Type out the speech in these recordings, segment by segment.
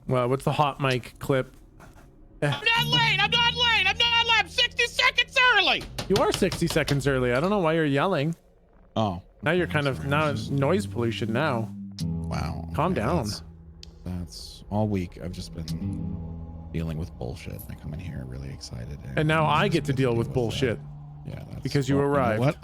Well, what's the hot mic clip? I'm not late. I'm not late. I'm not late. I'm 60 seconds early. You are 60 seconds early. I don't know why you're yelling. Oh. Now you're kind of noise pollution now. Wow. Calm down. That's all week. I've just been dealing with bullshit. I come in here really excited. And now I get to deal with bullshit. Yeah. Because you arrived. You know what?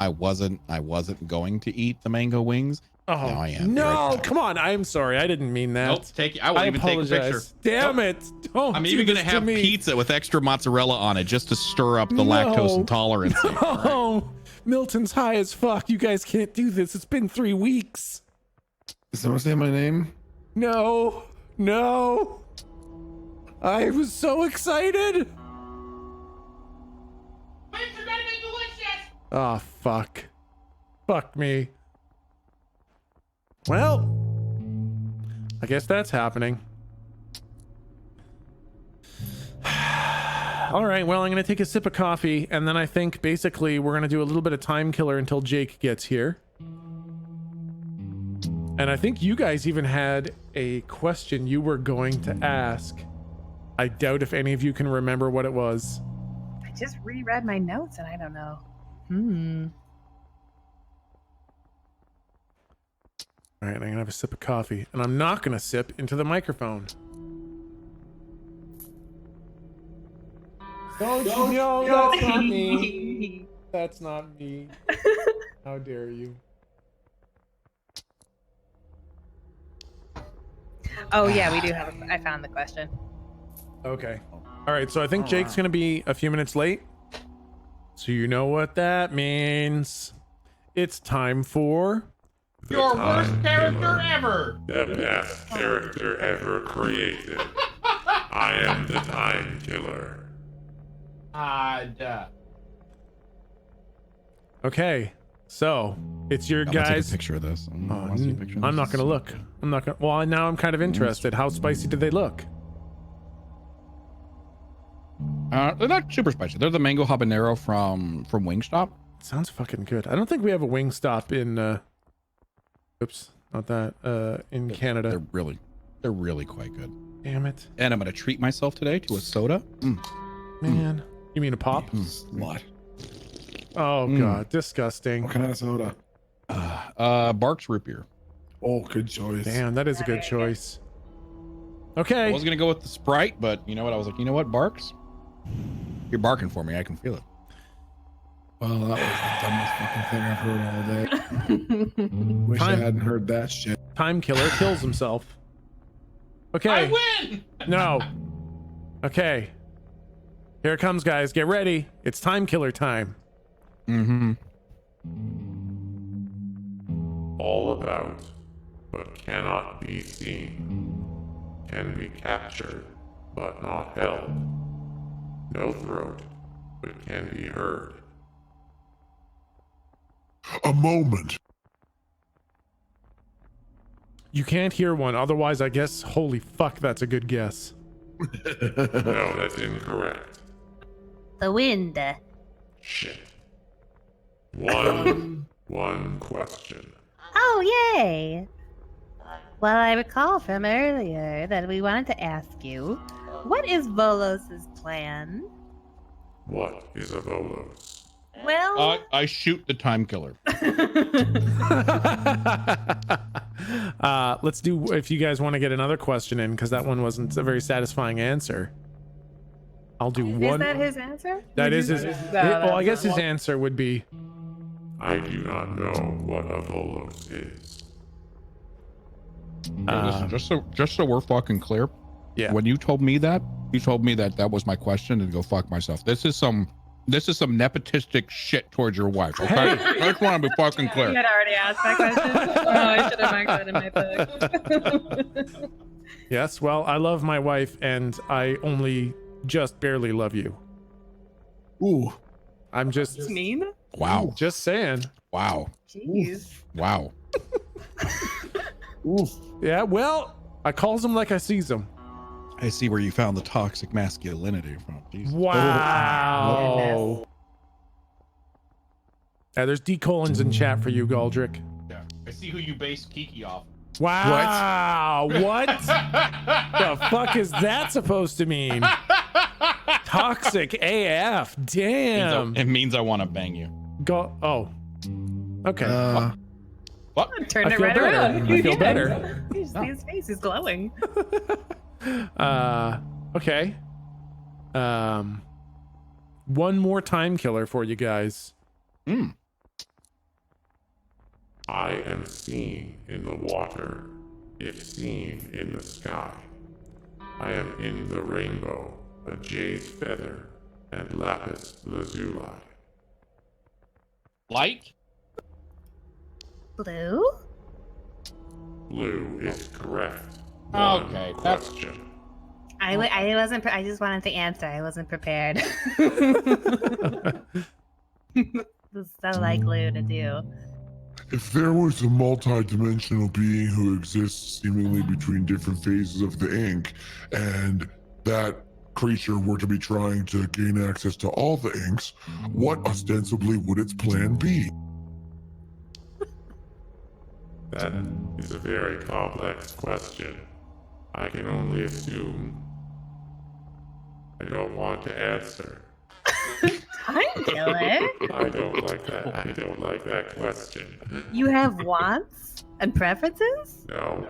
I wasn't going to eat the mango wings. Oh, now I am. No, come on. I'm sorry. I didn't mean that. Nope. I won't even take a picture. Damn it. Don't I'm even going to have pizza with extra mozzarella on it just to stir up the lactose intolerance. No. Milton's high as fuck. You guys can't do this. It's been 3 weeks. Did someone say my name? No. I was so excited. Wings are gonna be delicious. Oh, fuck. Fuck me. Well, I guess that's happening. All right, well, I'm going to take a sip of coffee, and then I think basically we're going to do a little bit of time killer until Jake gets here. And I think you guys even had a question you were going to ask. I doubt if any of you can remember what it was. I just reread my notes and I don't know. All right, I'm going to have a sip of coffee, and I'm not going to sip into the microphone. Don't you know that's not me. That's not me. How dare you? Oh yeah, we do have I found the question. Okay. All right, so I think Jake's going to be a few minutes late. So you know what that means. It's time for... Your worst character ever. The best character ever created. I am the time killer. Okay, so it's your I'm gonna guys. take a picture of this. I'm not gonna look. I'm not gonna. Well, now I'm kind of interested. How spicy did they look? They're not super spicy. They're the mango habanero from Wingstop. Sounds fucking good. I don't think we have a Wingstop in. Oops, not that. In Canada. They're really quite good. Damn it. And I'm gonna treat myself today to a soda. Man, you mean a pop? Slut. Oh god, disgusting. What kind of soda? Barks root beer. Oh, good choice. Damn, that is a good choice. I Okay. was gonna go with the Sprite, but you know what? I was like, you know what, Barks? You're barking for me. I can feel it. Well, that was the dumbest fucking thing I've heard all day. Wish I hadn't heard that shit. Time killer kills himself. Okay. I win. No. Okay. Here it comes, guys. Get ready. It's time killer time. All about, but cannot be seen. Can be captured, but not held. No throat, but can be heard. A moment. You can't hear one, otherwise I guess, holy fuck, that's a good guess. No, that's incorrect. The wind. Shit. One question. Oh, yay! Well, I recall from earlier that we wanted to ask you, what is Volos's plan? What is a Volos? Well, I shoot the time killer. Let's do, if you guys want to get another question in, because that one wasn't a very satisfying answer. I'll do one. Is that his answer? That is his. Well, I guess his answer would be. I do not know what a Volos is. Listen, just so we're fucking clear. Yeah. When you told me that that was my question, and go fuck myself. This is some nepotistic shit towards your wife. Okay, I just want to be fucking clear. You had already asked that question. Oh, I should have marked that in my book. Yes. Well, I love my wife, and I only just barely love you. Ooh. I'm just. It's mean. Wow. Just saying. Wow. Jeez. Wow. Oof. Yeah. Well, I calls him like I sees him. I see where you found the toxic masculinity from. Jesus. Wow. Yeah, there's D colons in chat for you, Galdrick. Yeah. I see who you based Kiki off. Wow. What? The fuck is that supposed to mean? Toxic AF. Damn. It means I want to bang you. Go. Oh. Okay. What? Turned I it feel right better. around. I feel better. You see his face, he's glowing. Okay. One more time killer for you guys. I am seen in the water, if seen in the sky. I am in the rainbow, a jade's feather, and lapis lazuli. Light? Blue? Blue is correct. Okay, One that's- question. I wasn't. I just wanted to answer. I wasn't prepared. This is so like Lou to do. If there was a multi-dimensional being who exists seemingly between different phases of the ink, and that creature were to be trying to gain access to all the inks, what ostensibly would its plan be? That is a very complex question. I can only assume. I don't want to answer. Time killer? I don't like that. I don't like that question. You have wants and preferences? No.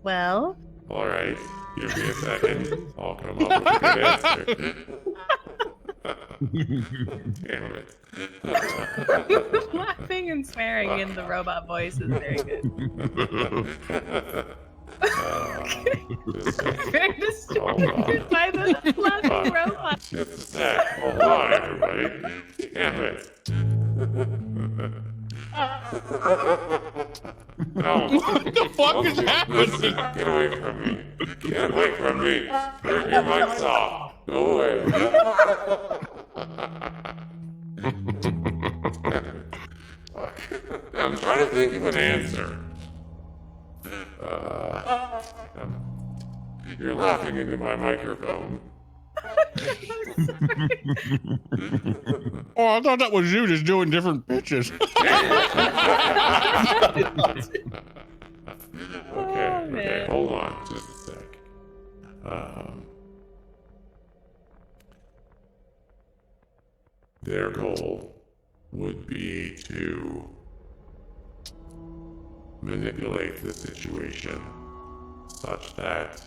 Well, All right. Give me a second. I'll come up with a good answer. Damn it. laughing and swearing in the robot voice is very good. Very distracted by the laughing robot. Just a sec. Hold on, everybody. Damn it. No. What the fuck is happening? Get away from me. Get away from me. Turn your mics off. Go away. I'm trying to think of an answer. You're laughing into my microphone. Oh, I thought that was you just doing different pitches. Okay, hold on just a sec. Their goal would be to manipulate the situation such that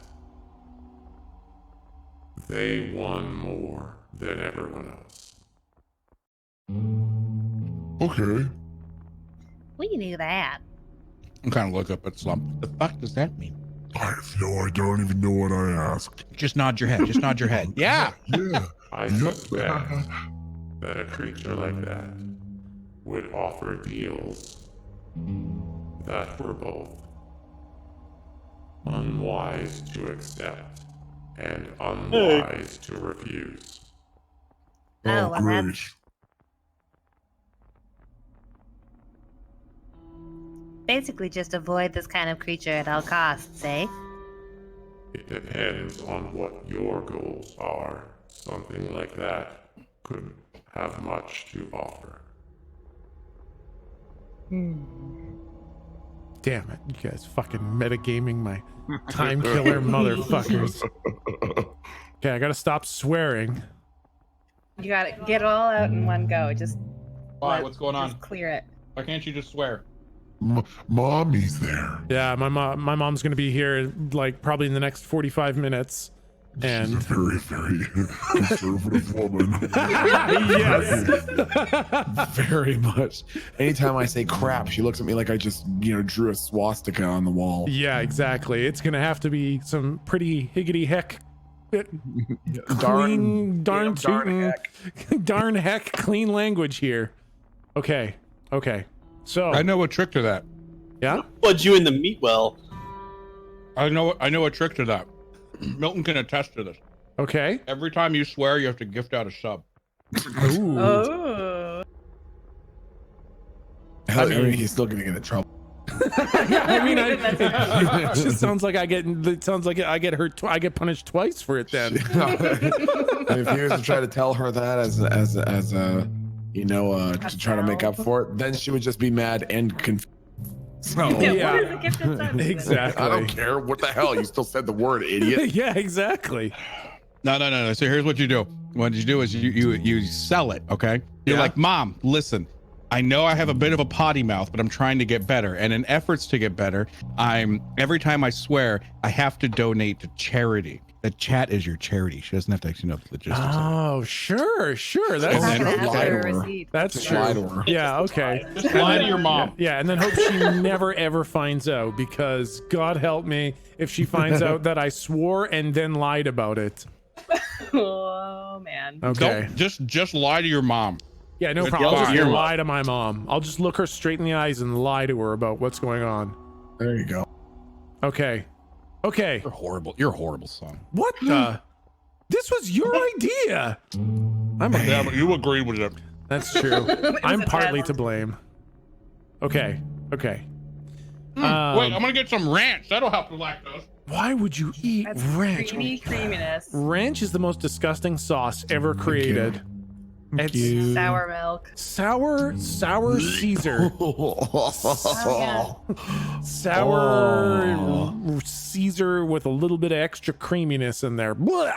they won more than everyone else. Okay. We knew that. I'm kind of look up at Slump. What the fuck does that mean? I don't even know what I asked. Just nod your head. Just nod your head. Yeah. Yeah. I suspect that a creature like that would offer deals that were both unwise to accept and unwise to refuse. Oh, well, great. that's basically just avoid this kind of creature at all costs, eh? It depends on what your goals are. Something like that could have much to offer. Damn it, you guys fucking metagaming my time killer motherfuckers. Okay, I gotta stop swearing. You gotta get it all out in one go. Just Why? What's going on? Just clear it. Why can't you just swear? Mommy's there. Yeah, my mom's gonna be here like probably in the next 45 minutes. She's a And very, very conservative woman. yes. Very much. Anytime I say crap, she looks at me like I just, drew a swastika on the wall. Yeah, exactly. It's gonna have to be some pretty higgity heck clean, darn tootin', darn heck clean language here. Okay. So I know a trick to that. yeah. Put you in the meat well. I know a trick to that. Milton can attest to this. Okay. Every time you swear, you have to gift out a sub. Ooh. Oh. I mean, he's still gonna get in trouble. I mean, it just sounds like I get hurt. I get punished twice for it. Then And if he was to try to tell her that as to try to make up for it, then she would just be mad and confused. So Yeah. What is a gifted son? Exactly. I don't care. What the hell? You still said the word, idiot. Yeah, exactly. No. So here's what you do. What you do is you sell it. Okay. You're Yeah. like, Mom, listen. I know I have a bit of a potty mouth, but I'm trying to get better. And in efforts to get better, every time I swear, I have to donate to charity. The chat is your charity. She doesn't have to actually know the logistics. Oh, sure. And That's then Ask lie for to a her. receipt. that's lie true. to her. Yeah, okay. Just lie to your mom. Yeah, and then hope she never ever finds out, because God help me if she finds out that I swore and then lied about it. Oh man. Okay. Don't just lie to your mom. Yeah, no With problem. I'll your just mom. lie to my mom. I'll just look her straight in the eyes and lie to her about what's going on. there you go. Okay. Okay. You're horrible. You're a horrible son. What the? This was your idea. Yeah, but you agreed with it. That's true. I'm a partly tad. to blame. Okay. Wait, I'm gonna get some ranch. That'll help the lactose. Why would you eat That's ranch? creaminess. Ranch is the most disgusting sauce ever created. It's Sour milk. sour Caesar. Sour Caesar with a little bit of extra creaminess in there. Blah!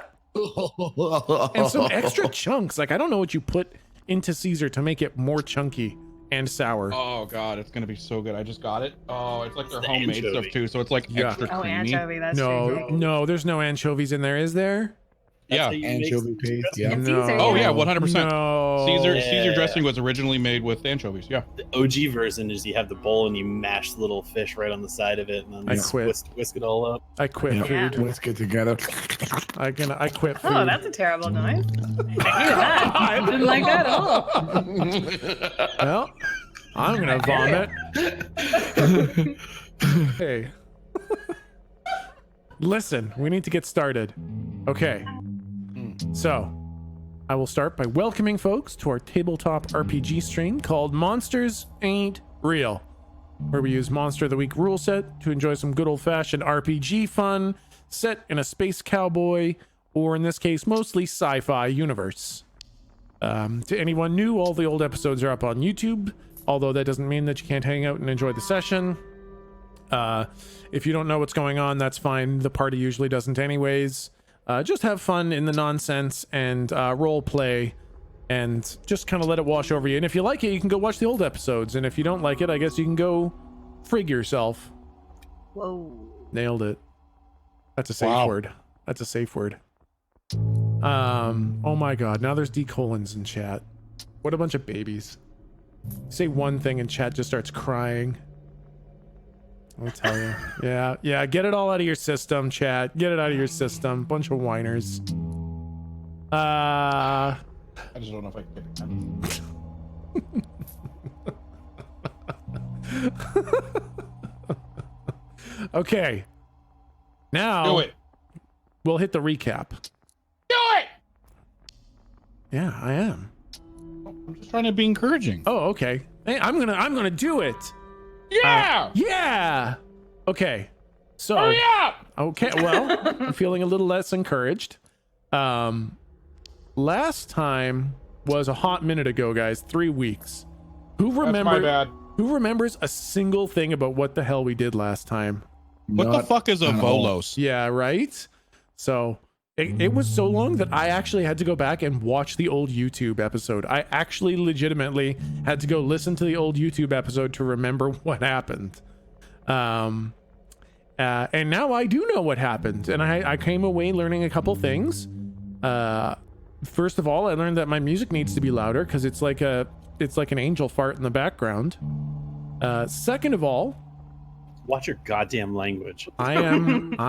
And some extra chunks. Like, I don't know what you put into Caesar to make it more chunky and sour. Oh god, it's gonna be so good. I just got it. Oh, it's like their the homemade anchovy. stuff too, so it's like Yeah. extra Oh, creamy. anchovy. That's No, true. no, there's no anchovies in there, is there? Yeah. Anchovy paste. Yeah. It's No. Caesar, Oh yeah. yeah, 100%. No. Caesar Yeah. dressing was originally made with anchovies. Yeah. The OG version is you have the bowl and you mash the little fish right on the side of it, and then I just quit. whisk it all up. I quit Yeah. food. Let's get together. I quit food. Oh, that's a terrible noise. I hated that. I didn't like that at all. Well, I'm gonna vomit. Hey. Listen, we need to get started. Okay. So, I will start by welcoming folks to our tabletop RPG stream called Monsters Ain't Real, where we use Monster of the Week rule set to enjoy some good old-fashioned RPG fun set in a space cowboy, or in this case, mostly sci-fi universe. To anyone new, all the old episodes are up on YouTube, although that doesn't mean that you can't hang out and enjoy the session. If you don't know what's going on, that's fine. The party usually doesn't anyways. Just have fun in the nonsense and role play and just kind of let it wash over you. And if you like it, you can go watch the old episodes. And if you don't like it, I guess you can go frig yourself. Whoa. Nailed it. That's a safe Wow. word. That's a safe word. Oh my god, now there's D-colons in chat. What a bunch of babies. Say one thing and chat just starts crying. I'll tell you. Yeah, get it all out of your system, chat. Get it out of your system. Bunch of whiners. I just don't know if I can get Okay. Now Do it. we'll hit the recap. Do it. Yeah, I am. I'm just trying to be encouraging. Oh, okay. Hey, I'm gonna do it. Yeah. Yeah. Okay. So Hurry up. okay, well, I'm feeling a little less encouraged. Last time was a hot minute ago, guys. 3 weeks. Who That's my remembers? bad. Who remembers a single thing about what the hell we did last time? What the Not fuck is a at all. Volos? Yeah, right. So it was so long that I actually had to go back and watch the old YouTube episode. I actually legitimately had to go listen to the old YouTube episode to remember what happened. And now I do know what happened, and I came away learning a couple things. First of all, I learned that my music needs to be louder because it's like an angel fart in the background. Second of all, Watch your goddamn language. I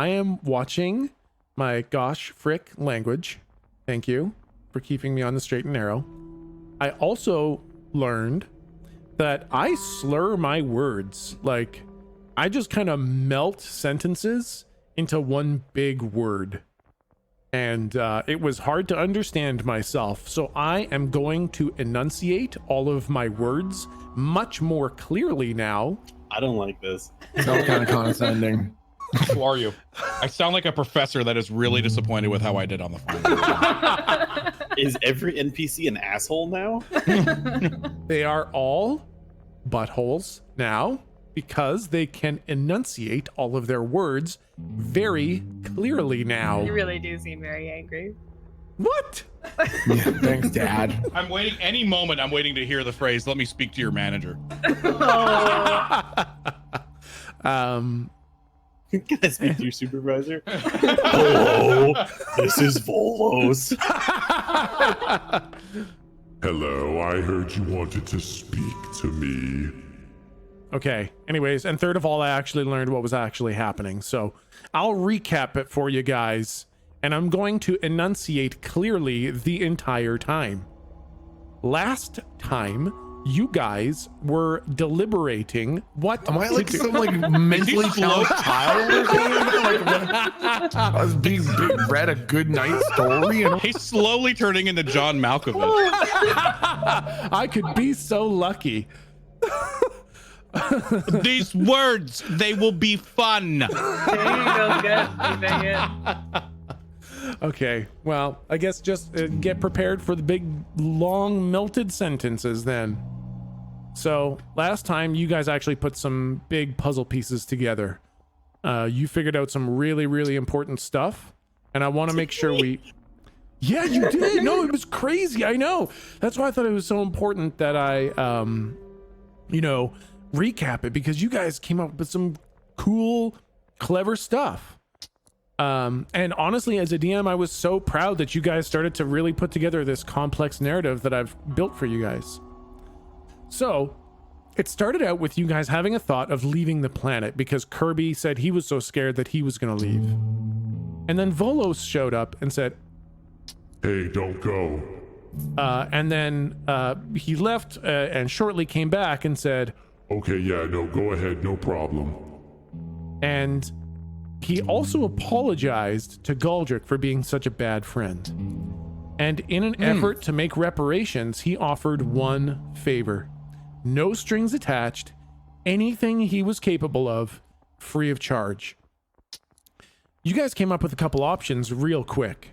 am watching my gosh frick language. Thank you for keeping me on the straight and narrow. I also learned that I slur my words. Like, I just kind of melt sentences into one big word. And it was hard to understand myself. So I am going to enunciate all of my words much more clearly now. I don't like this. Felt kind of condescending. Who are you? I sound like a professor that is really disappointed with how I did on the phone. Is every NPC an asshole now? They are all buttholes now. because they can enunciate all of their words very clearly now. You really do seem very angry. What? Yeah, thanks, Dad. I'm waiting any moment. I'm waiting to hear the phrase, "Let me speak to your manager." Can I speak to your supervisor? Hello, this is Volos. Hello, I heard you wanted to speak to me. Okay, anyways, and third of all, I actually learned what was actually happening. So I'll recap it for you guys, and I'm going to enunciate clearly the entire time. Last time, you guys were deliberating what Am I to like do. some like mentally challenged child or something? Like, I was being read a good night story and He's slowly turning into John Malkovich. I could be so lucky. These words, they will be fun. There you go, good. Dang it. Okay, well, I guess just get prepared for the big, long, melted sentences then. So, last time you guys actually put some big puzzle pieces together. You figured out some really, really important stuff, and I want to make sure we... Yeah, you did! No, it was crazy, I know! That's why I thought it was so important that I, recap it, because you guys came up with some cool, clever stuff. And honestly, as a DM, I was so proud that you guys started to really put together this complex narrative that I've built for you guys. So, it started out with you guys having a thought of leaving the planet because Kirby said he was so scared that he was going to leave. And then Volos showed up and said, Hey, don't go. and then he left and shortly came back and said, Okay, yeah, no, go ahead, no problem. and he also apologized to Galdrick for being such a bad friend. And in an effort to make reparations, he offered one favor. No strings attached, anything he was capable of, free of charge. You guys came up with a couple options real quick.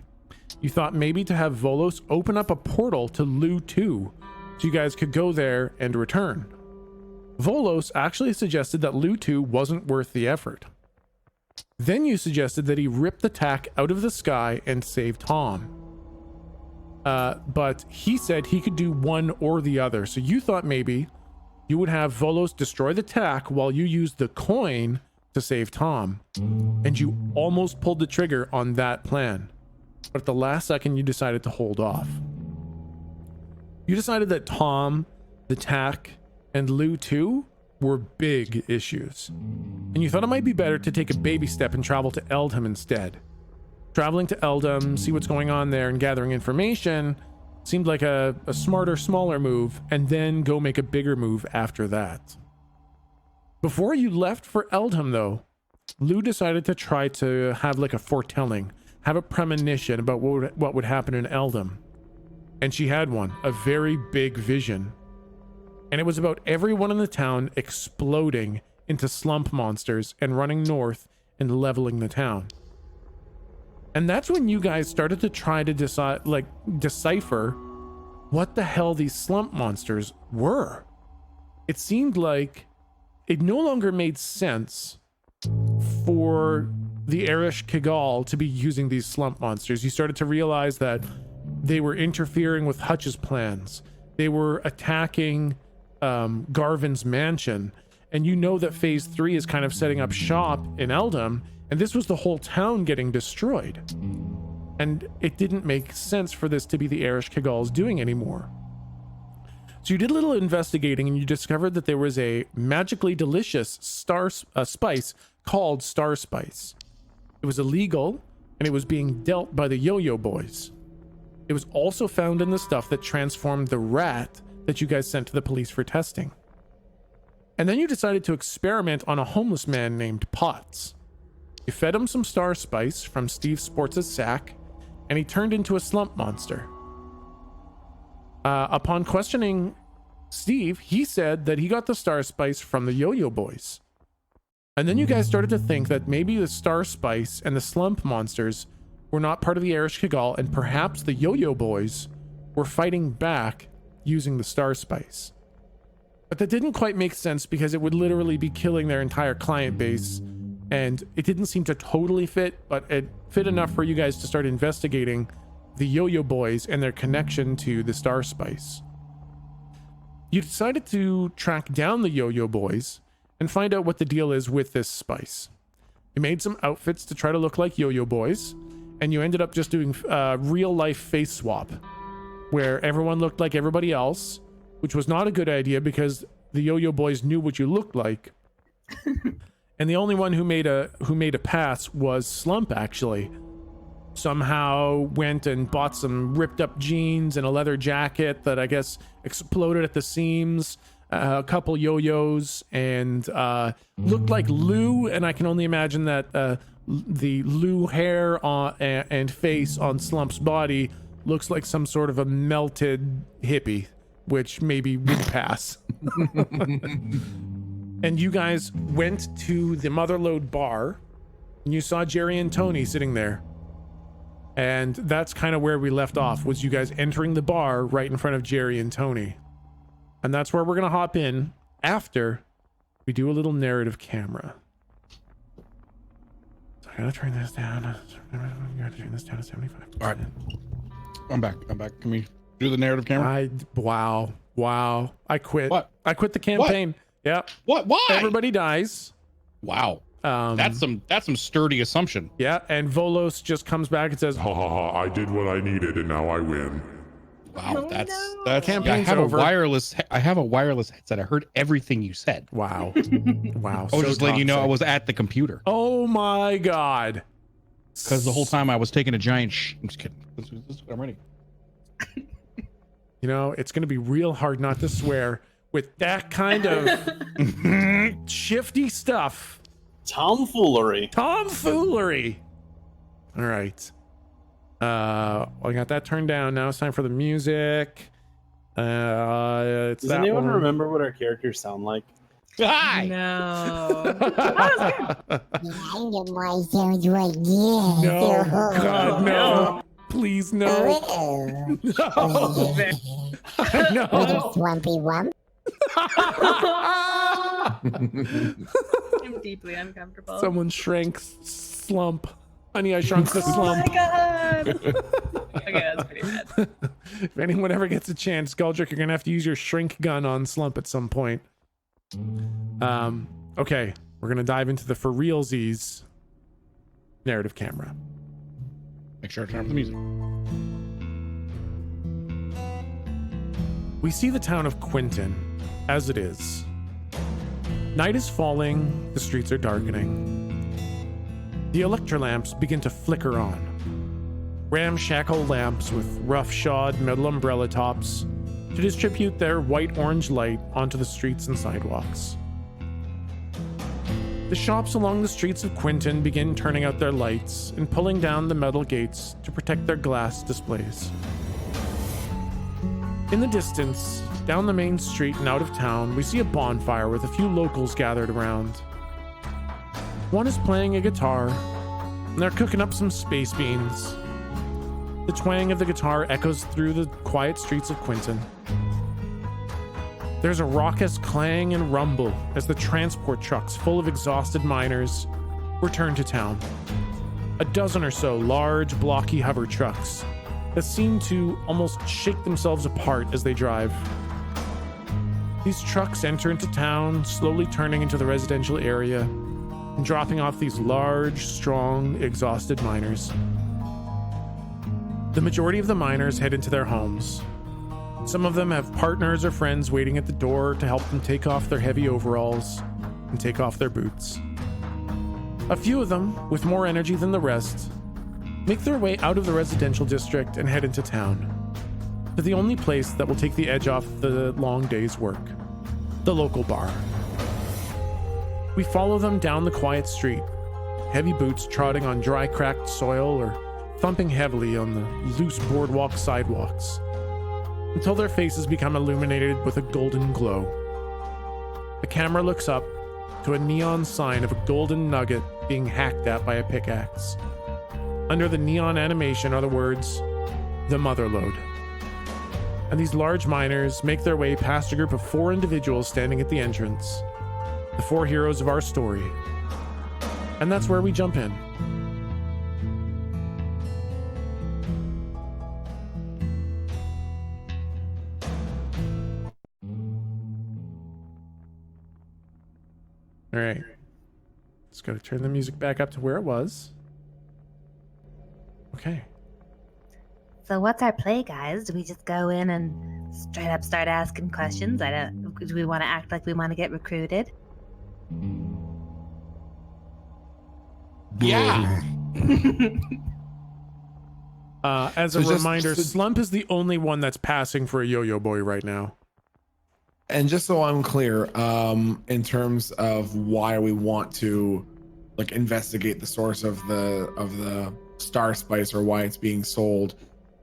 You thought maybe to have Volos open up a portal to Lu 2, so you guys could go there and return. Volos actually suggested that Lu 2 wasn't worth the effort. Then you suggested that he rip the tack out of the sky and save Tom. But he said he could do one or the other, so you thought maybe you would have Volos destroy the tack while you used the coin to save Tom. And you almost pulled the trigger on that plan. But at the last second, you decided to hold off. You decided that Tom, the tack, and Lu 2 were big issues. And you thought it might be better to take a baby step and travel to Eldham instead. Traveling to Eldham, see what's going on there, and gathering information seemed like a smarter, smaller move, and then go make a bigger move after that. Before you left for Eldham, though, Lu decided to try to have like a foretelling, have a premonition about what would happen in Eldham. And she had one, a very big vision. And it was about everyone in the town exploding into slump monsters and running north and leveling the town. And that's when you guys started to try to decipher what the hell these slump monsters were. It seemed like it no longer made sense for the Erish Kigal to be using these slump monsters. You started to realize that they were interfering with Hutch's plans. They were attacking Garvin's mansion. And you know that phase 3 is kind of setting up shop in Eldham, and this was the whole town getting destroyed. And it didn't make sense for this to be the Erish Kigal's doing anymore. So you did a little investigating and you discovered that there was a magically delicious spice called Star Spice. It was illegal and it was being dealt by the Yo-Yo Boys. It was also found in the stuff that transformed the rat that you guys sent to the police for testing. And then you decided to experiment on a homeless man named Potts. You fed him some Star Spice from Steve Sports' sack, and he turned into a slump monster. Upon questioning Steve, he said that he got the Star Spice from the Yo-Yo Boys. And then you guys started to think that maybe the Star Spice and the slump monsters were not part of the Erish Kigal, and perhaps the Yo-Yo Boys were fighting back using the Star Spice. But that didn't quite make sense because it would literally be killing their entire client base. And it didn't seem to totally fit, but it fit enough for you guys to start investigating the Yo-Yo Boys and their connection to the Star Spice. You decided to track down the Yo-Yo Boys and find out what the deal is with this spice. You made some outfits to try to look like Yo-Yo Boys, and you ended up just doing real life face swap, where everyone looked like everybody else, which was not a good idea because the Yo-Yo Boys knew what you looked like. And the only one who made a pass was Slump, actually. Somehow went and bought some ripped up jeans and a leather jacket that I guess exploded at the seams, a couple yo-yos, and looked like Lou, and I can only imagine that the Lou hair and face on Slump's body looks like some sort of a melted hippie, which maybe would pass. And you guys went to the Motherlode bar, and you saw Jerry and Tony sitting there. And that's kind of where we left off, was you guys entering the bar right in front of Jerry and Tony. And that's where we're going to hop in after we do a little narrative camera. So I got to turn this down. You got to turn this down to 75%. All right. I'm back. Can we do the narrative camera? Wow. I quit. What? I quit the campaign. What? Yep. What? Why? Everybody dies. Wow. That's some sturdy assumption. Yeah, and Volos just comes back and says, Ha ha ha, I did what I needed and now I win. Wow, Oh, that's no. Campaign's I have over. a wireless headset. I heard everything you said. wow. Wow. I was just letting you know I toxic. was at the computer. Oh my god. Because the whole time I was taking a giant I'm just kidding. This is what I'm ready. You know, it's going to be real hard not to swear with that kind of shifty stuff. Tomfoolery. Tomfoolery. All right. I got that turned down. Now it's time for the music. It's Does that anyone one. remember what our characters sound like? Hi. No. No, God, no. Please, no. No. Swampy Wump. I'm deeply uncomfortable. Someone shrank Slump. Honey, I shrunk the Oh slump. my god. Okay, that's pretty bad. If anyone ever gets a chance, Galdrick, you're gonna have to use your shrink gun on Slump at some point. Okay, we're gonna dive into the for realsies narrative camera. Make sure to turn up the music. We see the town of Quinton as it is. Night is falling, the streets are darkening. The electrolamps begin to flicker on. Ramshackle lamps with rough-shod metal umbrella tops to distribute their white-orange light onto the streets and sidewalks. The shops along the streets of Quinton begin turning out their lights and pulling down the metal gates to protect their glass displays. In the distance, down the main street and out of town, we see a bonfire with a few locals gathered around. One is playing a guitar, and they're cooking up some space beans. The twang of the guitar echoes through the quiet streets of Quinton. There's a raucous clang and rumble as the transport trucks full of exhausted miners return to town. A dozen or so large, blocky hover trucks that seem to almost shake themselves apart as they drive. These trucks enter into town, slowly turning into the residential area and dropping off these large, strong, exhausted miners. The majority of the miners head into their homes. Some of them have partners or friends waiting at the door to help them take off their heavy overalls and take off their boots. A few of them, with more energy than the rest, make their way out of the residential district and head into town, to the only place that will take the edge off the long day's work, the local bar. We follow them down the quiet street, heavy boots trotting on dry, cracked soil or thumping heavily on the loose boardwalk sidewalks, until their faces become illuminated with a golden glow. The camera looks up to a neon sign of a golden nugget being hacked at by a pickaxe. Under the neon animation are the words, "The Motherlode." and these large miners make their way past a group of 4 individuals standing at the entrance, the 4 heroes of our story. And that's where we jump in. All right. Just got to turn the music back up to where it was. Okay. So what's our play, guys? Do we just go in and straight up start asking questions? Do we want to act like we want to get recruited? Yeah. As a So just- reminder, so- Slump is the only one that's passing for a yo-yo boy right now. And just so I'm clear, in terms of why we want to like investigate the source of the star spice or why it's being sold,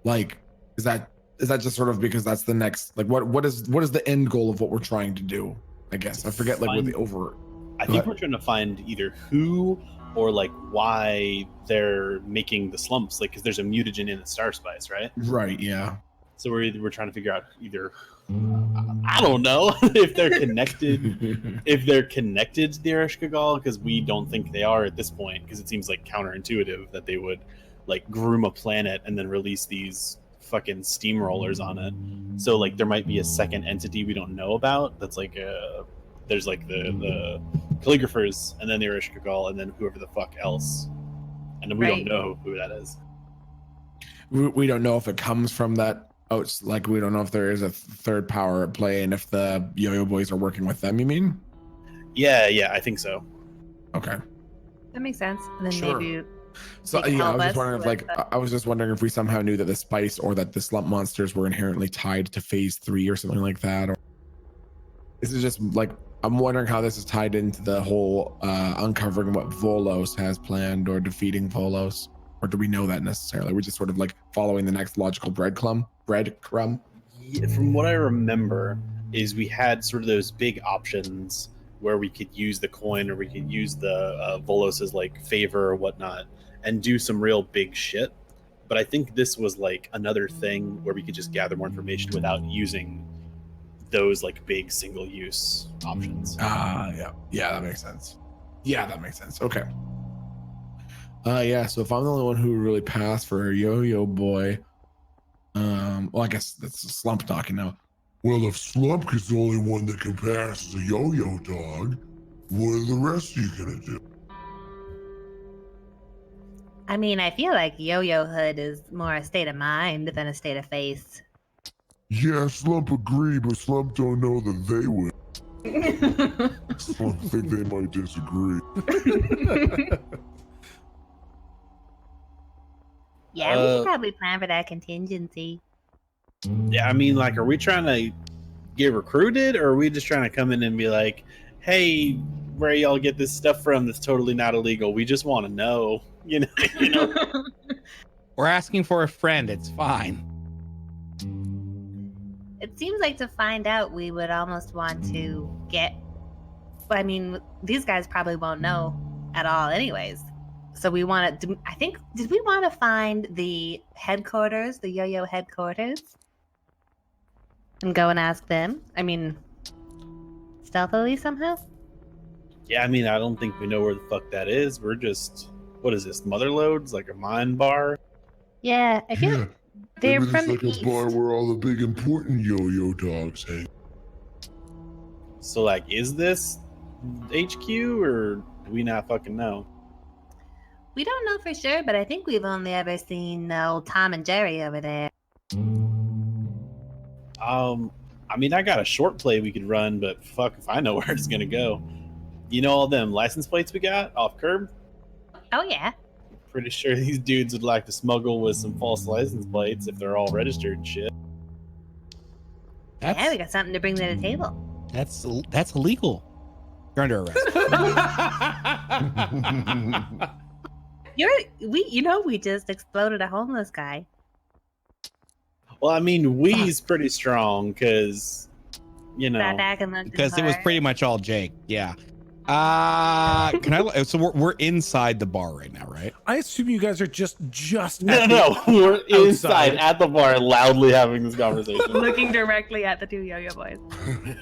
like is that just sort of because that's the next, like what is the end goal of what we're trying to do? I guess I forget like what the over. I think we're trying to find either who or like why they're making the slumps, like because there's a mutagen in the star spice, right? Right. Yeah. So we're trying to figure out either I don't know if they're connected, if they're connected to the Ereshkigal, because we don't think they are at this point, because it seems like counterintuitive that they would like groom a planet and then release these fucking steamrollers on it. So like there might be a second entity we don't know about that's like there's like the calligraphers and then the Ereshkigal and then whoever the fuck else, and then we don't know who that is. We don't know if it comes from that. Oh, it's like we don't know if there is a third power at play, and if the Yo-Yo Boys are working with them. You mean? Yeah, I think so. Okay. That makes sense. And then Sure. maybe So they can yeah, I help was just us wondering if with like I was just wondering if we somehow knew that the spice or that the slump monsters were inherently tied to phase 3 or something like that, or this is just like I'm wondering how this is tied into the whole uncovering what Volos has planned or defeating Volos, or do we know that necessarily? We're just sort of like following the next logical breadcrumb. Yeah, from what I remember, is we had sort of those big options where we could use the coin or we could use the Volos's like favor or whatnot and do some real big shit. But I think this was like another thing where we could just gather more information without using those like big single use options. Yeah, that makes sense. Okay. Yeah, so if I'm the only one who really passed for a Yo-Yo Boy, well, I guess that's a Slump talking now. Well, if Slump is the only one that can pass as a yo-yo dog, what are the rest of you gonna do? I mean, I feel like yo-yo hood is more a state of mind than a state of face. Yeah, Slump agree, but Slump don't know that they will. Slump think they might disagree. Yeah, we should probably plan for that contingency. Yeah, I mean, like, are we trying to get recruited, or are we just trying to come in and be like, "Hey, where y'all get this stuff from? That's totally not illegal. We just want to know." You know. We're asking for a friend. It's fine. It seems like to find out, we would almost want to get. I mean, these guys probably won't know at all, anyways. So we want to. I think. Did we want to find the headquarters, the yo-yo headquarters, and go and ask them? I mean, stealthily somehow. Yeah, I mean, I don't think we know where the fuck that is. We're just, what is this? Motherloads, like a mine bar? Yeah, I feel Yeah, like they're maybe from there's the like east. a bar where all the big important yo-yo dogs hang. So, like, is this HQ, or do we not fucking know? We don't know for sure, but I think we've only ever seen old Tom and Jerry over there. I mean, I got a short play we could run, but fuck if I know where it's gonna go. You know all them license plates we got off curb? Oh yeah. Pretty sure these dudes would like to smuggle with some false license plates if they're all registered and shit. Yeah, we got something to bring to the table. That's illegal. You're under arrest. We just exploded a homeless guy. Well, I mean, we's pretty strong because, you know. Back in London Because it was Park. pretty much all Jake. Yeah. Can I? So we're inside the bar right now, right? I assume you guys are just No, we're inside at the bar, loudly having this conversation. Looking directly at the two yo-yo boys.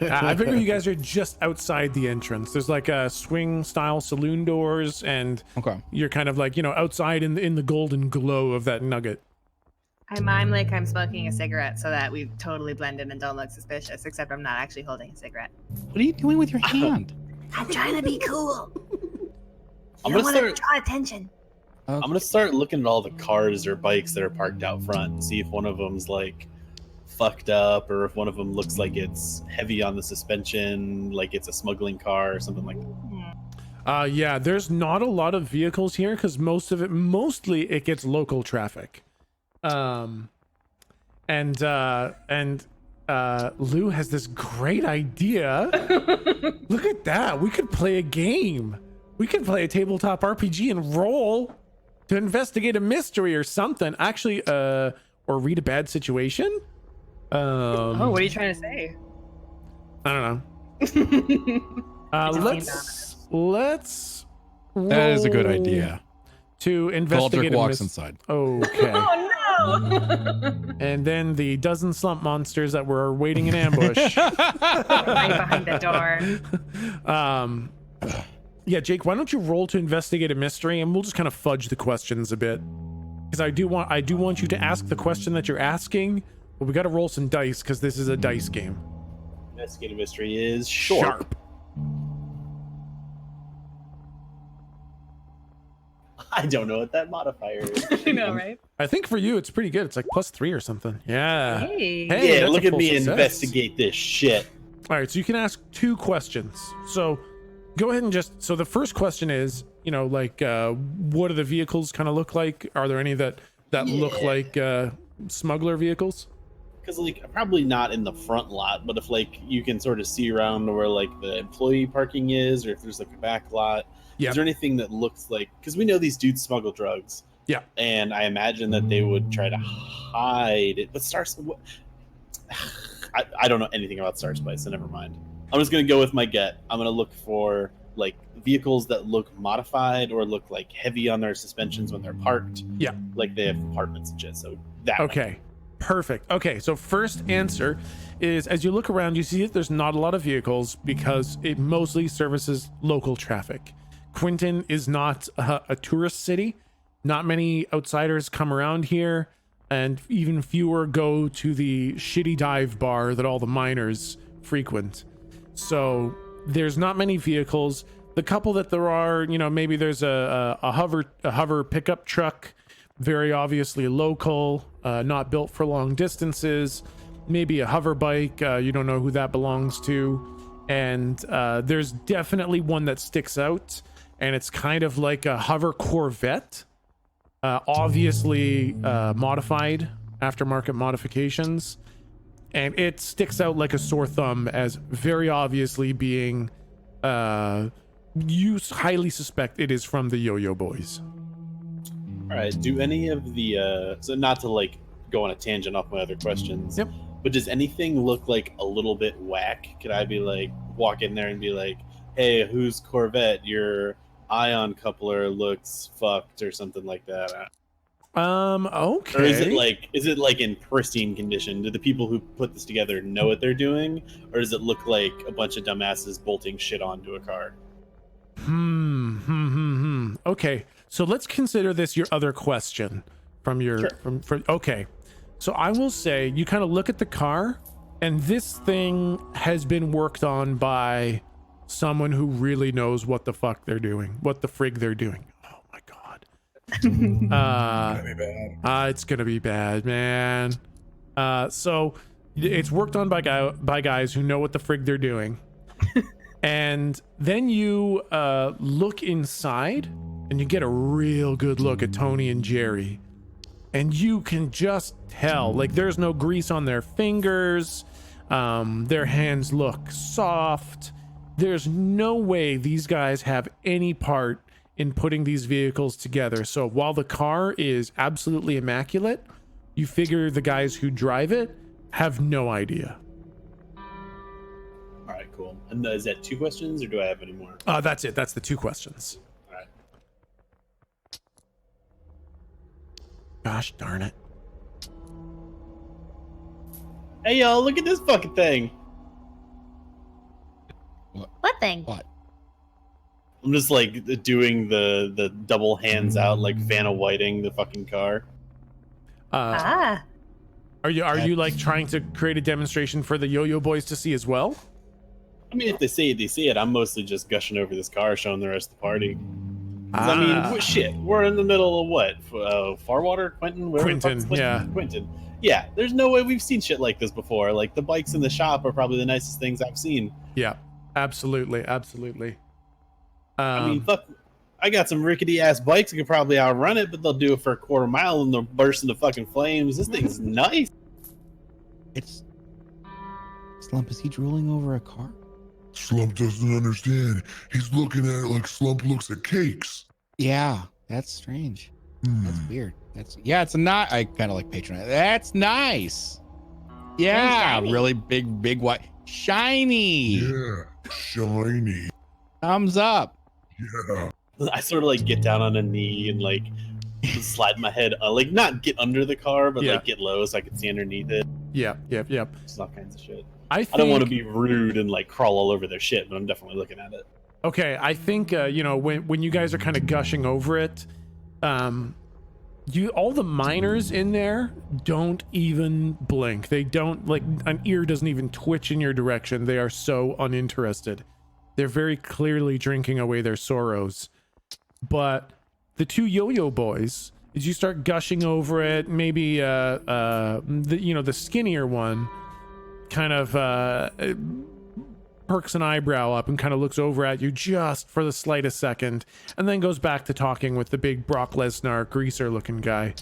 I figure you guys are just outside the entrance. There's like a swing style saloon doors, and Okay. you're kind of like, you know, outside in the golden glow of that nugget. I mime like I'm smoking a cigarette so that we totally blend in and don't look suspicious, except I'm not actually holding a cigarette. What are you doing with your hand? I'm trying to be cool. I'm I gonna want start. to draw attention. I'm gonna start looking at all the cars or bikes that are parked out front and see if one of them's like fucked up, or if one of them looks like it's heavy on the suspension, like it's a smuggling car or something like that. Yeah, there's not a lot of vehicles here because mostly it gets local traffic. And Lou has this great idea. Look at that. We could play a game. We could play a tabletop RPG and roll to investigate a mystery or something. Actually, or read a bad situation. Oh, what are you trying to say? I don't know. Let's roll That is a good idea. to investigate Baldric a walks inside. Okay. Oh no! And then the dozen slump monsters that were waiting in ambush. Right behind the door. Yeah, Jake, why don't you roll to investigate a mystery, and we'll just kind of fudge the questions a bit, because I do want you to ask the question that you're asking, but we got to roll some dice because this is a dice game. Investigative mystery is sharp. I don't know what that modifier is. I know, right? I think for you it's pretty good. It's like +3 or something. Yeah. Hey. Hey, Yeah, that's look a at full me success. investigate this shit. All right, so you can ask 2 questions. So go ahead and so the first question is, you know, like, what do the vehicles kind of look like? Are there any that look like smuggler vehicles? Because like probably not in the front lot, but if like you can sort of see around to where like the employee parking is, or if there's like a back lot. Yeah. Is there anything that looks like, because we know these dudes smuggle drugs. Yeah. And I imagine that they would try to hide it. But I don't know anything about Star Spice, so never mind. I'm just going to go with my gut. I'm going to look for like vehicles that look modified or look like heavy on their suspensions when they're parked. Yeah. Like they have apartments and shit. So that. Okay. Perfect. Okay, so first answer is, as you look around, you see that there's not a lot of vehicles because it mostly services local traffic. Quinton is not a tourist city. Not many outsiders come around here, and even fewer go to the shitty dive bar that all the miners frequent. So there's not many vehicles. The couple that there are, you know, maybe there's a hover pickup truck, very obviously local, not built for long distances. Maybe a hover bike, you don't know who that belongs to. And there's definitely one that sticks out, and it's kind of like a hover Corvette, obviously modified, aftermarket modifications, and it sticks out like a sore thumb as very obviously being you highly suspect it is from the Yo-Yo Boys. All right. Do any of the so not to like go on a tangent off my other questions. Yep. But does anything look like a little bit whack? Could I be like walk in there and be like, "Hey, whose Corvette? Your ion coupler looks fucked," or something like that? Okay. Or is it like in pristine condition? Do the people who put this together know what they're doing, or does it look like a bunch of dumbasses bolting shit onto a car? Okay, so let's consider this your other question from your Sure. okay. So I will say you kind of look at the car, and this thing has been worked on by someone who really knows what the fuck they're doing, what the frig they're doing. Oh my god. It's gonna be bad, man. So it's worked on by guys who know what the frig they're doing. And then you look inside, and you get a real good look at Tony and Jerry, and you can just tell, like, there's no grease on their fingers. Their hands look soft. There's no way these guys have any part in putting these vehicles together. So while the car is absolutely immaculate, you figure the guys who drive it have no idea. All right, cool. And is that 2 questions, or do I have any more? That's it. That's the 2 questions. All right. Gosh darn it. Hey, y'all, look at this fucking thing. What thing? What? I'm just like doing the double hands out, like Vanna Whiting the fucking car. Ah. Are you like trying to create a demonstration for the Yo-Yo Boys to see as well? I mean, if they see it, they see it. I'm mostly just gushing over this car, showing the rest of the party. 'Cause, I mean, shit, we're in the middle of what? Farwater? Quentin? Quentin, yeah. Quentin. Yeah, there's no way we've seen shit like this before. Like, the bikes in the shop are probably the nicest things I've seen. Yeah, absolutely. I mean, fuck, I got some rickety-ass bikes that could probably outrun it, but they'll do it for a quarter mile and they'll burst into fucking flames. This thing's nice. It's Slump. Is he drooling over a car? Slump doesn't understand. He's looking at it like Slump looks at cakes. Yeah, that's strange. Hmm. That's weird. It's not. I kind of like patronize. That's nice. Yeah, shiny. really big white, shiny. Yeah, shiny. Thumbs up. Yeah. I sort of like get down on a knee and like slide my head, like not get under the car, but Yeah. like get low so I can see underneath it. Yep. Just all kinds of shit. I I don't want to be rude and like crawl all over their shit, but I'm definitely looking at it. Okay, I think when you guys are kind of gushing over it, all the miners in there don't even blink. They don't, like, an ear doesn't even twitch in your direction. They are so uninterested. They're very clearly drinking away their sorrows. But the 2 Yo-Yo Boys, as you start gushing over it, maybe the skinnier one kind of perks an eyebrow up and kind of looks over at you just for the slightest second, and then goes back to talking with the big Brock Lesnar greaser looking guy.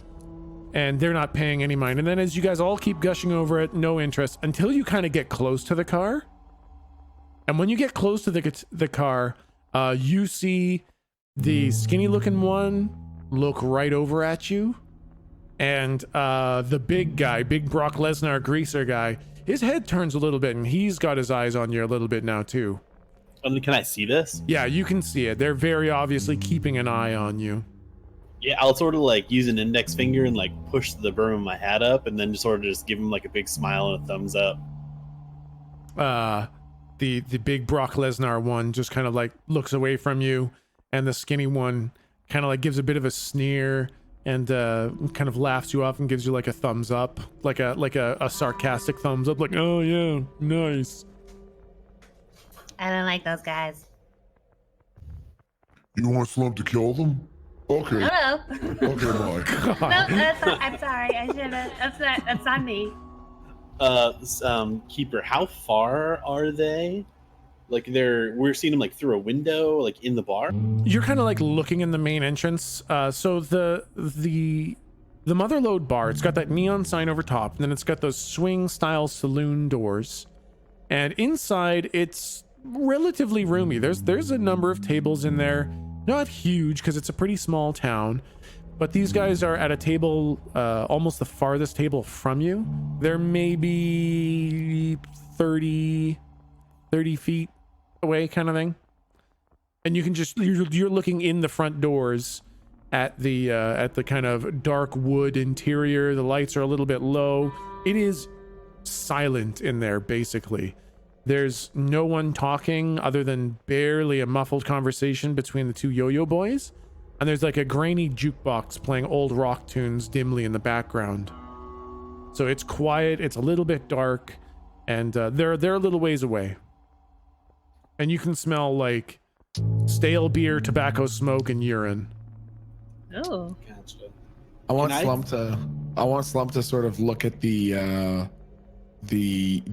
And they're not paying any mind. And then as you guys all keep gushing over it, no interest until you kind of get close to the car. And when you get close to the car, you see the skinny looking one look right over at you, and the big Brock Lesnar greaser guy, his head turns a little bit and he's got his eyes on you a little bit now too. Can I see this? Yeah, you can see it. They're very obviously keeping an eye on you. Yeah, I'll sort of like use an index finger and like push the brim of my hat up, and then just give him like a big smile and a thumbs up. The big Brock Lesnar one just kind of like looks away from you, and the skinny one kind of like gives a bit of a sneer and kind of laughs you off and gives you like a thumbs up, like a sarcastic thumbs up, like, oh yeah, nice. I don't like those guys. You want Slump to kill them? Okay. No. Okay, Mike. No, I'm sorry. I should have. That's on me. Keeper, how far are they? Like we're seeing them like through a window, like in the bar. You're kind of like looking in the main entrance. So the Motherlode bar, it's got that neon sign over top, and then it's got those swing style saloon doors. And inside it's relatively roomy. There's a number of tables in there. Not huge because it's a pretty small town. But these guys are at a table, almost the farthest table from you. They're maybe 30 feet away, kind of thing. And you can just, you're looking in the front doors at the kind of dark wood interior. The lights are a little bit low. It is silent in there, basically. There's no one talking other than barely a muffled conversation between the 2 Yo-Yo Boys. And there's like a grainy jukebox playing old rock tunes dimly in the background. So it's quiet, it's a little bit dark, and they're a little ways away. And you can smell like stale beer, tobacco smoke, and urine. Oh. Gotcha. I want Can I- Slump to sort of look at the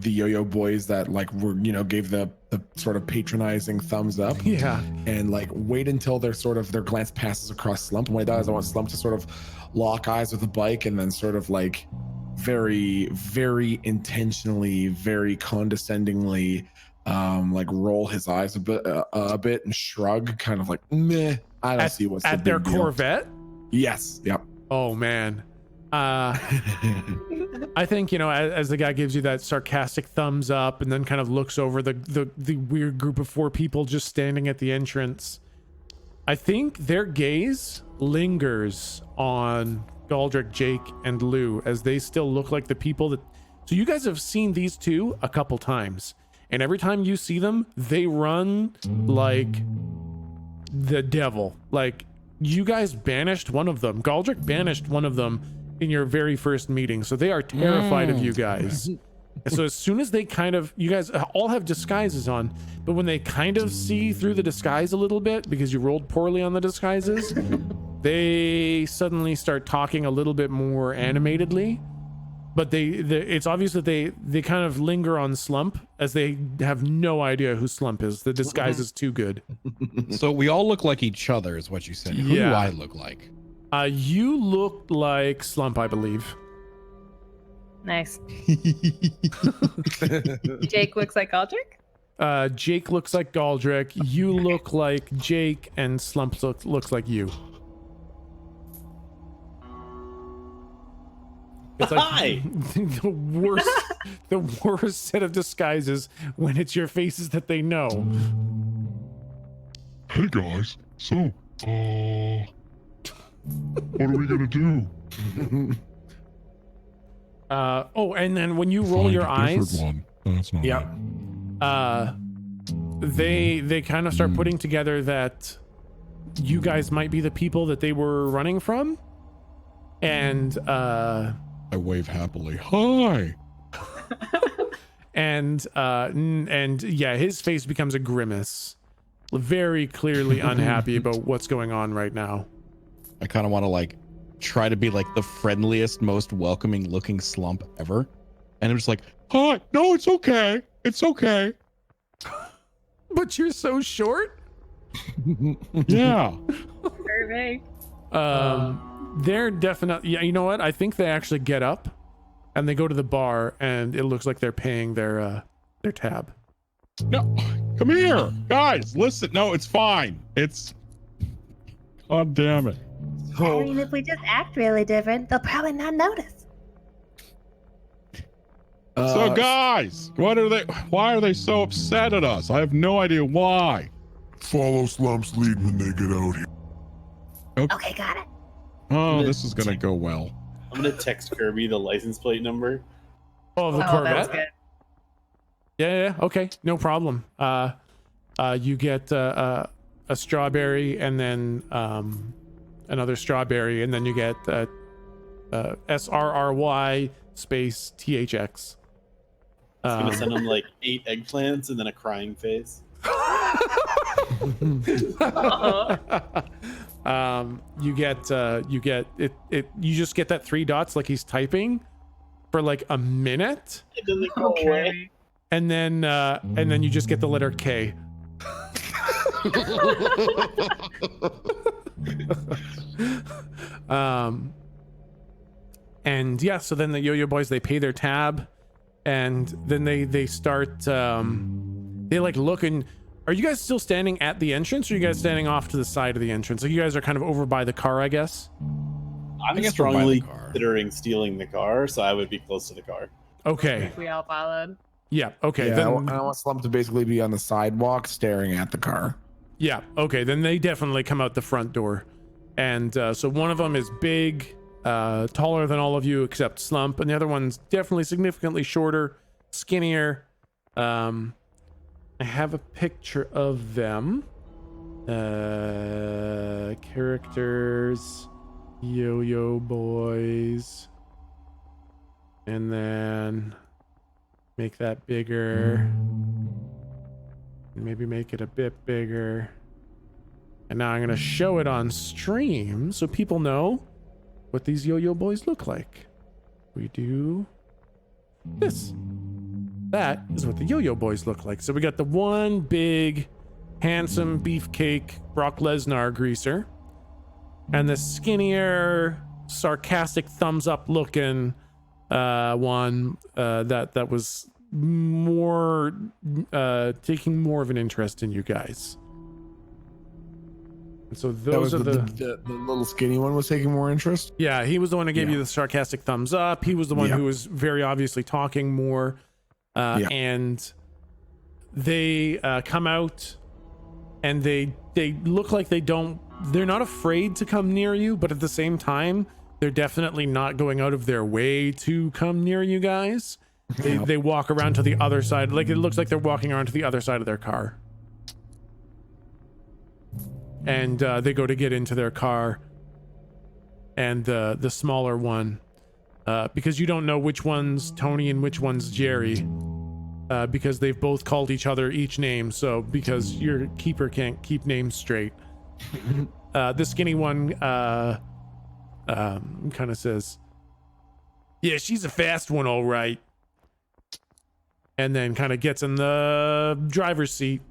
Yo-Yo Boys that like were, gave the sort of patronizing thumbs up. Yeah. And like wait until their glance passes across Slump. And when it does, I want Slump to sort of lock eyes with the bike and then sort of like very, very intentionally, very condescendingly like roll his eyes a bit and shrug, kind of like, meh, I don't see what's the at their big deal. Corvette. Yes. Yep. Oh man, I think, you know, as the guy gives you that sarcastic thumbs up and then kind of looks over the weird group of 4 people just standing at the entrance, I think their gaze lingers on Galdrick, Jake, and Lou as they still look like the people that... So you guys have seen these 2 a couple times, and every time you see them, they run like the devil. Like, you guys banished one of them. Galdrick banished one of them in your very first meeting, so they are terrified of you guys. And so as soon as they kind of... You guys all have disguises on, but when they kind of see through the disguise a little bit, because you rolled poorly on the disguises, they suddenly start talking a little bit more animatedly. But it's obvious that they kind of linger on Slump, as they have no idea who Slump is. The disguise is too good. So we all look like each other, is what you said. Who do I look like? You look like Slump, I believe. Nice. Jake looks like Galdrick? Jake looks like Galdrick. You look like Jake, and Slump looks like you. It's like Hi! the worst set of disguises when it's your faces that they know. Hey guys, so, what are we gonna do? Oh, and then when you roll Find your a different eyes, one. That's not yeah, they kind of start putting together that you guys might be the people that they were running from, and I wave happily. Hi. and yeah, his face becomes a grimace, very clearly unhappy about what's going on right now. I kind of want to like try to be like the friendliest, most welcoming looking Slump ever. And I'm just like, hi, no, it's okay. It's okay. But you're so short. Yeah. Perfect. They're definitely, yeah, you know what? I think they actually get up and they go to the bar, and it looks like they're paying their tab. No, come here. Guys, listen. No, it's fine. It's... God damn it. I mean, if we just act really different, they'll probably not notice. So guys, why are they so upset at us? I have no idea why. Follow Slump's lead when they get out here. Okay, got it. Oh, this is gonna go well. I'm gonna text Kirby the license plate number. Oh, the That's Corvette. good. Yeah, okay, no problem. You get a strawberry, and then another strawberry, and then you get SRRY space THX. It's gonna send him like 8 eggplants and then a crying face. You get it. You just get that 3 dots like he's typing for like a minute, It doesn't go away. and then you just get the letter K. And yeah, so then the Yo-Yo Boys, they pay their tab, and then they start they like look. And are you guys still standing at the entrance, or are you guys standing off to the side of the entrance? So you guys are kind of over by the car, I guess. I'm guess we're by the strongly car. considering stealing the car, so I would be close to the car. Okay. We all followed. Yeah. Okay. Yeah, Then, I want Slump to basically be on the sidewalk staring at the car. yeah. Okay. Then they definitely come out the front door, and so one of them is big, taller than all of you except Slump, and the other one's definitely significantly shorter, skinnier. I have a picture of them. Characters, Yo-Yo Boys, and then make that bigger. Maybe make it a bit bigger. And now I'm gonna show it on stream so people know what these Yo-Yo Boys look like. We do this. That is what the Yo-Yo Boys look like. So we got the one big, handsome beefcake Brock Lesnar greaser, and the skinnier, sarcastic thumbs up looking one that was more taking more of an interest in you guys. So That was those are the little skinny one was taking more interest. Yeah, he was the one who gave Yeah. you the sarcastic thumbs up. He was the one Yeah. who was very obviously talking more. Yeah. And they come out, and they look like they're not afraid to come near you, but at the same time, they're definitely not going out of their way to come near you guys. They walk around to the other side. Like, it looks like they're walking around to the other side of their car. And they go to get into their car, and the smaller one, because you don't know which one's Tony and which one's Jerry, because they've both called each other each name. So because your keeper can't keep names straight, the skinny one kind of says, "Yeah, she's a fast one, all right," and then kind of gets in the driver's seat.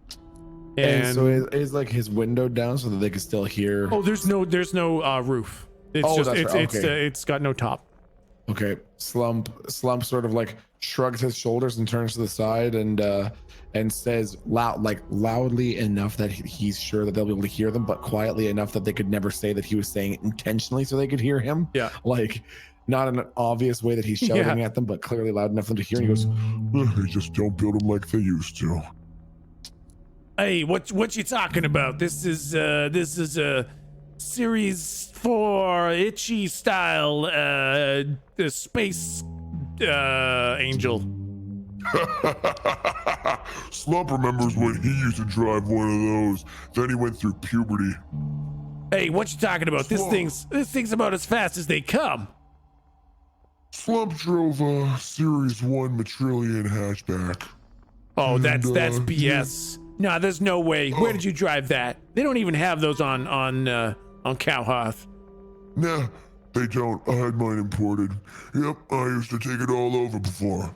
And so is like his window down so that they can still hear. Oh, there's no roof. It's Oh, just that's right. Okay. it's got no top. Okay. Slump sort of like shrugs his shoulders and turns to the side and says loudly enough that he's sure that they'll be able to hear them, but quietly enough that they could never say that he was saying it intentionally so they could hear him. Yeah. Like, not in an obvious way that he's shouting at them, but clearly loud enough for them to hear. And he goes, They just don't build them like they used to. Hey, what you talking about? This is a series 4 itchy style the space angel. Slump remembers when he used to drive one of those. Then he went through puberty. Hey, what you talking about? This thing's about as fast as they come. Slump drove a Series 1 Matrillion hatchback. Oh, that's And, BS. No, there's no way. Where did you drive that? They don't even have those on Cowhearth. Nah, they don't. I had mine imported. Yep, I used to take it all over before.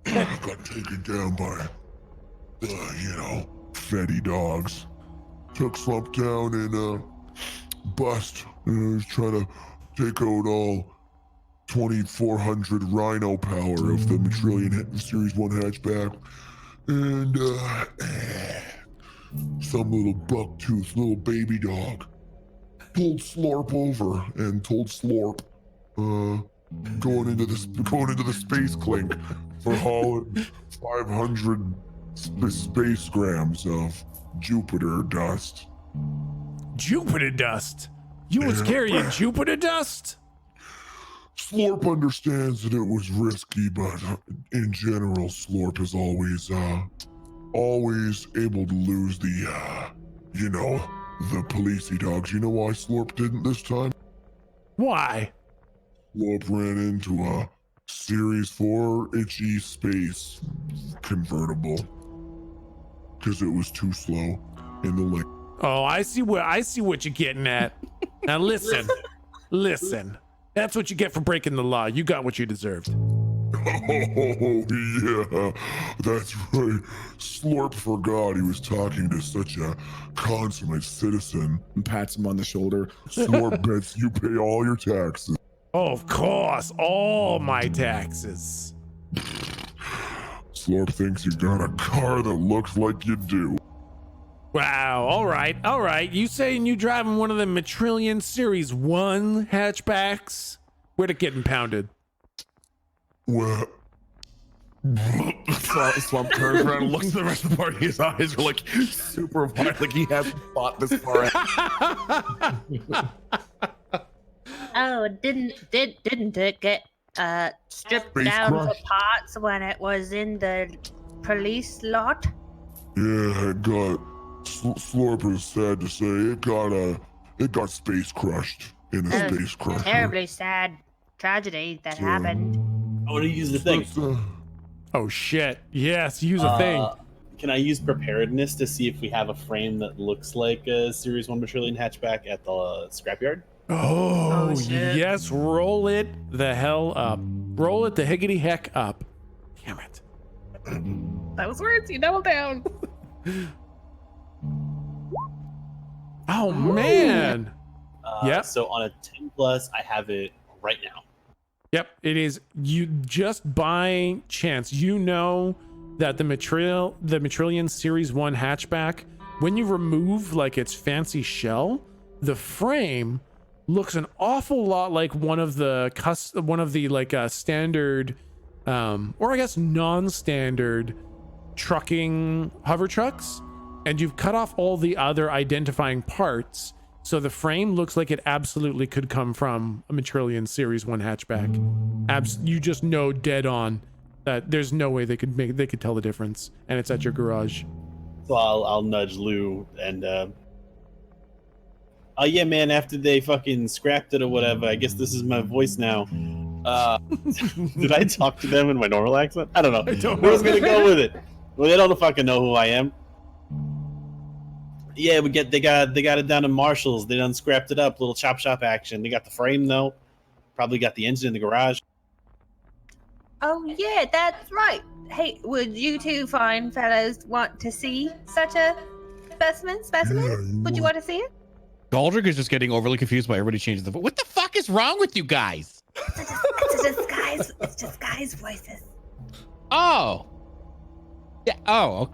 Got taken down by, fetty dogs. Took Slump down in bust. And I was trying to take out all 2,400 rhino power of the Matrillion Series 1 hatchback. And some little buck-toothed little baby dog pulled Slorp over and told Slorp going into the space clink for hauling 500 space grams of Jupiter dust. Jupiter dust? You was carrying Jupiter dust? Slorp understands that it was risky, but in general, Slorp is always able to lose the policey dogs. You know why Slorp didn't this time? Why? Slorp ran into a Series 4 itchy space convertible because it was too slow in the lane. Oh, I see what you're getting at. Now listen. That's what you get for breaking the law. You got what you deserved. Oh, yeah, that's right. Slorp forgot he was talking to such a consummate citizen. and pats him on the shoulder. Slorp bets you pay all your taxes. Oh, of course, all my taxes. Slorp thinks you got a car that looks like you do. Wow, all right. You saying you driving one of the Matrillion Series 1 hatchbacks? Where'd it get impounded? Well, Slump turns around and looks at the rest of the party. His eyes are like super wide, like he hasn't thought this far out. Oh, didn't it get stripped Space down for crushed. parts when it was in the police lot? yeah, it got Slorp is sad to say it got space crushed in a That was space crusher. Terribly sad tragedy that happened. I want to use the thing. That's, Oh shit. Yes, use a thing. Can I use preparedness to see if we have a frame that looks like a Series 1 Matrillion hatchback at the scrapyard? Oh, shit. yes, roll it the hell up. Roll it the higgity heck up. Damn it. Those words, you double down. Oh man. Yep. So on a 10 plus, I have it right now. Yep, it is. You just by chance, you know that the Matrillion Series 1 hatchback, when you remove like its fancy shell, the frame looks an awful lot like one of the standard, or I guess non-standard trucking hover trucks, and you've cut off all the other identifying parts. So the frame looks like it absolutely could come from a Matrillion Series 1 hatchback. You just know dead on that there's no way they could tell the difference, and it's at your garage. So I'll nudge Lou and oh yeah, man, after they fucking scrapped it or whatever, I guess this is my voice now. Did I talk to them in my normal accent? I don't know. I was gonna go with it. Well, they don't fucking know who I am. Yeah, they got it down in Marshall's. They done scrapped it up, little chop shop action. They got the frame though. Probably got the engine in the garage. Oh yeah, that's right. Hey, would you two fine fellows want to see such a specimen? Would you want to see it? Galdrick is just getting overly confused by everybody changing the voice. What the fuck is wrong with you guys? It's just guys' voices. Oh. Yeah. Oh.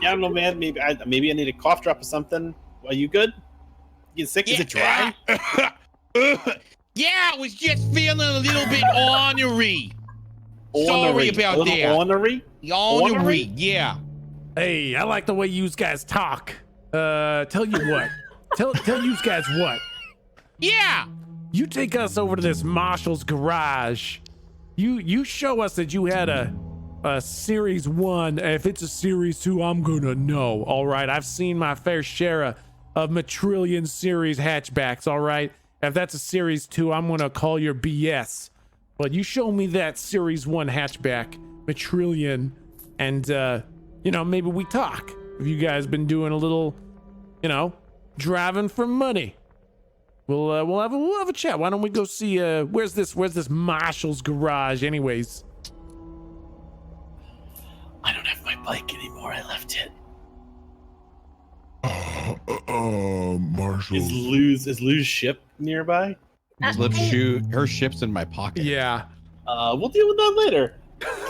Yeah, I don't know, man. Maybe I need a cough drop or something. Are you good? You sick? Is it dry? Yeah, I was just feeling a little bit ornery. Sorry about that. Ornery? Ornery, yeah. Hey, I like the way you guys talk. Tell you what. tell you guys what. Yeah. You take us over to this Marshall's garage. You show us that you had a Series 1. If it's a Series 2, I'm gonna know. All right, I've seen my fair share of Matrillion Series hatchbacks. All right, if that's a Series 2, I'm gonna call your BS. But you show me that Series 1 hatchback, Matrillion, and maybe we talk. If you guys been doing a little, driving for money, we'll have a chat. Why don't we go see where's this Marshall's garage, anyways? I don't have my bike anymore. I left it. Marshall. Is Lou's ship nearby? Her ship's in my pocket. Yeah. We'll deal with that later.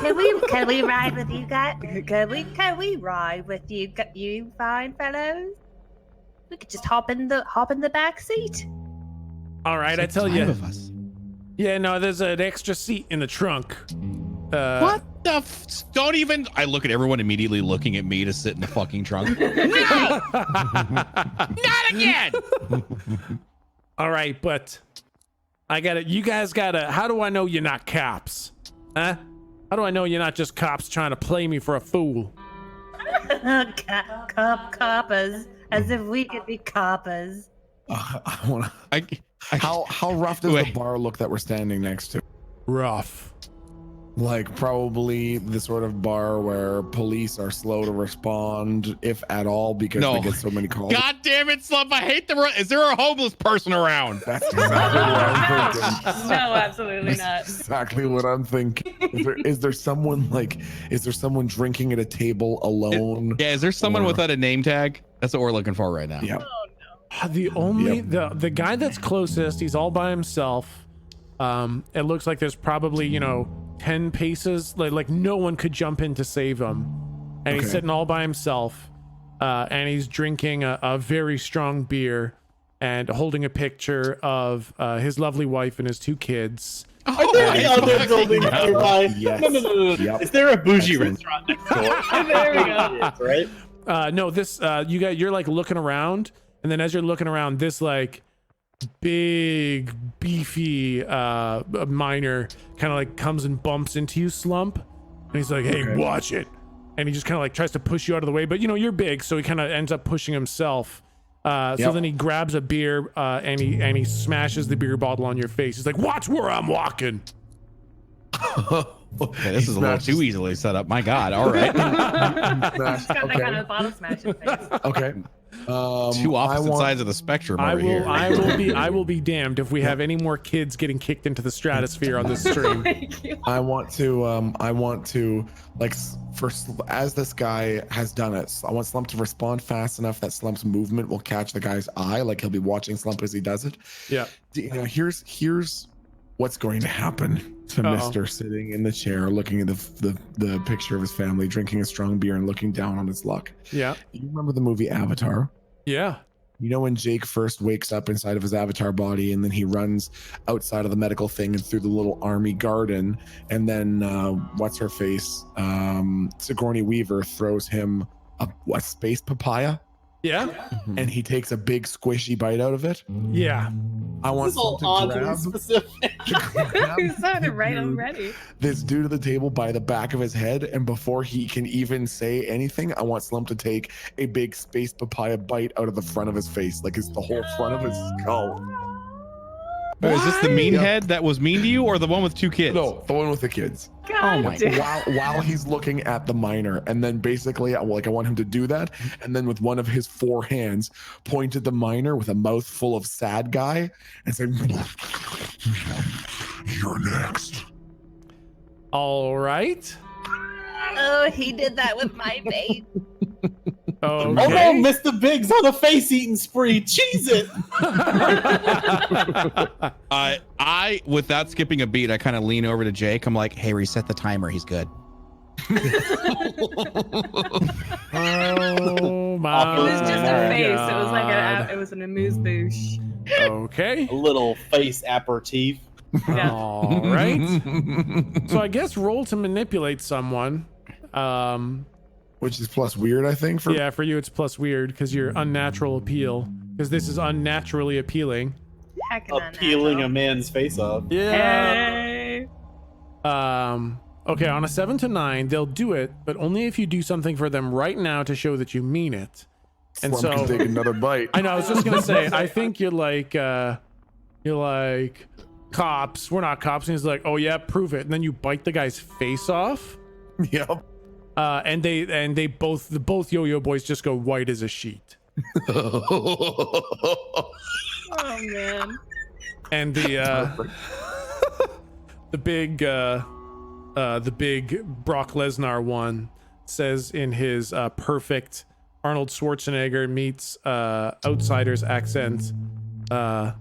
Can we ride with you guys? Can we ride with you fine fellows? We could just hop in the back seat. All right, I tell you. Yeah, no, there's an extra seat in the trunk. What the don't even. I look at everyone immediately looking at me to sit in the fucking trunk. No! Not again! All right, but you guys gotta, how do I know you're not cops? Huh? How do I know you're not just cops trying to play me for a fool? Coppers, as if we could be coppers. I wanna. How rough does the bar look that we're standing next to? Rough. Like probably the sort of bar where police are slow to respond, if at all, because they get so many calls. God damn it, Slump! I hate is there a homeless person around? That's exactly what I'm thinking. No, absolutely not. Exactly what I'm thinking. Is there someone drinking at a table alone? Is there someone without a name tag? That's what we're looking for right now. Yeah. The guy that's closest, he's all by himself. It looks like there's probably 10 paces, like no one could jump in to save him, and he's sitting all by himself, and he's drinking a very strong beer and holding a picture of his lovely wife and his 2 kids. Other building nearby? Yes. No. Yep. Is there a bougie restaurant next door? There we go. Right? No, this you're like looking around, and then as you're looking around, this like big beefy miner kind of like comes and bumps into you, Slump, and he's like, hey, watch it, and he just kind of like tries to push you out of the way, but you're big, so he kind of ends up pushing himself. So then he grabs a beer and he smashes the beer bottle on your face. He's like, watch where I'm walking. Okay, this is a little too easily set up. My God. All right. Got that kind of bottle smash in face. Okay. Two opposite sides of the spectrum here. I will be damned if we have any more kids getting kicked into the stratosphere on this stream. I want to like first, as this guy has done it, I want Slump to respond fast enough that Slump's movement will catch the guy's eye, like he'll be watching Slump as he does it. Yeah. Here's what's going to happen to Mr. sitting in the chair, looking at the picture of his family, drinking a strong beer and looking down on his luck. Yeah. You remember the movie Avatar? Yeah. You know when Jake first wakes up inside of his avatar body and then he runs outside of the medical thing and through the little army garden, and then what's her face? Sigourney Weaver throws him a space papaya, Yeah. and he takes a big squishy bite out of it. Yeah. I want This is all someone to oddly grab, specific. You sounded right dude. already. this dude at the table by the back of his head, and before he can even say anything, I want Slump to take a big space papaya bite out of the front of his face, like it's the whole front of his skull. Wait, is this the mean Yeah. head that was mean to you, or the one with 2 kids? No, the one with the kids. God my damn. While he's looking at the miner, and then basically, I want him to do that, and then with one of his 4 hands, point at the miner with a mouthful of sad guy, and say, You're next. All right. Oh, he did that with my face. Oh Okay. no, Mr. Biggs on a face eating spree. Cheese it. I, without skipping a beat, I kind of lean over to Jake. I'm like, hey, reset the timer. He's good. Oh my It was just a face. God. It was like it was an amuse bouche. Okay. A little face aperitif. Yeah. All right. So I guess roll to manipulate someone. which is plus weird, I think. For Yeah, for you it's plus weird because you're unnatural appeal. Because this is unnaturally appealing. Heckin' Peeling a unnatural. man's face off. Hey. Okay, on a 7 to 9, they'll do it, but only if you do something for them right now to show that you mean it. And Slump can so take another bite. I know, I was just gonna say, I think you're like cops. We're not cops. And he's like, oh yeah, prove it. And then you bite the guy's face off. Yep. And they both yo-yo boys just go white as a sheet. Oh man. And the big Brock Lesnar one says in his perfect Arnold Schwarzenegger meets outsider's accent. Damn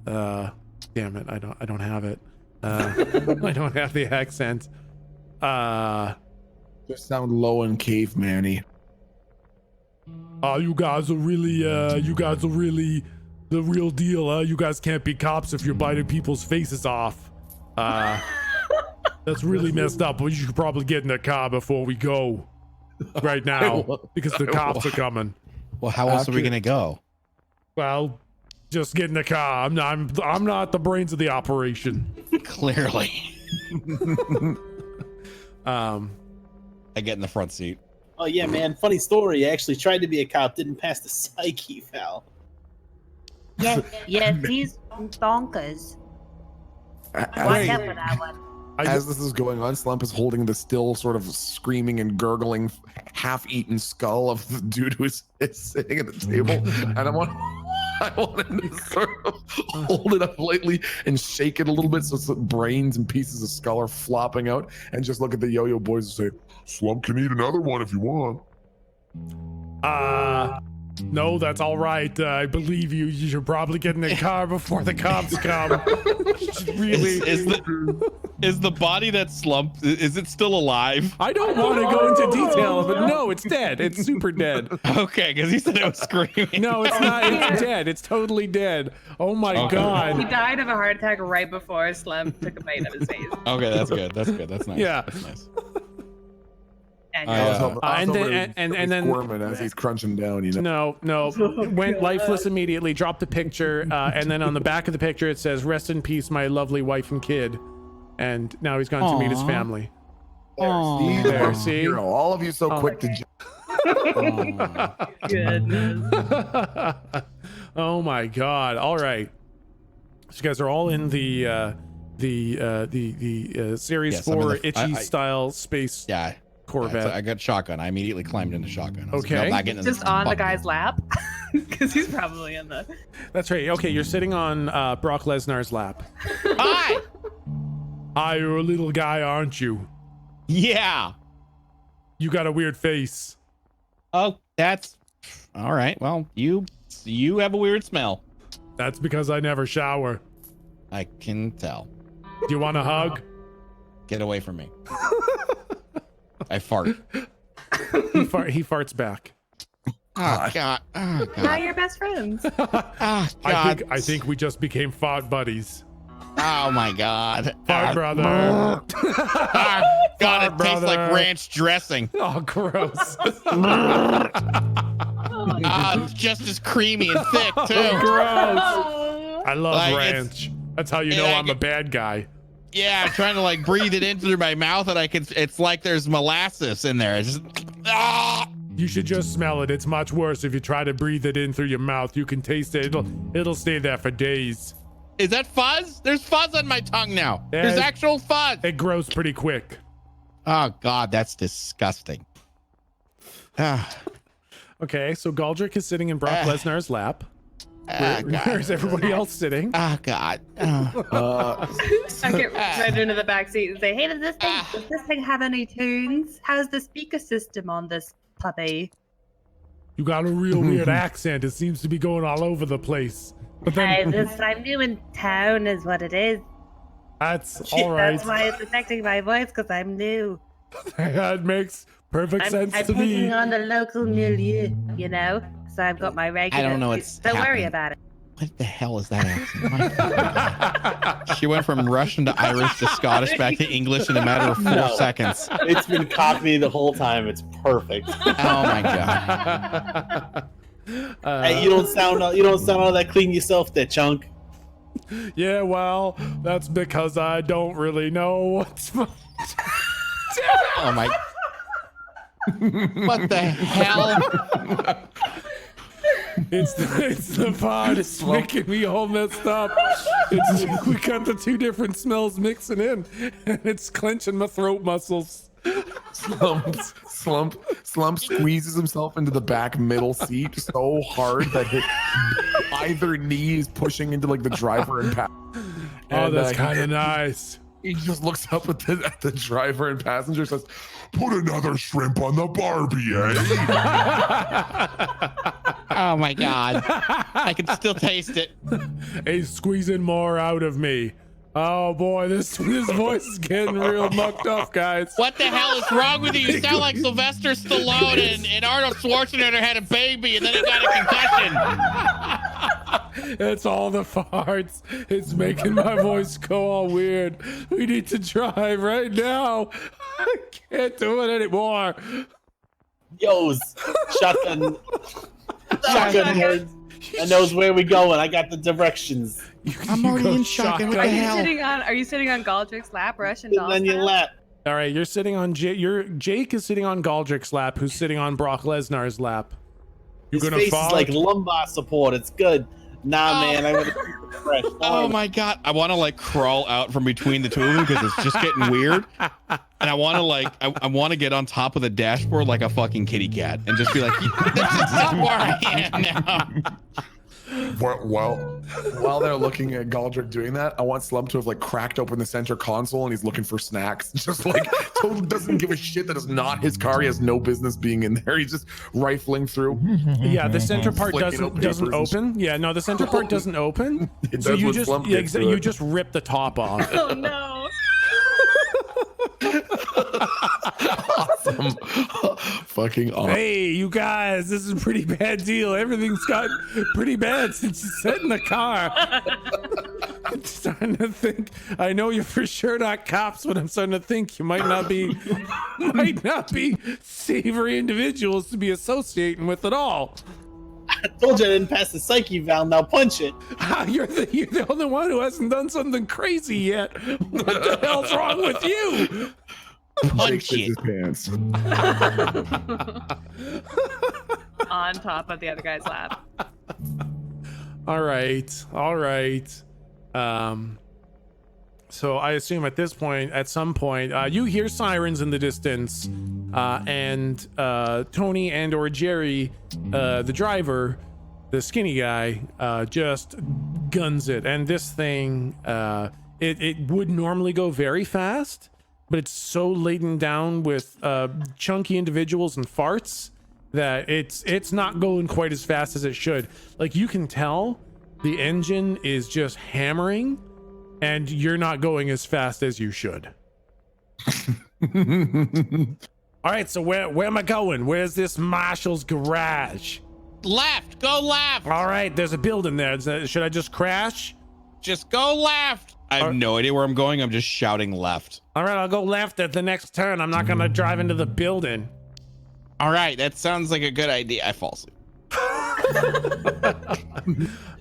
it, I don't have it. I don't have the accent. Just sound low and caveman-y. You guys are really the real deal, huh? You guys can't be cops if you're biting people's faces off. That's really messed up. You should probably get in the car before we go right now because the cops are coming. Well, how else are we gonna go? Well, just get in the car. I'm not the brains of the operation. Clearly. Um, I get in the front seat. Oh yeah, man. Funny story. I actually tried to be a cop, didn't pass the psych eval. Yeah, these bonkers. Watch out for that one. As this is going on, Slump is holding the still sort of screaming and gurgling, half-eaten skull of the dude who is sitting at the table, and I want him to sort of hold it up lightly and shake it a little bit so some brains and pieces of skull are flopping out, and just look at the yo-yo boys and say, Slump can eat another one if you want. no, that's all right. I believe you. You should probably get in the car before the cops come. Really? Is the body that slumped, is it still alive? I don't want to go into detail, but no, it's dead. It's super dead. Okay, because he said it was screaming. No, it's not. It's dead. It's totally dead. Oh my Okay. He God. died of a heart attack right before Slim took a bite of his face. Okay, that's good. That's good. That's nice. Yeah. That's nice. And I was hoping- and then squirming as he's crunching down, you know. No, went lifeless immediately. Dropped the picture, and then on the back of the picture it says, "Rest in peace, my lovely wife and kid." And now he's gone to meet his Aw. family. See, There, the see? hero. All of you so quick to goodness. Oh my God! All right, so you guys are all in the Series Yes, I'm in 4 the- itchy style space Yeah. Corvette. I got shotgun. I immediately climbed into shotgun. I was like, Okay. no, not getting in Just this on the fucking- guy's lap. Because he's probably in the. That's right. Okay, you're sitting on Brock Lesnar's lap. Hi. Ah, you're a little guy, aren't you? Yeah. You got a weird face. Oh, that's all right. Well, you have a weird smell. That's because I never shower. I can tell. Do you want a hug? Get away from me. I fart. He farts back. Oh God. Oh Now God. you're best friends. Oh God. I think we just became fart buddies. Oh my God. Fart brother. God, Fart it tastes like brother. ranch dressing. Oh, gross. It's just as creamy and thick too. Gross. I love Like, ranch. That's how you know like I'm a bad guy. Yeah, I'm trying to like breathe it in through my mouth, and it's like there's molasses in there. It's just, You should just smell it. It's much worse if you try to breathe it in through your mouth. You can taste it. It'll stay there for days. Is that fuzz? There's fuzz on my tongue now. Yeah, There's actual fuzz. It grows pretty quick. Oh God, that's disgusting. Okay, so Galdrick is sitting in Brock Lesnar's lap. Where's everybody else sitting? Oh God. I get right into the back seat and say, "Hey, Does this thing have any tunes? How's the speaker system on this puppy? You got a real weird accent. It seems to be going all over the place. But then I'm new in town, is what it is. that's all right. That's why it's affecting my voice, because I'm new. That makes perfect sense I'm to me. taking on the local milieu, you know? So I've got my regular. I don't know what's Don't worry happening. about it. What the hell is that accent? She went from Russian to Irish to Scottish back to English in a matter of 4 seconds. It's been Cockney the whole time. It's perfect. Oh my God. Hey, you don't sound all that clean yourself, there, chunk. Yeah, well, that's because I don't really know what's. Oh my. What the hell? It's the pod. It's making me all messed up. We got the two different smells mixing in, and it's clenching my throat muscles. Slump squeezes himself into the back middle seat so hard that either knee is pushing into like the driver and Oh, that's kind of nice. He just looks up at the driver and passenger, says, Put another shrimp on the Barbie, eh? Oh my God. I can still taste it. He's squeezing more out of me. Oh boy, this voice is getting real mucked up, guys. What the hell is wrong with you? You sound like Sylvester Stallone and Arnold Schwarzenegger had a baby and then he got a concussion. It's all the farts. It's making my voice go all weird. We need to drive right now. I can't do it anymore. Yo's shotgun heads. I knows where we going. I got the directions. I'm already in shotgun. What the hell? Are you sitting on Galdrick's lap, Russian Sitting on your lap. All right, you're sitting on Jake is sitting on Galdrick's lap, who's sitting on Brock Lesnar's lap. His face is like lumbar support. It's good. Nah, man, I want to keep it fresh. Oh my God. I want to like crawl out from between the two of them because it's just getting weird. And I want to like, I want to get on top of the dashboard like a fucking kitty cat and just be like, this is where I am now. well, while they're looking at Galdrick doing that, I want Slump to have like cracked open the center console and he's looking for snacks. Just like totally doesn't give a shit that is not his car. He has no business being in there. He's just rifling through. Yeah, the center part Flicking doesn't open. Yeah, no, the center part doesn't open. It So does you when just Slump gets to you it. just rip the top off. Oh no. Awesome. Fucking awesome. Hey, you guys, this is a pretty bad deal. Everything's gotten pretty bad since you sat in the car. I'm starting to think. I know you're for sure not cops, but I'm starting to think you might not be savory individuals to be associating with at all. I told you I didn't pass the psyche valve. Now punch it. You're the only one who hasn't done something crazy yet. What the hell's wrong with you? Jake shits his pants. On top of the other guy's lap. All right. So I assume at this point, at some point, you hear sirens in the distance, and Tony and or Jerry, the driver, the skinny guy, just guns it. And this thing, it would normally go very fast, but it's so laden down with chunky individuals and farts that it's not going quite as fast as it should. Like, you can tell the engine is just hammering and you're not going as fast as you should. All right, so where am I going? Where's this Marshall's garage? Left. Go left. All right, there's a building there. Should I just crash? Just go left. I have no idea where I'm going. I'm just shouting left. All right, I'll go left at the next turn. I'm not gonna drive into the building. All right, that sounds like a good idea. I fall asleep.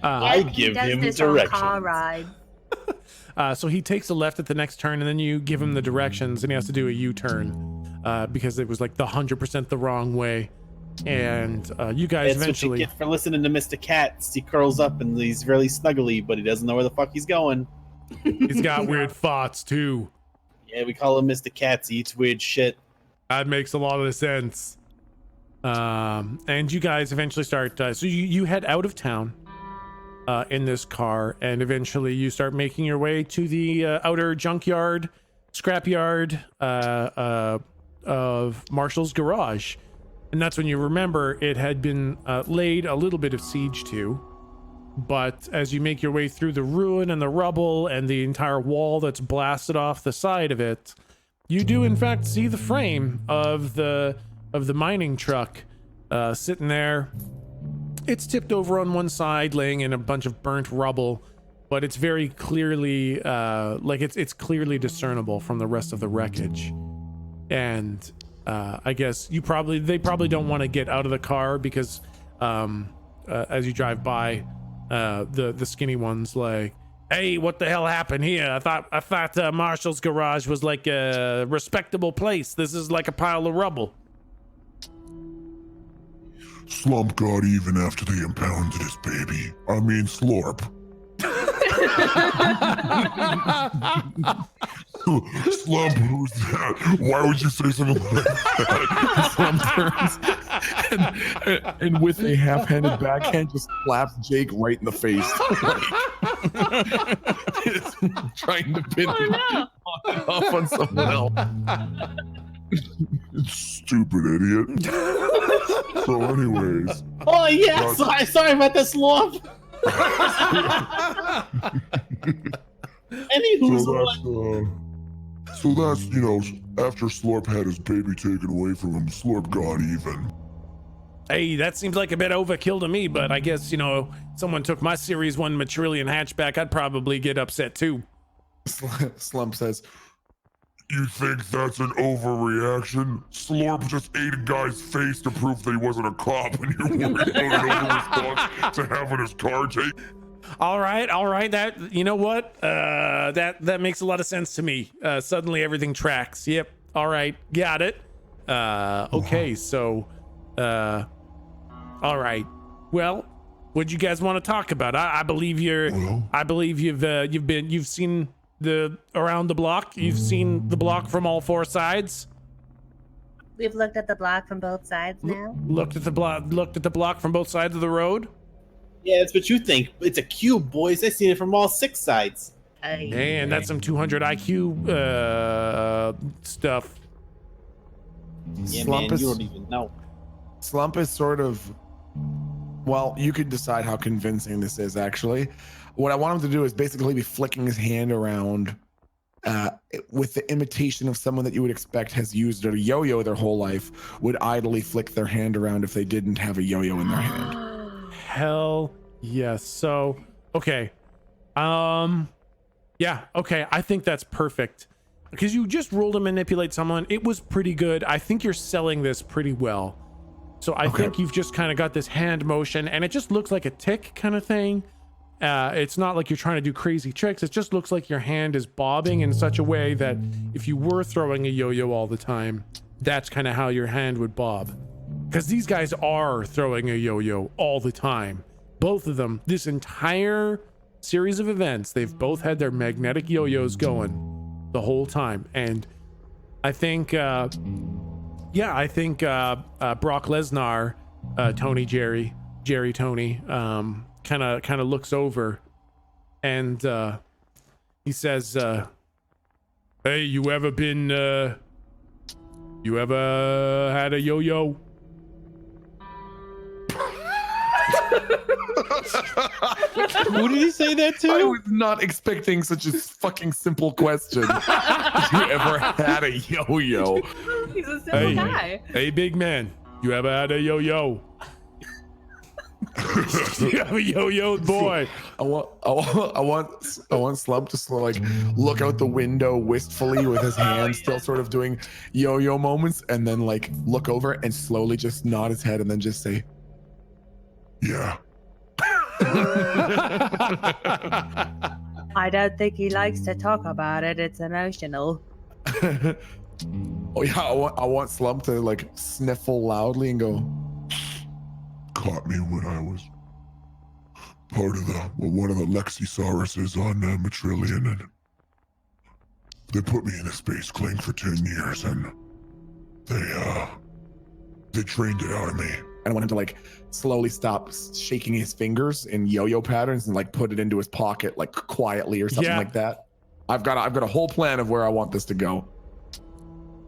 I He give does him this on car directions. ride. So he takes a left at the next turn, and then you give him the directions, and he has to do a U-turn because it was like the 100% the wrong way. And you guys That's eventually. what you get for listening to Mr. Katz. He curls up and he's really snuggly, but he doesn't know where the fuck he's going. He's got weird thoughts too. Yeah, we call him Mr. Katz. He eats weird shit. That makes a lot of sense. And you guys eventually start. So you head out of town in this car, and eventually you start making your way to the outer junkyard, scrapyard of Marshall's garage. And that's when you remember it had been laid a little bit of siege to. But as you make your way through the ruin and the rubble and the entire wall that's blasted off the side of it, you do in fact see the frame of the mining truck sitting there. It's tipped over on one side, laying in a bunch of burnt rubble, but it's very clearly it's clearly discernible from the rest of the wreckage. And I guess they probably don't want to get out of the car because as you drive by, the skinny one's like, "Hey, what the hell happened here? I thought Marshall's garage was like a respectable place. This is like a pile of rubble." Slump got even after they impounded his baby. I mean, Slorp. Slump, who's that? Why would you say something like that? Slump turns and with a half-handed backhand just slaps Jake right in the face. Trying to pin off on someone else. Stupid idiot. So anyways. Oh, yeah. Sorry about this, Slump. So that's, after Slorp had his baby taken away from him, Slorp got even. Hey, that seems like a bit overkill to me, but I guess, someone took my Series 1 Matrilian hatchback, I'd probably get upset too. Slump says, "You think that's an overreaction? Slorp just ate a guy's face to prove that he wasn't a cop, and you're worried about an over-response to having his car taken?" All right. That, you know what? That makes a lot of sense to me. Suddenly everything tracks. Yep. All right. Got it. Okay. So, all right. Well, what you guys want to talk about? I believe you've seen around the block. You've seen the block from all four sides. We've looked at the block from both sides now. Looked at the block from both sides of the road. Yeah, that's what you think. It's a cube, boys. I've seen it from all 6 sides. And that's some 200 IQ stuff. Yeah, Slump man, is- you don't even know. Slump is sort of, well, you could decide how convincing this is, actually. What I want him to do is basically be flicking his hand around with the imitation of someone that you would expect has used a yo-yo their whole life, would idly flick their hand around if they didn't have a yo-yo in their hand. Hell yes. So, okay. Yeah, okay. I think that's perfect. Because you just rolled to manipulate someone. It was pretty good. I think you're selling this pretty well. So I think you've just kind of got this hand motion, and it just looks like a tick kind of thing. It's not like you're trying to do crazy tricks. It just looks like your hand is bobbing in such a way that if you were throwing a yo-yo all the time, that's kind of how your hand would bob. Because these guys are throwing a yo-yo all the time. Both of them, this entire series of events, they've both had their magnetic yo-yos going the whole time. And I think, Brock Lesnar, Jerry Tony, kind of looks over and he says, "Hey, you ever had a yo-yo?" Who did he say that I to? was not expecting such a fucking simple question. Have you ever had a yo-yo? He's a simple guy. Hey, big man, you ever had a yo-yo? You have a yo-yo, boy. I want Slump to sort of like look out the window wistfully with his hands still sort of doing yo-yo moments, and then like look over and slowly just nod his head and then just say, Yeah. I don't think he likes to talk about it. It's emotional. oh yeah, I want Slump to like sniffle loudly and go, Caught me when I was part of one of the Lexisauruses on Matrillion, and they put me in a space cling for 10 years, and they trained it out of me. I want him to like slowly stop shaking his fingers in yo-yo patterns and like put it into his pocket like quietly or something like that. I've got a whole plan of where I want this to go.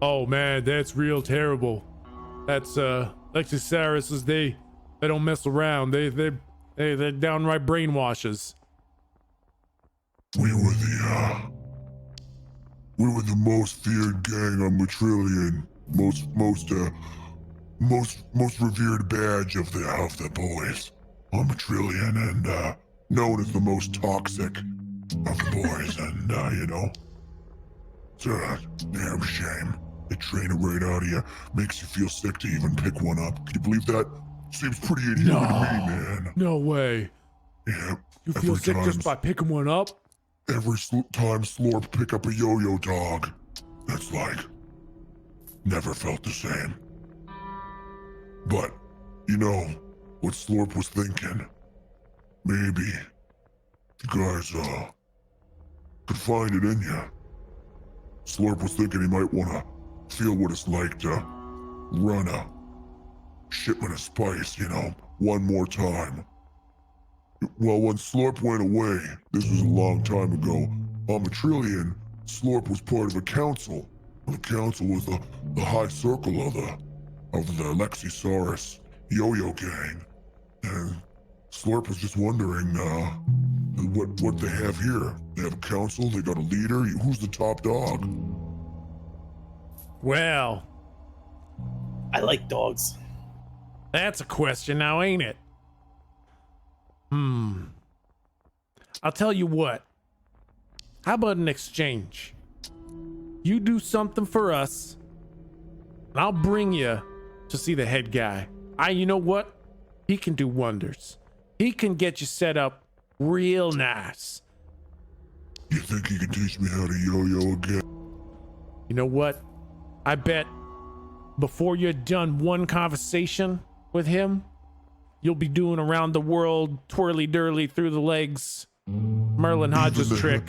Oh man, that's real terrible. That's Lexisauruses, they don't mess around. They're downright brainwashes. We were the most feared gang on Matrillion, most revered badge of the boys on Matrillion, and known as the most toxic of the boys. And you know, it's a damn shame. They train it right out of you, makes you feel sick to even pick one up. Can you believe that? Seems pretty inhuman to me, man. No way. Yeah. You feel sick just by picking one up? Every time Slorp pick up a yo-yo dog, that's like, never felt the same. But, you know, what Slorp was thinking, maybe you guys, could find it in you. Slorp was thinking he might want to feel what it's like to run a shipment of spice, you know, one more time. Well, when Slorp went away, this was a long time ago, on Matrillion, Slorp was part of a council. The council was the high circle of the Lexisaurus yo-yo gang. And Slorp was just wondering, what they have here. They have a council, they got a leader. Who's the top dog? Well, I like dogs. that's a question now, ain't it? I'll tell you what. How about an exchange? You do something for us, and I'll bring you to see the head guy. You know what? He can do wonders. He can get you set up real nice. You think you can teach me how to yo-yo again? You know what? I bet before you're done one conversation with him, you'll be doing around the world twirly-dirly through the legs. Merlin Hodges trick.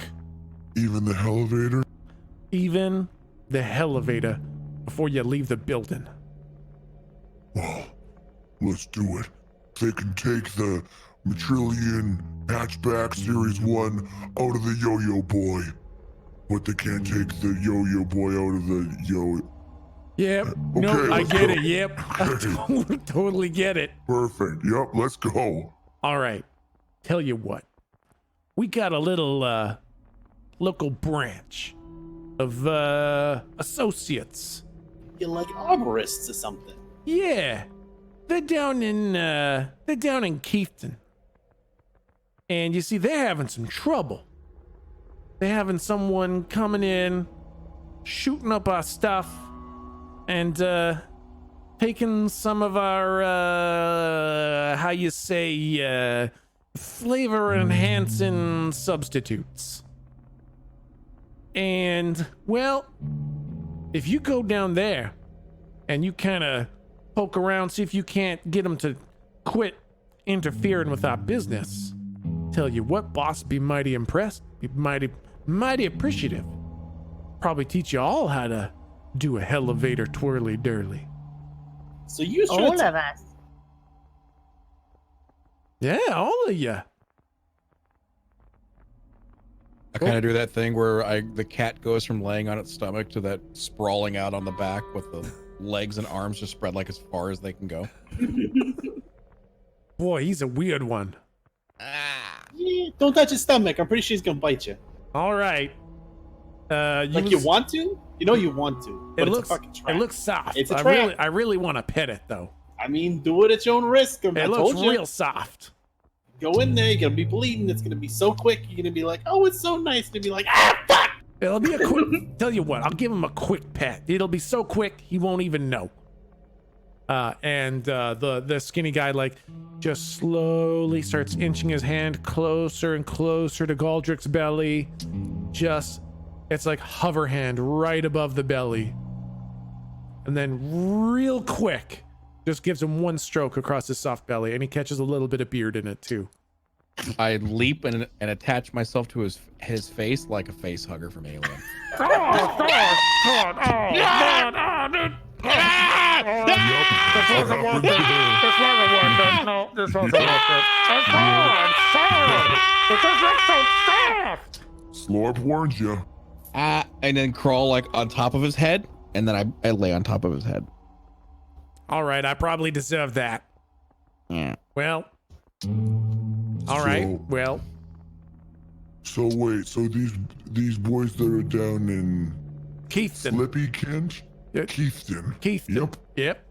Even the elevator? Even the elevator before you leave the building. Well, let's do it. They can take the Matrillion Hatchback Series 1 out of the Yo-Yo Boy, but they can't take the Yo-Yo Boy out of the Yo... Yep. Okay, No, I let's get go. it. Yep. I totally get it. Perfect. Yep, let's go. All right. Tell you what. We got a little local branch of associates. You're like arborists or something. Yeah. They're down in Keefton. And you see, they're having some trouble. They're having someone coming in, shooting up our stuff, and taking some of our how you say flavor enhancing substitutes. And well, if you go down there and you kind of poke around, see if you can't get them to quit interfering with our business, tell you what, boss, be mighty impressed, be mighty appreciative. Probably teach you all how to do a elevator twirly dirly. So you All of us. Yeah, all of you. I kind of do that thing where the cat goes from laying on its stomach to that sprawling out on the back with the legs and arms just spread like as far as they can go. boy, he's a weird one. Yeah, don't touch his stomach. I'm pretty sure he's gonna bite you. All right. You want to? You know you want to. But It looks it's a fucking trap. it looks soft. It's a trap. I really want to pet it though. I mean, do it at your own risk. It looks real soft. Go in there. You're gonna be bleeding. It's gonna be so quick. You're gonna be like, oh, it's so nice. To be like, ah, fuck. It'll be a quick. Tell you what, I'll give him a quick pet. It'll be so quick he won't even know. And the skinny guy like just slowly starts inching his hand closer and closer to Galdrick's belly. It's like hover hand right above the belly. And then real quick, just gives him one stroke across his soft belly, and he catches a little bit of beard in it too. I leap and attach myself to his face like a face hugger from Alien. Slorp warned you. And then crawl like on top of his head, and then I lay on top of his head. All right, I probably deserve that. Yeah. Well. All right. So- Well. So wait, so these boys that are down in Keithton. Slippy Kent? Yeah. Keithton. Keithton. Yep. Yep.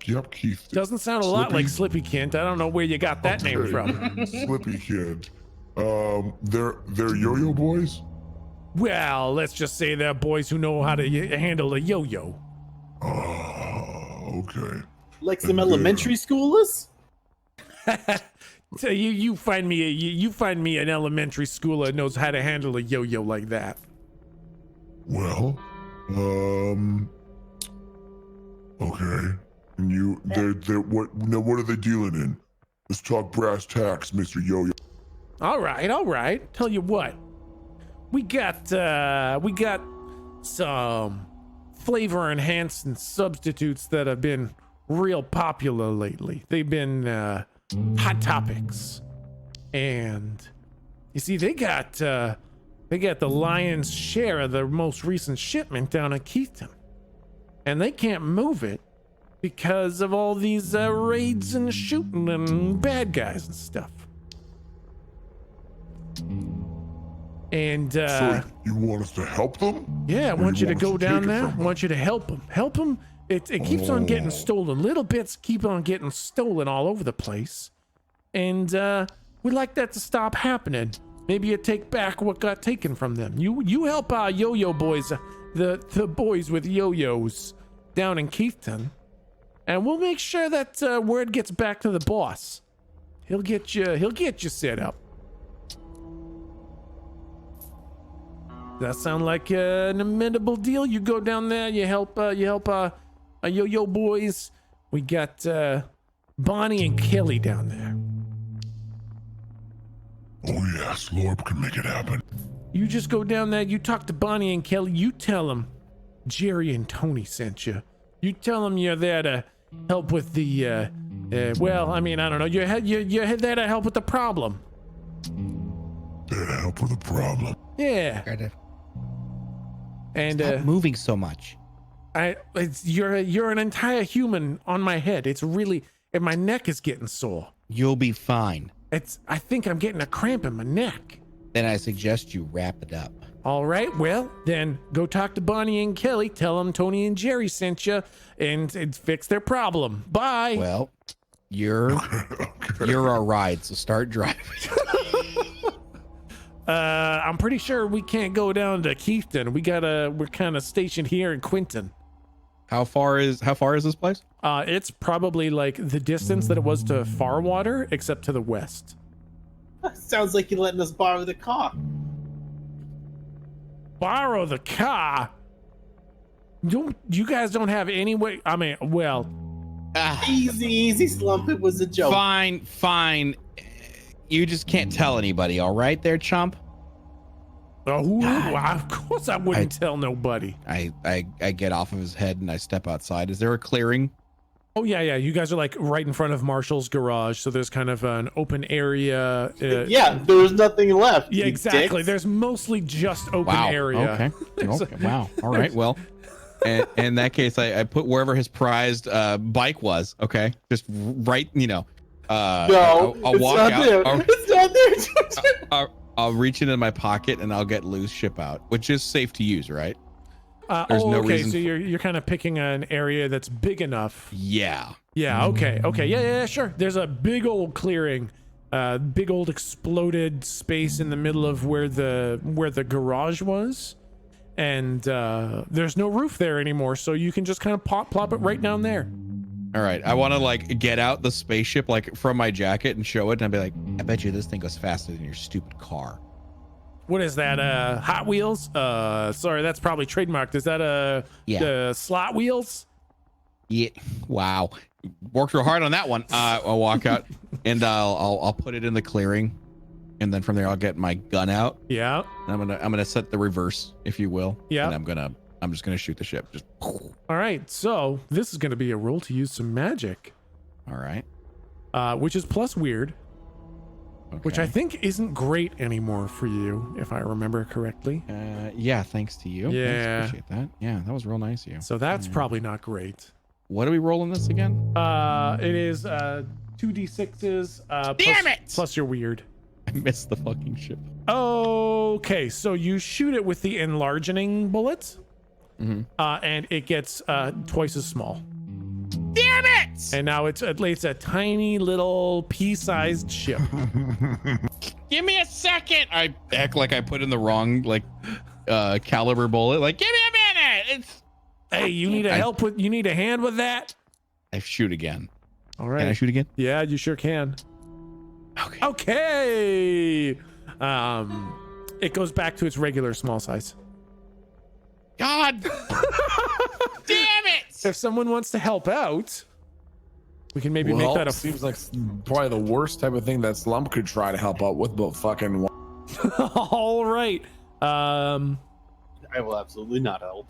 Yep, Keithton. Doesn't sound a lot like Slippy Kent. I don't know where you got that name Okay. from. Slippy Kent. They're yo-yo boys? Well, let's just say they're boys who know how to handle a yo-yo. Oh, okay. Like some elementary schoolers? So you find me an elementary schooler that knows how to handle a yo-yo like that. Well, okay. And they're what are they dealing in? Let's talk brass tacks, Mr. Yo-Yo. All right. Tell you what, we got some flavor enhancing substitutes that have been real popular lately. They've been hot topics, and you see they got the lion's share of the most recent shipment down at Keithton, and they can't move it because of all these raids and shooting and bad guys and stuff. And So you want us to help them? yeah, I Or want you to us go down take it there. I from them? want you to help them. Help them. It keeps on getting stolen. Little bits keep on getting stolen all over the place. And we'd like that to stop happening. Maybe you take back what got taken from them. You help our yo-yo boys, the boys with yo-yos down in Keithton. And we'll make sure that word gets back to the boss. He'll get you set up. That sound like an amendable deal? You go down there, you help yo-yo boys. We got Bonnie and Kelly down there. Oh yes, Lorb can make it happen. You just go down there, you talk to Bonnie and Kelly, you tell them Jerry and Tony sent you. You tell them you're there to help with the well, I mean, I don't know, you're there to help with the problem. There to help with the problem. Yeah. And Stop moving so much. you're an entire human on my head. It's really, and my neck is getting sore. You'll be fine. I think I'm getting a cramp in my neck. Then I suggest you wrap it up. All right, well, then go talk to Bonnie and Kelly. Tell them Tony and Jerry sent you and fix their problem. Bye. Well, you're our ride, so start driving. I'm pretty sure we can't go down to Keithton. We're kind of stationed here in Quinton. How far is this place? It's probably like the distance that it was to Farwater, except to the west. Sounds like you're letting us borrow the car. Borrow the car? You guys don't have any way? I mean, well, Easy, Slump. It was a joke. Fine. You just can't tell anybody, all right there, chump? of course I wouldn't tell nobody. I get off of his head and I step outside. Is there a clearing? Oh yeah. You guys are like right in front of Marshall's garage, so there's kind of an open area. Yeah, there was nothing left. Yeah, you exactly. dicks. There's mostly just open area. Okay. Wow. All right. Well, in that case, I put wherever his prized bike was. Okay, just right. No, I'll walk not out. there. It's not there. I'll reach into my pocket and I'll get loose ship out, which is safe to use, right? There's no okay, reason so you're kind of picking an area that's big enough. Yeah. Yeah, okay, yeah, sure. There's a big old clearing, big old exploded space in the middle of where the garage was, and there's no roof there anymore, so you can just kind of plop it right down there. All right, I want to like get out the spaceship like from my jacket and show it, and I'll be like, I bet you this thing goes faster than your stupid car. What is that? Hot Wheels? Sorry, that's probably trademarked. Is that Slot Wheels? Yeah. Wow. Worked real hard on that one. I'll walk out and I'll put it in the clearing, and then from there I'll get my gun out. Yeah. And I'm gonna set the reverse, if you will. Yeah. And I'm just gonna shoot the ship. Just. All right. So this is gonna be a roll to use some magic. All right. Which is plus weird. Okay. Which I think isn't great anymore for you, if I remember correctly. Yeah, thanks to you. Yeah. Thanks, appreciate that. Yeah, that was real nice of you. So that's probably not great. What are we rolling this again? It is 2d6s. Damn it! Plus you're weird. I missed the fucking ship. Okay, so you shoot it with the enlarging bullet, and it gets twice as small. Damn it! And now it's a tiny little pea-sized ship. Give me a second. I act like I put in the wrong caliber bullet. Like, give me a minute. It's. Hey, you need you need a hand with that? I shoot again. All right. Can I shoot again? Yeah, you sure can. Okay. It goes back to its regular small size. God. Damn it! If someone wants to help out, we can maybe make that a. Seems like probably the worst type of thing that Slump could try to help out with, but fucking. All right. I will absolutely not help.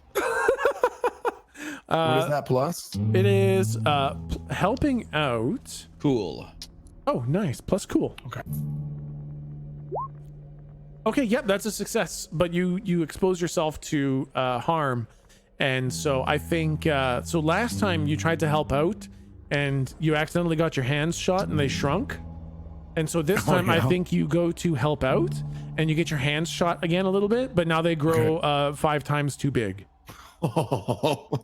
What is that plus? It is helping out. Cool. Oh, nice. Plus cool. Okay, yep, that's a success. But you expose yourself to harm. And so I think so last time you tried to help out and you accidentally got your hands shot and they shrunk. And so this time I think you go to help out and you get your hands shot again a little bit, but now they grow 5 times too big.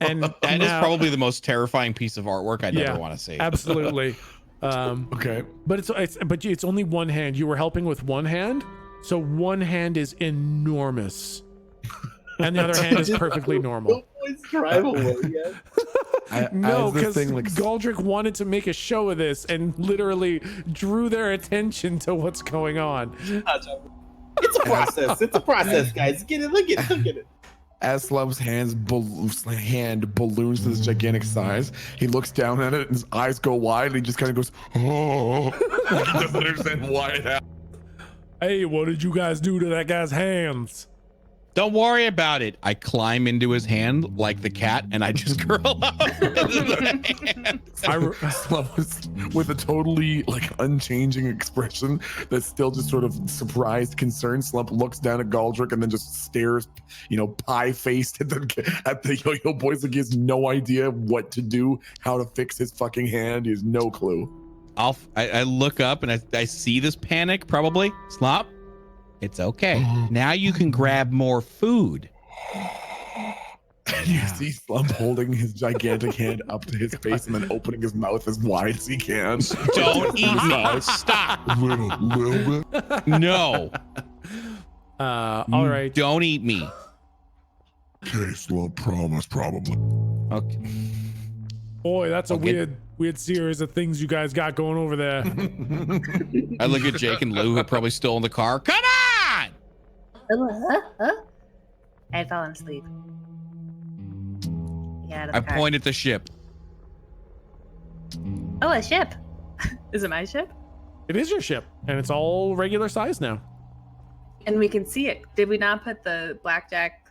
And that is probably the most terrifying piece of artwork I'd ever want to see. Absolutely. But it's only one hand. You were helping with one hand, so one hand is enormous, and the other hand is perfectly normal. No, because Galdrick wanted to make a show of this and literally drew their attention to what's going on. It's a process. It's a process, guys. Get it. Look at it. As Slump's hand balloons to this gigantic size, he looks down at it and his eyes go wide and he just kind of goes, oh. He doesn't understand why it happened. Hey, what did you guys do to that guy's hands? Don't worry about it. I climb into his hand like the cat and I just curl up. Slump with a totally unchanging expression that's still just sort of surprised, concerned. Slump looks down at Galdrick and then just stares, pie-faced at the Yo-Yo Boys like he has no idea what to do, how to fix his fucking hand. He has no clue. I look up and I see this panic probably. Slop. It's okay. Now you can grab more food. You see Slump holding his gigantic hand up to his face and then opening his mouth as wide as he can. Don't eat me. Stop. A little bit. No. All right. Don't eat me. Okay, Slump, promise, probably. Okay. Boy, that's a weird series of things you guys got going over there. I look at Jake and Lou, who probably stole in the car. Come on! I had fallen asleep. Yeah. I point at the ship. Oh, a ship. Is it my ship? It is your ship, and it's all regular size now. And we can see it. Did we not put the blackjack?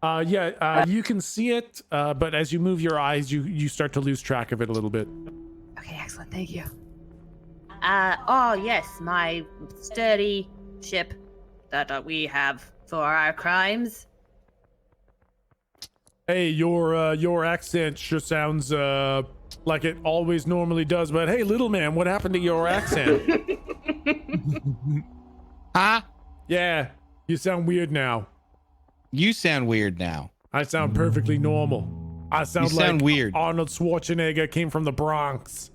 You can see it, but as you move your eyes, you start to lose track of it a little bit. Okay, excellent. Thank you. Oh yes, my sturdy ship that we have for our crimes. Hey, your accent sure sounds like it always normally does. But hey, little man, what happened to your accent? Huh? Yeah, you sound weird now. You sound weird now. I sound perfectly normal. I sound You sound like weird. Arnold Schwarzenegger came from the Bronx.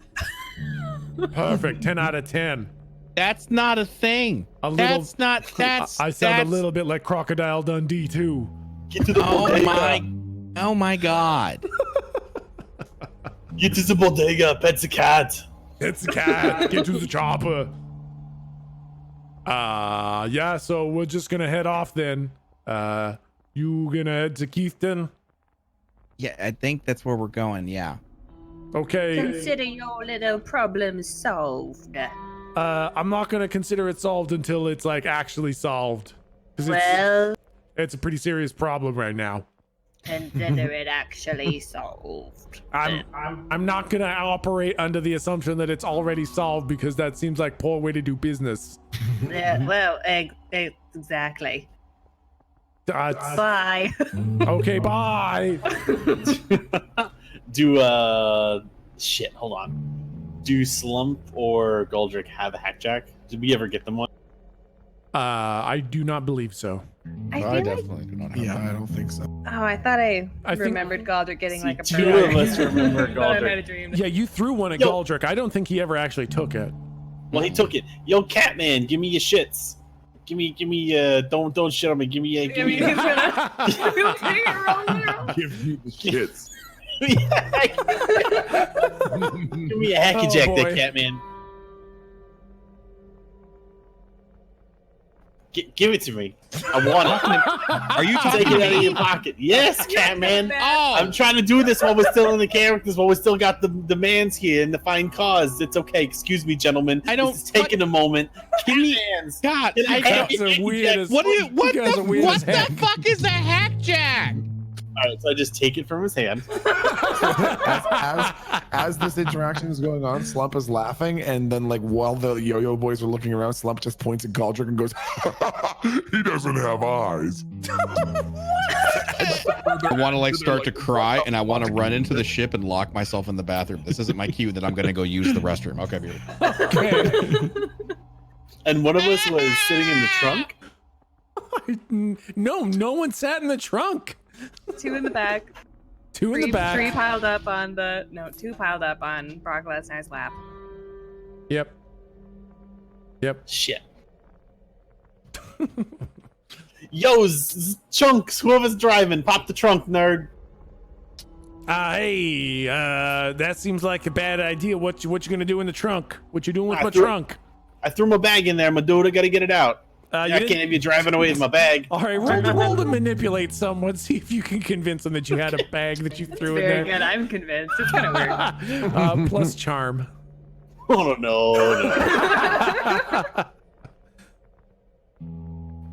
Perfect. 10 out of 10. That's not a thing. That's I sound a little bit like Crocodile Dundee too. Get to the bodega. Oh my god. Get to the bodega. Pet's a cat. It's a cat. Get to the chopper. Yeah, so we're just gonna head off then. You gonna head to Keithton? Yeah, I think that's where we're going. Yeah. Okay. Consider your little problem solved. I'm not gonna consider it solved until it's like actually solved. 'Cause Well, it's a pretty serious problem right now. consider it actually solved. I'm not gonna operate under the assumption that it's already solved because that seems like poor way to do business. Yeah, well, exactly. It's- Bye. okay, bye. Shit, hold on. Do Slump or Goldrick have a hackjack? Did we ever get them one? I do not believe so. I feel I like, definitely do not have Yeah, that. I don't think so. Oh, I thought I think- remembered Galdrick getting like a Two bird. of us remember But I might Goldrick. have dreamed. Yeah, you threw one at Yo. Galdrick. I don't think he ever actually took it. Well, he took it. Yo, Catman, give me your shits. Give me, don't shit on me. Give me, I give mean, me. he's gonna. He'll take it wrong. Give you the shits. Give me a hacky jack Oh, there, boy. Catman. Give it to me. I want it. Are you Take talking it out of to your me? pocket. Yes, Catman. Oh, I'm trying to do this while we're still in the characters, while we still got the demands here and the fine cause. It's okay. Excuse me, gentlemen. I don't- This is taking a moment. Give me. Hands. God, Can I I have don't. That's a weird as What you guys are weird as heck. fuck is a hack jack? All right, so I just take it from his hand. As this interaction is going on, Slump is laughing, and then like while the yo-yo boys are looking around, Slump just points at Galdrick and goes, He doesn't have eyes. I want to like start to cry, and I want to run into the ship and lock myself in the bathroom. This isn't my cue that I'm gonna go use the restroom. Okay, beautiful. Okay. And one of us was sitting in the trunk. No one sat in the trunk. 2 in the back. Two in the back. 3 piled up on the. No, 2 piled up on Brock Lesnar's lap. Yep. Shit. Yo, Chunks, whoever's driving, pop the trunk, nerd. Hey, that seems like a bad idea. What you gonna do in the trunk? What you doing with I my threw- trunk? I threw my bag in there, my dude. I gotta get it out. You I didn't- can't have you driving away with my bag. All right, roll to manipulate someone. See if you can convince them that you had a bag that you threw in Very there. good. I'm convinced. It's kind of weird. Plus charm. Oh no.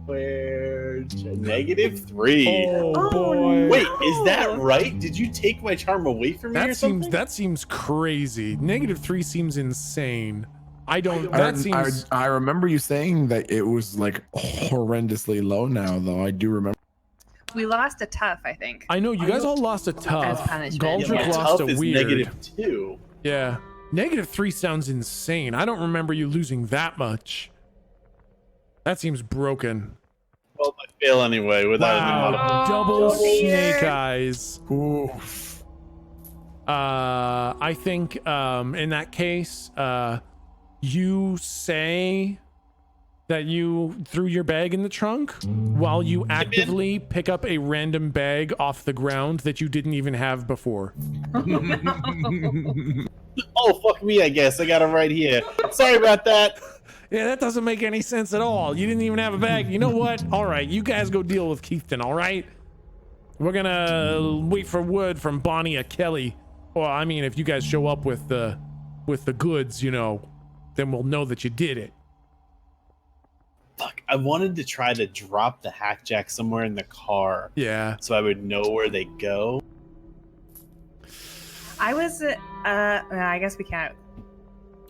Where -3. Oh boy. Wait, is that right? Did you take my charm away from me or something? That seems crazy. -3 seems insane. I don't. That seems. I remember you saying that it was like horrendously low now, though. I do remember. We lost a tough, I think. I know you guys all lost a tough. As punishment. Galdrick Yeah, lost tough a is weird. -2. Yeah. -3 sounds insane. I don't remember you losing that much. That seems broken. Well, I fail anyway without Wow. any mod. Double Oh, dear. snake eyes. Oof. I think in that case, you say that you threw your bag in the trunk while you actively pick up a random bag off the ground that you didn't even have before. Oh, fuck me, I guess. I got it right here. Sorry about that. Yeah, that doesn't make any sense at all. You didn't even have a bag. You know what? All right, you guys go deal with Keithton, all right? We're gonna wait for word from Bonnie or Kelly. Or, I mean, if you guys show up with the goods, you know, then we'll know that you did it. Fuck, I wanted to try to drop the hackjack somewhere in the car Yeah. so I would know where they go. I was. I guess we can't.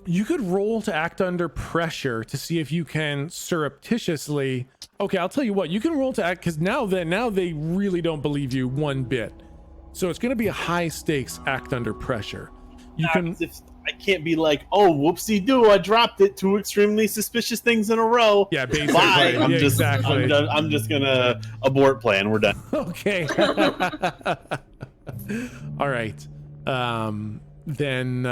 You could roll to act under pressure to see if you can surreptitiously. Okay, I'll tell you what. You can roll to act because now they really don't believe you one bit. So it's going to be a high stakes act under pressure. You can. I can't be like, oh, whoopsie doo, I dropped it. 2 extremely suspicious things in a row. Yeah, basically. Bye. I'm Yeah, just, exactly. I'm just gonna abort plan. We're done. Okay. All right. Then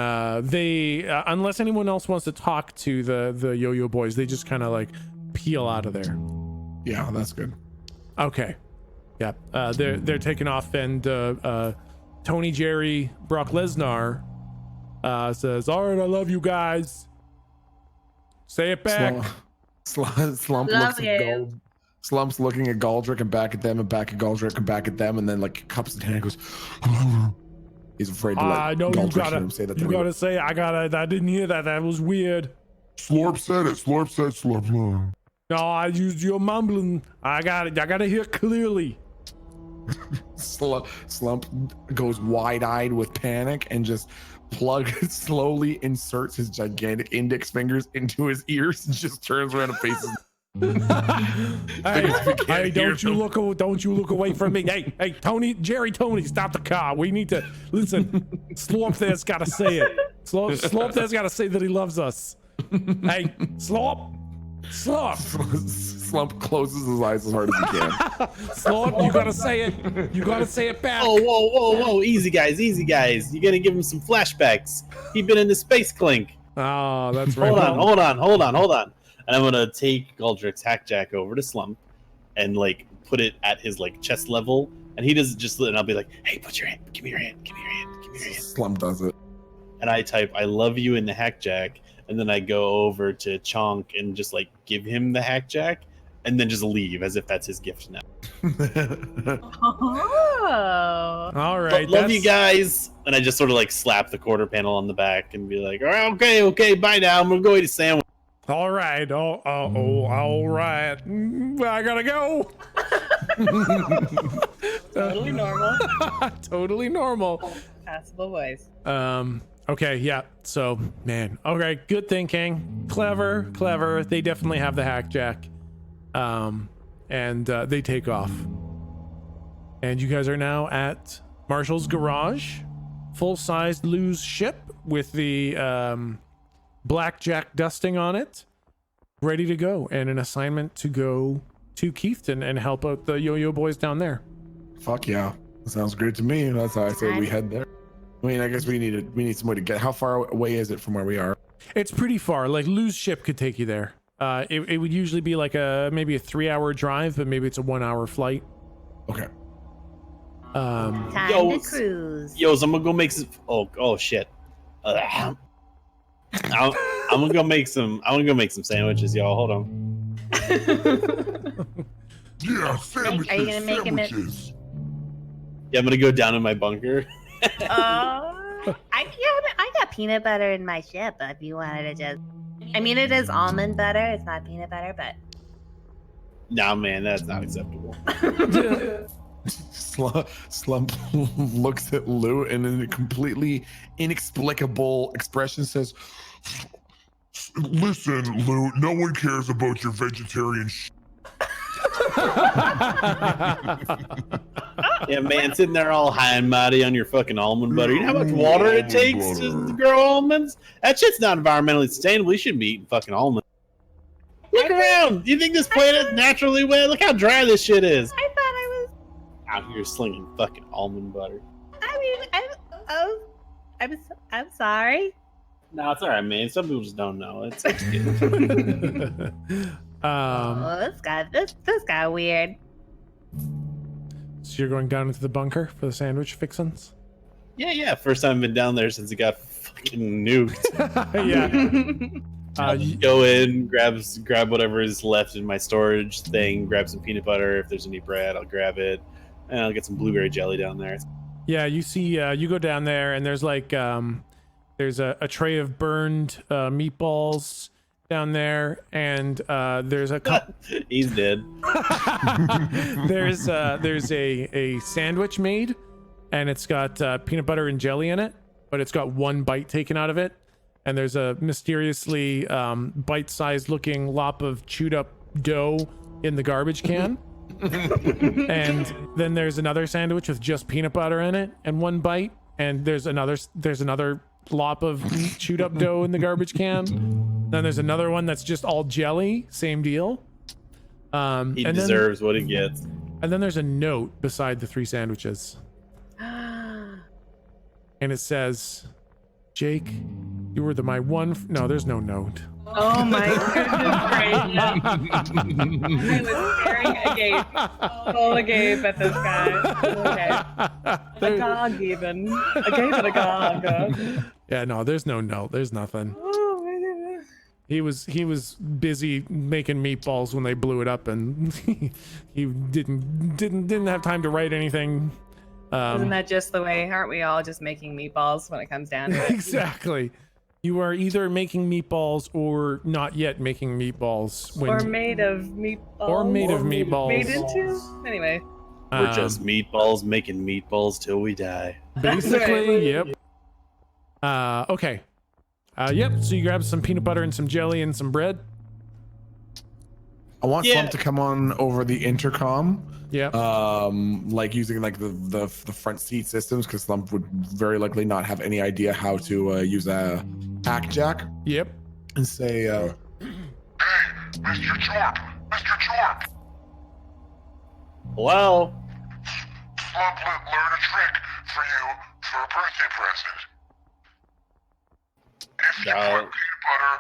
they, unless anyone else wants to talk to the yo-yo boys, they just kind of like peel out of there. Yeah, that's good. Okay. Yeah. They're taking off, and Tony, Jerry, Brock Lesnar says, "All right, I love you guys. Say it back." Slump Love looks at you. Gold. Slump's looking at Galdrick and back at them and back at Galdrick and back at them, and then like cups his hand and goes, he's afraid to let I know you Galdrick hear gotta. him say that. You gotta say, I didn't hear that. That was weird. Slorp said it. Slorp said Slorp. No, I used your mumbling. I gotta hear clearly. Slump goes wide-eyed with panic and just slowly inserts his gigantic index fingers into his ears and just turns around and faces. Hey, don't you look away from me. Hey, Tony, Jerry, Tony, stop the car. We need to listen. Slorp there's gotta say it. Slorp there's gotta say that he loves us. Hey, Slorp. Slump closes his eyes as hard as he can. Slorp, you gotta say it. You gotta say it back. Oh, whoa. Easy, guys. You gotta give him some flashbacks. He been in the Space Clink. Oh, that's right. Hold on. And I'm gonna take Galdrick's hackjack over to Slump and like put it at his like chest level, and he does just, and I'll be like, "Hey, put your hand. Give me your hand. Slump does it. And I type, "I love you" in the hackjack, and then I go over to Chonk and just like give him the hackjack, and then just leave as if that's his gift now. Oh. All right. Love you guys. And I just sort of like slap the quarter panel on the back and be like, "All right, okay, bye now. I'm gonna go eat a sandwich." All right. All right. I gotta go. Totally normal. Totally normal. Passable voice. Okay, yeah. So, man. Okay, good thinking. Clever. They definitely have the hackjack. And they take off. And you guys are now at Marshall's garage. Full-sized Lou's ship with the blackjack dusting on it. Ready to go. And an assignment to go to Keithton and help out the yo-yo boys down there. Fuck yeah. That sounds great to me. That's how I say we head there. I mean, I guess we need somewhere to get. How far away is it from where we are? It's pretty far. Like Lou's ship could take you there. It would usually be like maybe a 3-hour drive, but maybe it's a 1-hour flight. Okay. Time to cruise. Yo, so I'm gonna go make some. Oh shit. I'm gonna go make some. Sandwiches, y'all. Hold on. Yeah, sandwiches. Are you gonna make him sandwiches. Yeah, I'm gonna go down in my bunker. I got peanut butter in my ship. If you wanted to just, I mean, it is almond butter. It's not peanut butter, but. Nah, man, that's not acceptable. Slump looks at Lou and in a completely inexplicable expression says, Listen, Lou, no one cares about your vegetarian Yeah, man, sitting there all high and mighty on your fucking almond butter. You know how much water it takes to grow almonds? That shit's not environmentally sustainable. You shouldn't be eating fucking almonds. Look around. Do you think this planet's naturally wet? Look how dry this shit is. I thought I was. Out here slinging fucking almond butter. I mean, I'm sorry. No, it's all right, man. Some people just don't know. It's good. This guy weird. So you're going down into the bunker for the sandwich fixins? Yeah. First time I've been down there since it got fucking nuked. Yeah. Go in, grab whatever is left in my storage thing, grab some peanut butter. If there's any bread, I'll grab it. And I'll get some blueberry jelly down there. Yeah, you see, you go down there and there's like, there's a tray of burned meatballs down there, and there's a couple. He's dead. there's a sandwich made, and it's got peanut butter and jelly in it, but it's got one bite taken out of it, and there's a mysteriously bite-sized looking lop of chewed up dough in the garbage can. And then there's another sandwich with just peanut butter in it and one bite, and there's another plop of chewed up dough in the garbage can. Then there's another one that's just all jelly. Same deal. He deserves what he gets. And then there's a note beside the 3 sandwiches. And it says, Jake, you were my one. No, there's no note. Oh my goodness gracious. I was staring agape, full agape at this guy. Okay. Agog even. Agape and agog. Yeah, no, there's no note. There's nothing. Oh my goodness. He was busy making meatballs when they blew it up, and he didn't have time to write anything. Isn't that just the way? Aren't we all just making meatballs when it comes down to it? Exactly. You are either making meatballs or not yet making meatballs. Or made of meatballs. Or made of meatballs. Made into? Anyway. We're just meatballs making meatballs till we die. Basically, yep. Okay. Yep, so you grab some peanut butter and some jelly and some bread. I want Slump to come on over the intercom. Yeah. Like using like the front seat systems, because Slump would very likely not have any idea how to use a hack jack. Yep. And say, Hey, Mr. Chorp! Mr. Chorp! Hello? Slump learned a trick for you for a birthday present. If you put peanut butter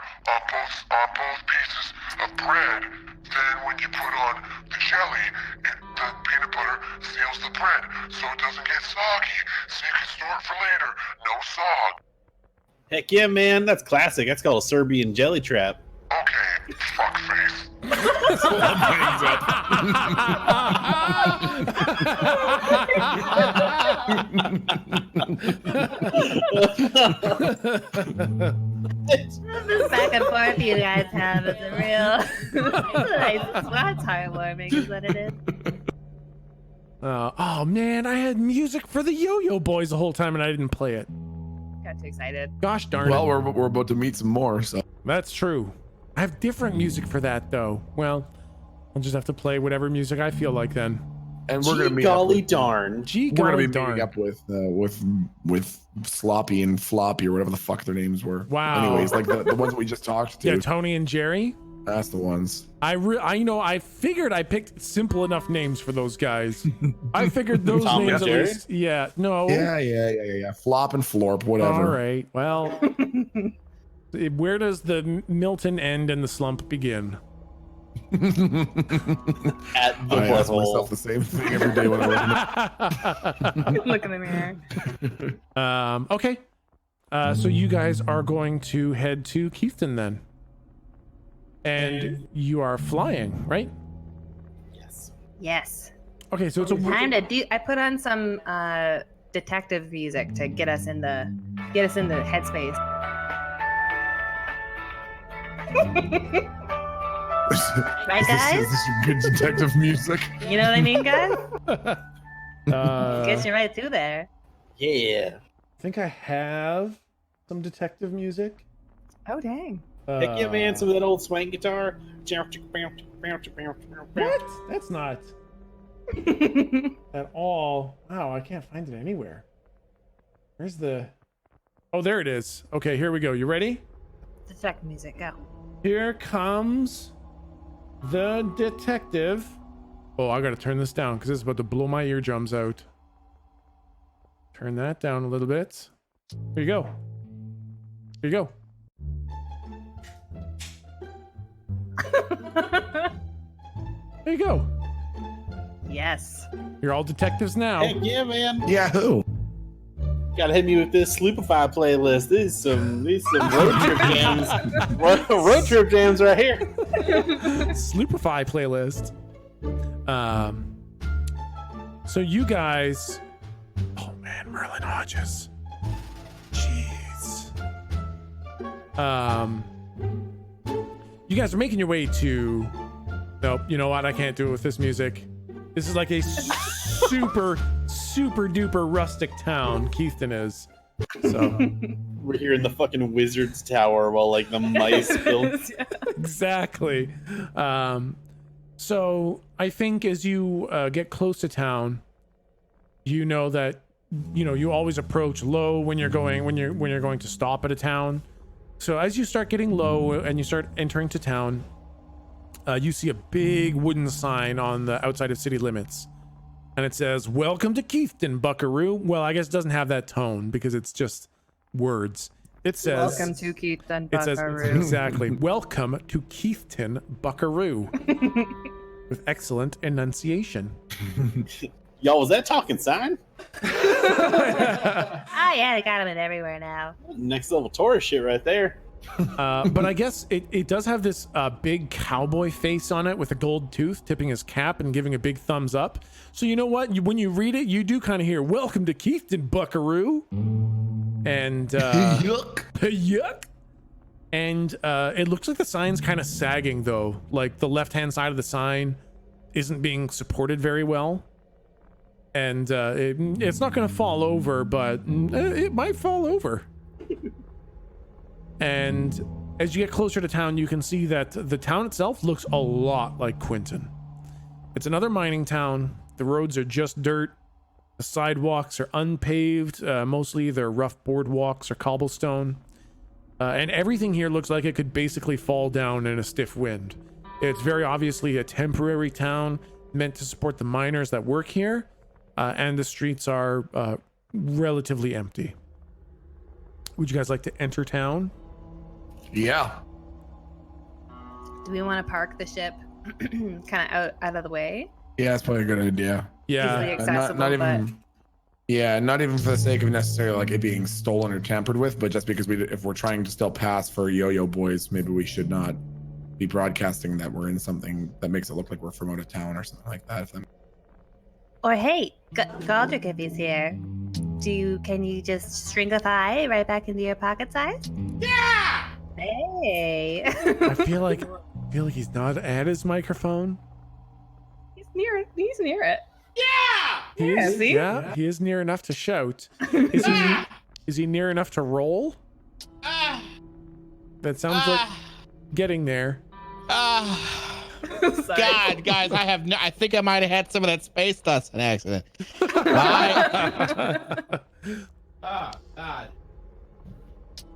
on both pieces of bread, then when you put on the jelly, the peanut butter seals the bread so it doesn't get soggy, so you can store it for later. No sog. Heck yeah, man. That's classic. That's called a Serbian jelly trap. Okay, fuckface. This back and forth you guys have is a real. It's heartwarming, is what it is. Oh man, I had music for the Yo-Yo Boys the whole time and I didn't play it. Got too excited. Gosh darn well, it. we're about to meet some more, so. That's true. I have different music for that though. Well, I'll just have to play whatever music I feel like then. And we're gonna meet golly up darn. Gee we're gonna golly be darn. meeting up with Sloppy and Floppy or whatever the fuck their names were. Wow. Anyways, like the ones that we just talked to. Yeah, Tony and Jerry. That's the ones. I figured I picked simple enough names for those guys. I figured those Tom names and at Jerry? least. Yeah, no. Yeah. Flop and Florp, whatever. All right. Well, where does the Milton end and the Slump begin? At the I ask butthole. myself the same thing every day when I Look in the mirror. Okay. So you guys are going to head to Keithton then. And you are flying, right? Yes. Yes. Okay, so it's a Time to do. I put on some detective music to get us in the headspace. Right, guys? This is good detective music. You know what I mean, guys? I Gets you right through there. Yeah. think I have some detective music. Oh dang. Heck yeah, man. Some of that old swing guitar. What? That's not at all. Wow, I can't find it anywhere. Where's the... Oh, there it is. Okay, here we go. You ready? Detective music, go. Here comes the detective. Oh, I gotta turn this down because it's about to blow my eardrums out. Turn that down a little bit. Here you go. Here you go. There you go. Yes. You're all detectives now. Heck yeah, man. Yahoo! Gotta hit me with this Sloopify playlist. These some road trip jams. Road trip jams right here. Sloopify playlist. So you guys... Oh man, Merlin Hodges. Jeez. You guys are making your way to... Nope, you know what? I can't do it with this music. This is like a super duper rustic town, Keithton is. So We're here in the fucking wizard's tower while like the mice build. exactly. So I think as you get close to town, you know that you always approach low when you're going to stop at a town. So as you start getting low and you start entering to town, you see a big wooden sign on the outside of city limits, and it says, "Welcome to Keithton, Buckaroo." Well, I guess it doesn't have that tone because it's just words. It says, Welcome to Keithton, it says Buckaroo. exactly, "Welcome to Keithton, Buckaroo," with excellent enunciation. Y'all, was that talking sign? Oh yeah, they got them in everywhere now. Next level tourist shit right there. But I guess it does have this big cowboy face on it with a gold tooth, tipping his cap and giving a big thumbs up. So you know what? When you read it, you do kind of hear, "Welcome to Keithton, Buckaroo." And Yuck. yuck. And it looks like the sign's kind of sagging though. Like the left-hand side of the sign isn't being supported very well. And it's not going to fall over, but it might fall over. And as you get closer to town, you can see that the town itself looks a lot like Quinton. It's another mining town. The roads are just dirt. The sidewalks are unpaved. Mostly they're rough boardwalks or cobblestone. And everything here looks like it could basically fall down in a stiff wind. It's very obviously a temporary town meant to support the miners that work here. And the streets are relatively empty. Would you guys like to enter town? Yeah. Do we want to park the ship kind of out of the way? Yeah, that's probably a good idea. Yeah. Easily accessible, not even. Yeah, not even for the sake of necessarily like it being stolen or tampered with, but just because if we're trying to still pass for yo-yo boys, maybe we should not be broadcasting that we're in something that makes it look like we're from out of town or something like that. Or hey, Galdrick, if he's here, can you just shrinkify right back into your pocket size? Yeah! Hey. I feel like he's not at his microphone. He's near it. He's near it. Yeah! He is near enough to shout. Is he near enough to roll? That sounds like getting there. God, guys, I think I might have had some of that space dust in accident. God.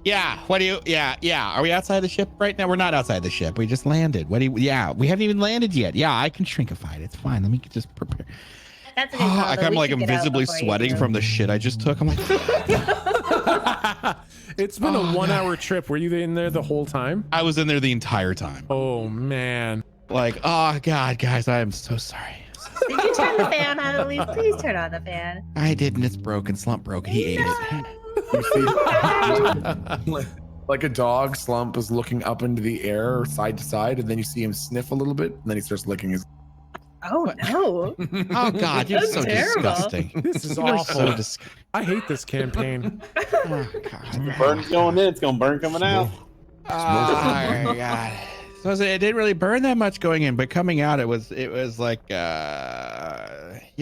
Yeah, are we outside the ship right now? We're not outside the ship. We just landed. We haven't even landed yet. Yeah, I can shrinkify it. It's fine. Let me just prepare. That's a good call, I'm like invisibly sweating from the shit I just took. I'm like, it's been a 1 hour trip. Were you in there the whole time? I was in there the entire time. Oh man. Like, oh God, guys, I am so sorry. Did you turn the fan on at least? Please turn on the fan. I didn't. It's broken. Slump broke. He ate it. You see, like a dog, Slump is looking up into the air, side to side, and then you see him sniff a little bit, and then he starts licking his. Oh no! Oh God, you're That's so terrible. Disgusting. This is You're awful. so disgusting. I hate this campaign. Oh God. Burn's going in. It's gonna burn coming out. Oh my God. So it didn't really burn that much going in, but coming out, it was like, you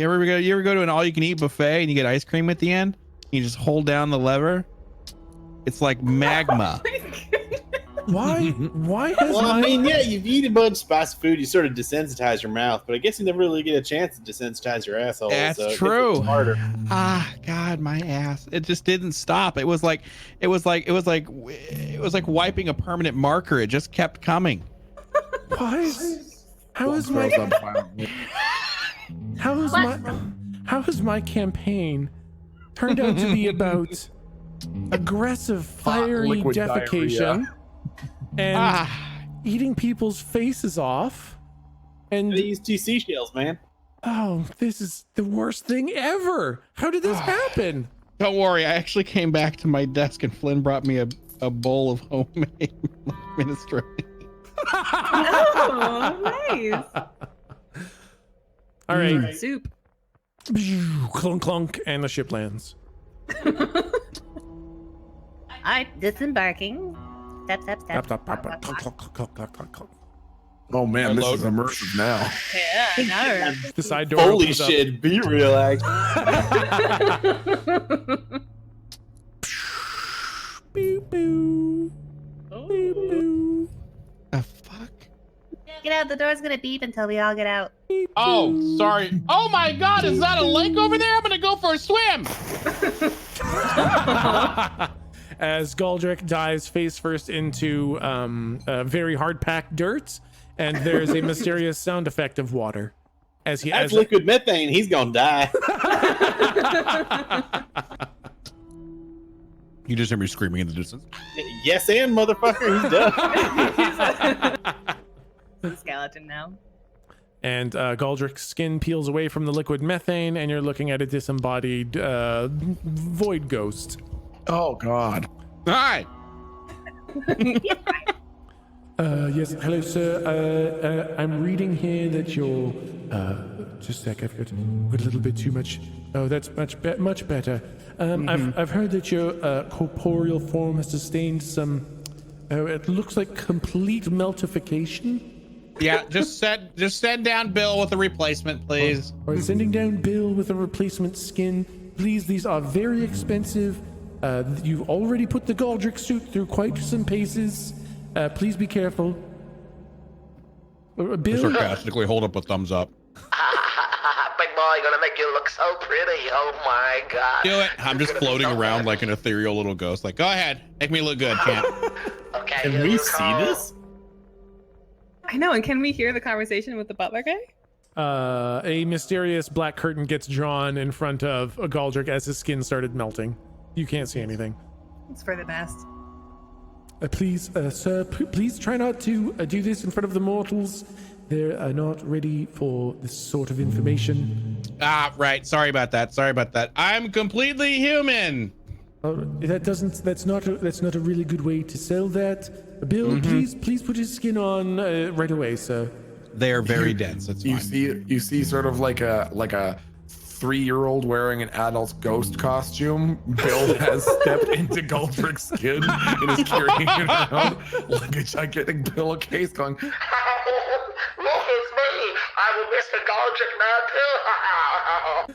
ever go to an all-you-can-eat buffet and you get ice cream at the end? You just hold down the lever. It's like magma. Why has Well, I mean, yeah, you've eaten a bunch of spicy food, you sort of desensitize your mouth, but I guess you never really get a chance to desensitize your asshole. That's so I guess true. it's harder. Ah, God, my ass! It just didn't stop. It was like wiping a permanent marker. It just kept coming. How is my campaign turned out to be about aggressive, fiery liquid defecation diarrhea. and eating people's faces off? And They use 2 seashells, man. oh, this is the worst thing ever. How did this happen? Don't worry, I actually came back to my desk and Flynn brought me a bowl of homemade minestrone. Oh, nice. All right. Soup. Clunk, clunk, and the ship lands. All right, disembarking. Step. Tap, tap, tap, tap, clunk, clunk, clunk, clunk, clunk, clunk, clunk. Oh man, this is immersive now. Yeah, no. The side door Holy opens up. shit, be relaxed. Beep, boo. Beep, boo. The fuck? Get out, the door's gonna beep until we all get out. Oh, sorry. Oh my God, is that a lake over there? I'm gonna go for a swim. As Galdrick dives face first into very hard-packed dirt, and there's a mysterious sound effect of water. As he That's liquid methane. He's gonna die. You just hear me screaming in the distance. Yes, and motherfucker, he's dead. Skeleton now. And Galdrick's skin peels away from the liquid methane, and you're looking at a disembodied void ghost. Oh God. Hi. Yes, hello, sir. I'm reading here that you're. Just a sec. I've got a little bit too much. Oh, that's much better. I've heard that your corporeal form has sustained some. It looks like complete meltification. Yeah, just send down Bill with a replacement, please. All right, sending down Bill with a replacement skin. Please, these are very expensive. You've already put the Galdrick suit through quite some paces. Please be careful. Bill? Sarcastically hold up a thumbs up. Big boy, gonna make you look so pretty. Oh my God. Do it. I'm just floating around like an ethereal little ghost. Like, go ahead. Make me look good, champ. Okay, Can here we you see go. this? I know, and can we hear the conversation with the butler guy? A mysterious black curtain gets drawn in front of Galdrick as his skin started melting. You can't see anything. It's for the best. Please, sir, please try not to do this in front of the mortals. They're not ready for this sort of information. Ah, right. Sorry about that. I'm completely human. That's not a really good way to sell that. Bill, please put his skin on right away, sir. They're very dense. That's fine. You see sort of like a 3-year-old wearing an adult ghost costume. Bill has stepped into Galdrick's skin and is carrying it around like a gigantic pillowcase going, Look, it's me. I'm Mr. Galdrick now, too.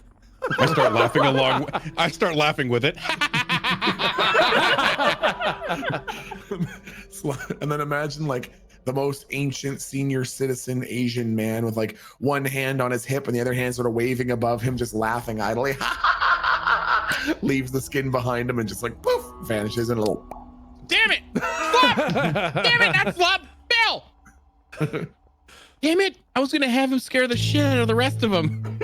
I start laughing along. I start laughing with it. and then imagine like the most ancient senior citizen Asian man with like one hand on his hip and the other hand sort of waving above him, just laughing idly. Leaves the skin behind him and just like poof, vanishes in a little. Damn it! Flop! Damn it! Not Flop! Bill! Damn it! I was gonna have him scare the shit out of the rest of them.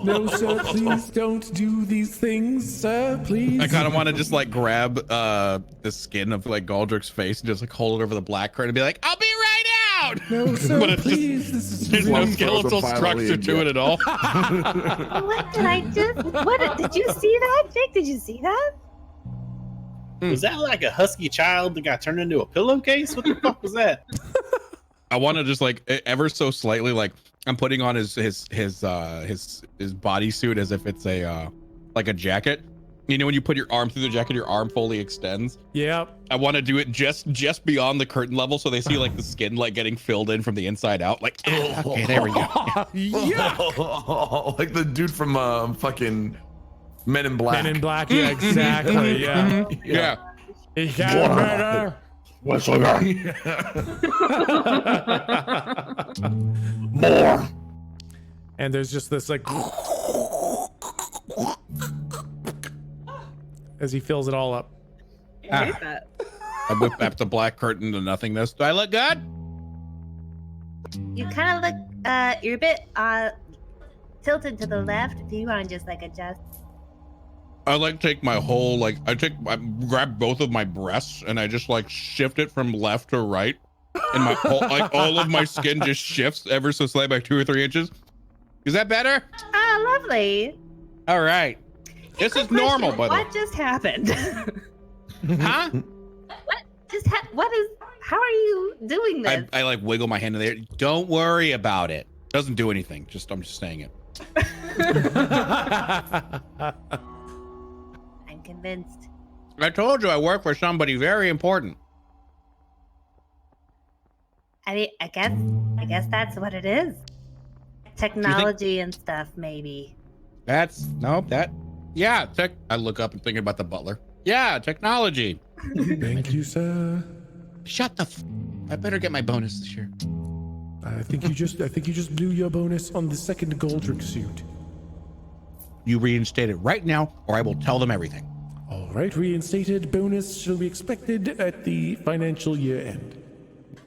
No, sir, please don't do these things, sir, please. I kind of want to just like grab the skin of like Galdrick's face and just like hold it over the black curtain and be like, "I'll be right out." No, sir, But it's please. This is There's no really- skeletal structure to it at all. What did I just? What did you see that, Jake? Did you see that? Was that like a husky child that got turned into a pillowcase? What the fuck was that? I want to just like ever so slightly, like I'm putting on his bodysuit as if it's a like a jacket. You know, when you put your arm through the jacket, your arm fully extends. Yep. I want to do it just beyond the curtain level, so they see like the skin like getting filled in from the inside out. Like, okay, there we go. Yeah. Like the dude from fucking Men in Black. Men in Black. Yeah, exactly. Yeah. Yeah. It got better. What's going on? More. And there's just this like as he fills it all up. I hate that. I whip up the black curtain to nothingness. Do I look good? You kind of look. You're a bit tilted to the left. Do you want to just like adjust? I like take my whole I grab both of my breasts and I just like shift it from left to right, and my whole, like all of my skin just shifts ever so slightly by 2 or 3 inches. Is that better? Ah, lovely. All right. This is normal, by the way. What just happened? Huh? What just what is? How are you doing this? I like wiggle my hand in there. Don't worry about it. Doesn't do anything. I'm just saying it. I'm convinced. I told you I work for somebody very important. I mean, I guess that's what it is. Technology and stuff, maybe. Yeah, I look up and thinking about the butler. Yeah, technology. Thank you, sir. Shut the I better get my bonus this year. I think you just blew your bonus on the second Galdrick suit. You reinstate it right now, or I will tell them everything. All right, reinstated. Bonus shall be expected at the financial year end.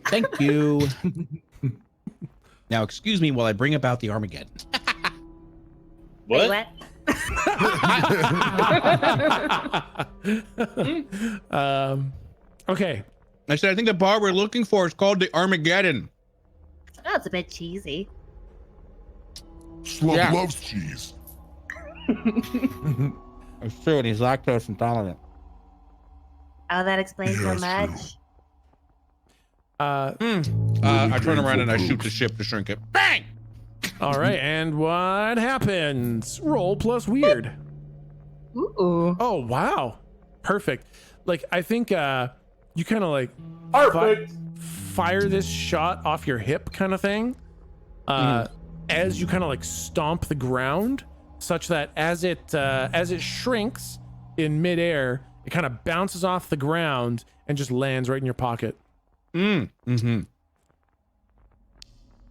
Thank you. Now, excuse me while I bring about the Armageddon. What? Wait, Okay. I said, I think the bar we're looking for is called the Armageddon. Oh, it's a bit cheesy. Slug Yeah. loves cheese. It's true, and he's lactose intolerant. Oh, that explains so Yes, much. I turn around and I shoot the ship to shrink it. Bang! All right, and what happens? Roll plus weird. Ooh. Oh, wow. Perfect. Like, I think you kind of like fire this shot off your hip kind of thing as you kind of like stomp the ground, such that as it shrinks in midair, it kind of bounces off the ground and just lands right in your pocket. Mm-hmm.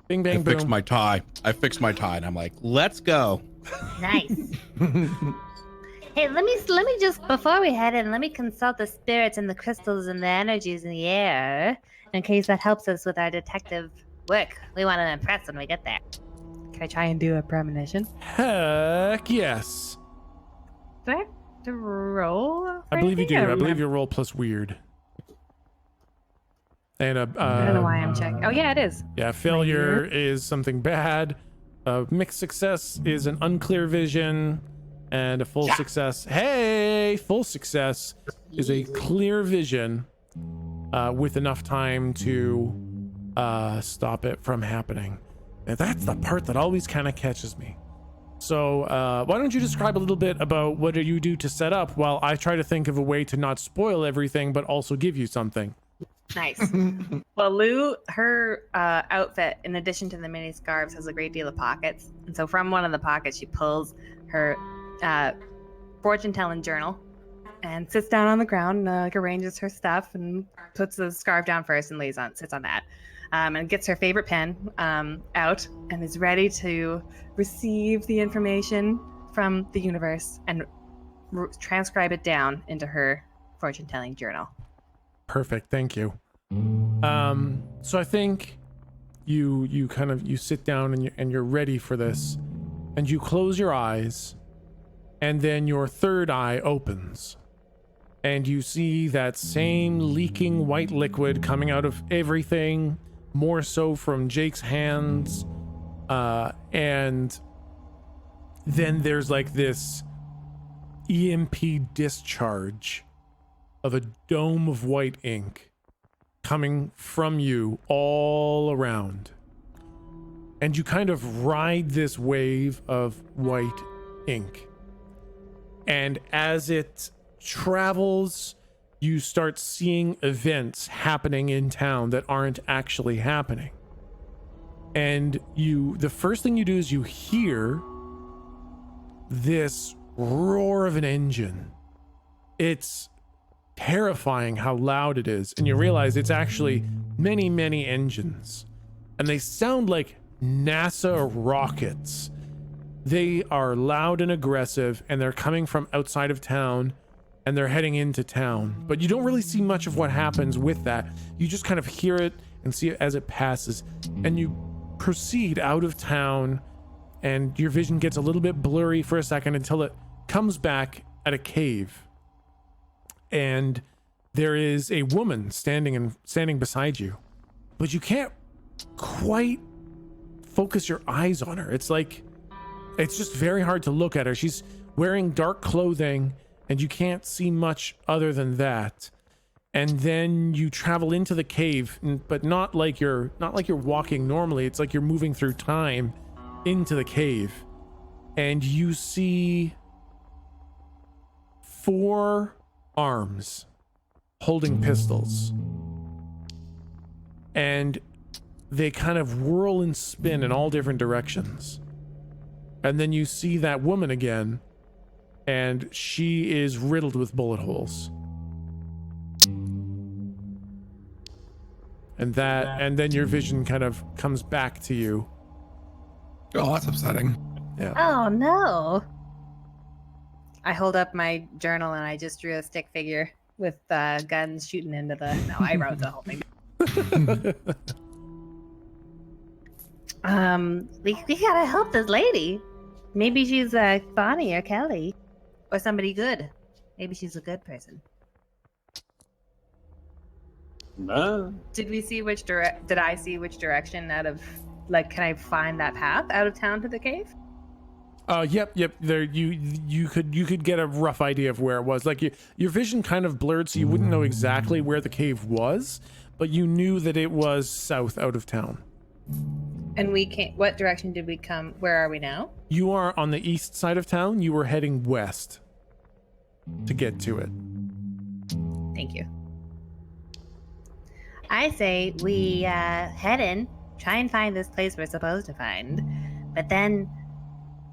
Bing, bang, I boom. fixed my tie. And I'm like, let's go. Nice. Hey, let me just, before we head in, let me consult the spirits and the crystals and the energies in the air, in case that helps us with our detective work. We want to impress when we get there. Can I try and do a premonition? Heck yes. Do I have to roll? I believe you do. anything? I believe you roll plus weird. And I don't know why I'm checking. Oh, yeah, it is. yeah, failure is something bad. Mixed success is an unclear vision, and a full success. Hey, full success is a clear vision with enough time to stop it from happening. And that's the part that always kind of catches me. So why don't you describe a little bit about what do you do to set up while I try to think of a way to not spoil everything, but also give you something. Nice. Well, Lou, her outfit, in addition to the mini scarves, has a great deal of pockets. And so from one of the pockets, she pulls her fortune-telling journal and sits down on the ground, like arranges her stuff and puts the scarf down first and sits on that. And gets her favorite pen out and is ready to receive the information from the universe and transcribe it down into her fortune-telling journal. Perfect, thank you. So I think you sit down and you're ready for this, and you close your eyes, and then your third eye opens, and you see that same leaking white liquid coming out of everything, more so from Jake's hands, and then there's like this EMP discharge of a dome of white ink coming from you all around. And you kind of ride this wave of white ink. And as it travels, you start seeing events happening in town that aren't actually happening. And the first thing you do is you hear this roar of an engine. It's terrifying how loud it is, and you realize it's actually many, many engines, and they sound like NASA rockets. They are loud and aggressive, and they're coming from outside of town, and they're heading into town, but you don't really see much of what happens with that. You just kind of hear it and see it as it passes, and you proceed out of town, and your vision gets a little bit blurry for a second until it comes back at a cave. And there is a woman standing beside you, but you can't quite focus your eyes on her. It's just very hard to look at her. She's wearing dark clothing, and you can't see much other than that. And then you travel into the cave, but not like you're walking normally. It's like you're moving through time into the cave, and you see 4 arms holding pistols, and they kind of whirl and spin in all different directions. And then you see that woman again, and she is riddled with bullet holes. And then your vision kind of comes back to you. Oh, that's upsetting. Yeah. Oh no. I hold up my journal and I just drew a stick figure with guns shooting into the. No, I wrote the whole thing. We gotta help this lady. Maybe she's Bonnie or Kelly, or somebody good. Maybe she's a good person. No. Did we see which Did I see which direction out of? Like, can I find that path out of town to the cave? Yep. There, you could get a rough idea of where it was. Like your vision kind of blurred, so you wouldn't know exactly where the cave was, but you knew that it was south out of town. And we can't. What direction did we come? Where are we now? You are on the east side of town. You were heading west to get to it. Thank you. I say we head in, try and find this place we're supposed to find, but then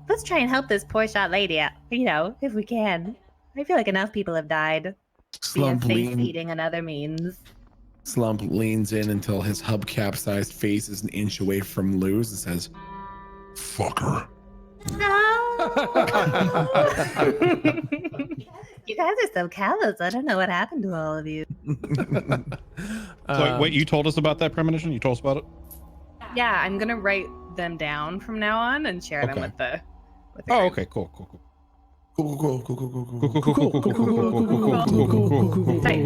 let's try and help this poor shot lady out. You know, if we can. I feel like enough people have died via face eating and other means. Slump leans in until his hubcap-sized face is an inch away from Lou's and says, Fuck her. No! You guys are so callous. I don't know what happened to all of you. So wait, you told us about that premonition? You told us about it? Yeah, I'm gonna write them down from now on and share them with the Oh, group. okay, cool. Tight.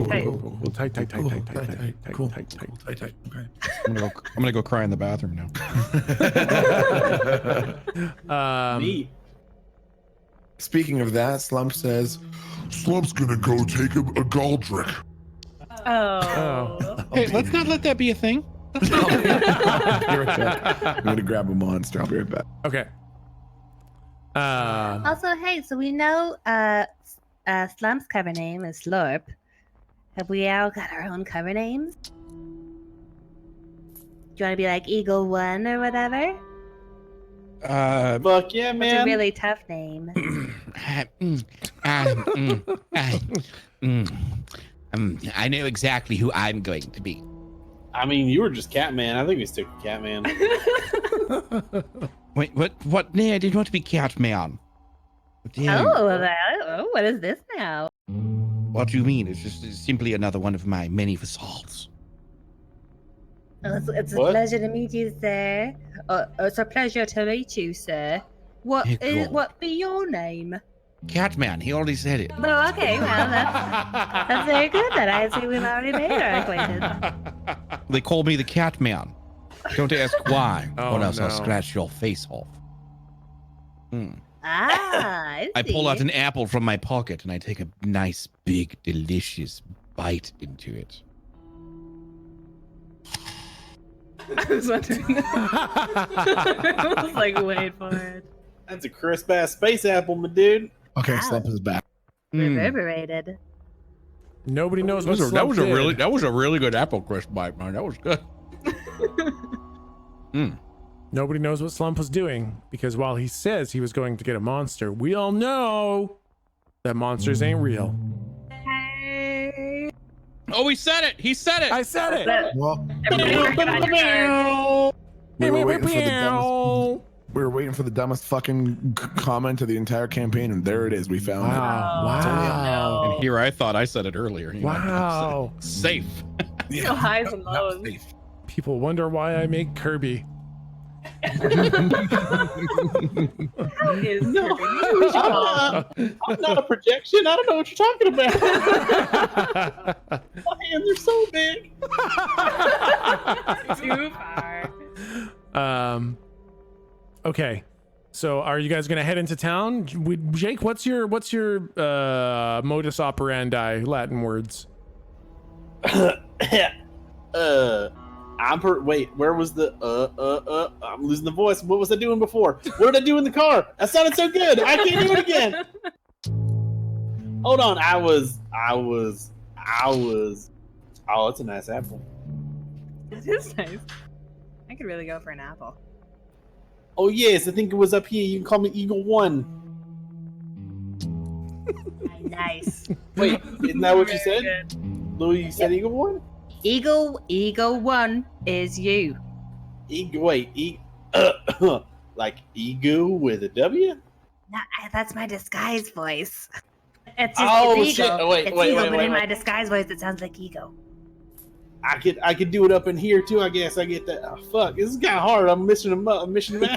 I'm gonna go cry in the bathroom now. Neat. Speaking of that, Slump says, Slump's gonna go take a Galdrick. Oh. Hey, let's not let that be a thing. I'm gonna grab a monster. I'll be right back. Okay. Also, hey, so we know Slump's cover name is Slurp. Have we all got our own cover names? Do you want to be like Eagle One or whatever? Fuck yeah, It's a man. really tough name. I know exactly who I'm going to be. I mean, you were just Catman. I think we stick with Catman. Wait, what? No, I didn't want to be Catman. Oh, what is this now? What do you mean? It's simply another one of my many facades. Oh, it's a What? pleasure to meet you, sir. It's a pleasure to meet you, sir. What be your name? Catman, he already said it. Oh, okay, well, that's very good then. I see we've already made our acquaintance. They call me the Catman. Don't ask why, Oh, or else I'll no. scratch your face off. I pull out see. an apple from my pocket and I take a nice, big, delicious bite into it. I was wondering. I was like, wait for it. That's a crisp ass space apple, my dude. Okay, Wow. Slump is back. Reverberated. Nobody knows what That Slump was a did. really good apple crisp bite, man. That was good. Nobody knows what Slump was doing, because while he says he was going to get a monster, we all know that monsters ain't real. Hey. Oh, he said it. He said it. I said it. Well, Everybody working on your cards. we were waiting for the dumbest. We were waiting for the dumbest fucking comment of the entire campaign, and there it is. We found it. Wow. And here I thought I said it earlier. You know, Wow. safe. So highs and Not lows. safe. People wonder why I make Kirby. How is No, Kirby? I'm not a projection. I don't know what you're talking about. My hands are so big. Too far. Okay. So are you guys gonna head into town? Jake, what's your modus operandi, Latin words? Wait, where was the I'm losing the voice. What was I doing before? What did I do in the car? That sounded so good. I can't do it again. Hold on. I was oh, that's a nice apple. It is nice. I could really go for an apple. Oh yes, I think it was up here. You can call me Eagle One. Nice. Wait, isn't that what you Very said? good. Louis, you said Eagle One? Eagle One is you. Like Ego with a W? That's my disguise voice. It's just Oh, it's ego. shit. Wait, it's wait, ego, wait, but wait, in wait. my disguise voice, it sounds like ego. I could do it up in here too. I guess I get that. Oh, fuck, this is kind of hard. I'm missing I'm missing a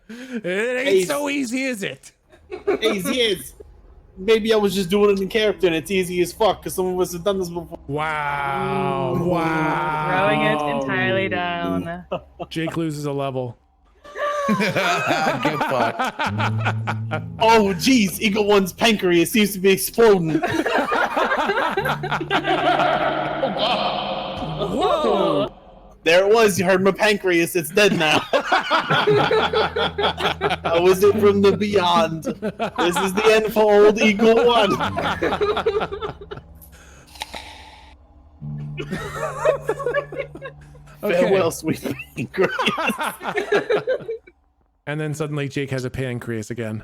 It ain't so easy, is it? yes. Maybe I was just doing it in character, and it's easy as fuck because some of us have done this before. Wow. Wow. Throwing it entirely down. Jake loses a level. Get fucked. Oh, geez, Eagle One's pancreas seems to be exploding. Whoa. There it was. You heard my pancreas. It's dead now. I was it from the beyond. This is the end for old Eagle One. Farewell, sweet pancreas. And then suddenly Jake has a pancreas again.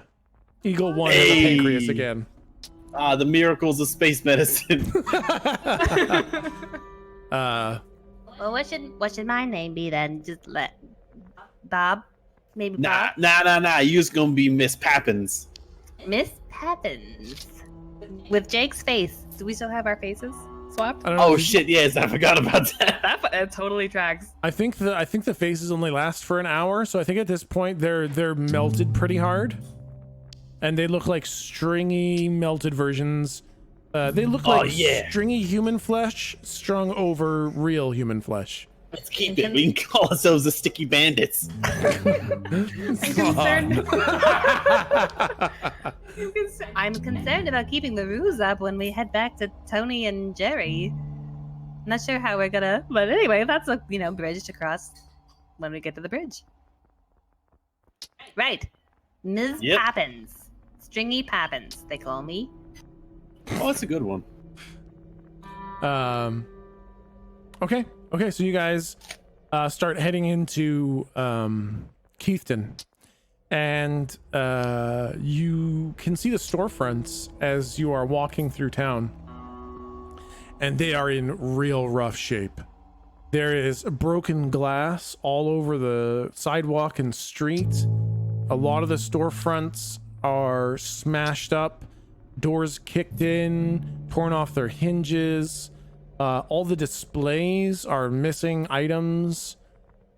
Eagle One has a pancreas again. Ah, the miracles of space medicine. Well, what should my name be then? Just let Bob, maybe Nah. Bob. You just gonna be Miss Pappins. Miss Peppins with Jake's face. Do we still have our faces swapped? I don't know, Oh shit! Yes, I forgot about that. That totally tracks. I think the faces only last for an hour, so I think at this point they're melted pretty hard, and they look like stringy melted versions. They look like stringy human flesh strung over real human flesh. Let's keep it. We can call ourselves the Sticky Bandits. I'm concerned about keeping the ruse up when we head back to Tony and Jerry. Not sure how we're gonna, but anyway, that's a bridge to cross when we get to the bridge. Right, Ms. Poppins, Stringy Poppins, they call me. Oh, that's a good one. Okay, so you guys start heading into Keithton, and you can see the storefronts as you are walking through town, and they are in real rough shape. There is broken glass all over the sidewalk and street. A lot of the storefronts are smashed up, doors kicked in, torn off their hinges. All the displays are missing items,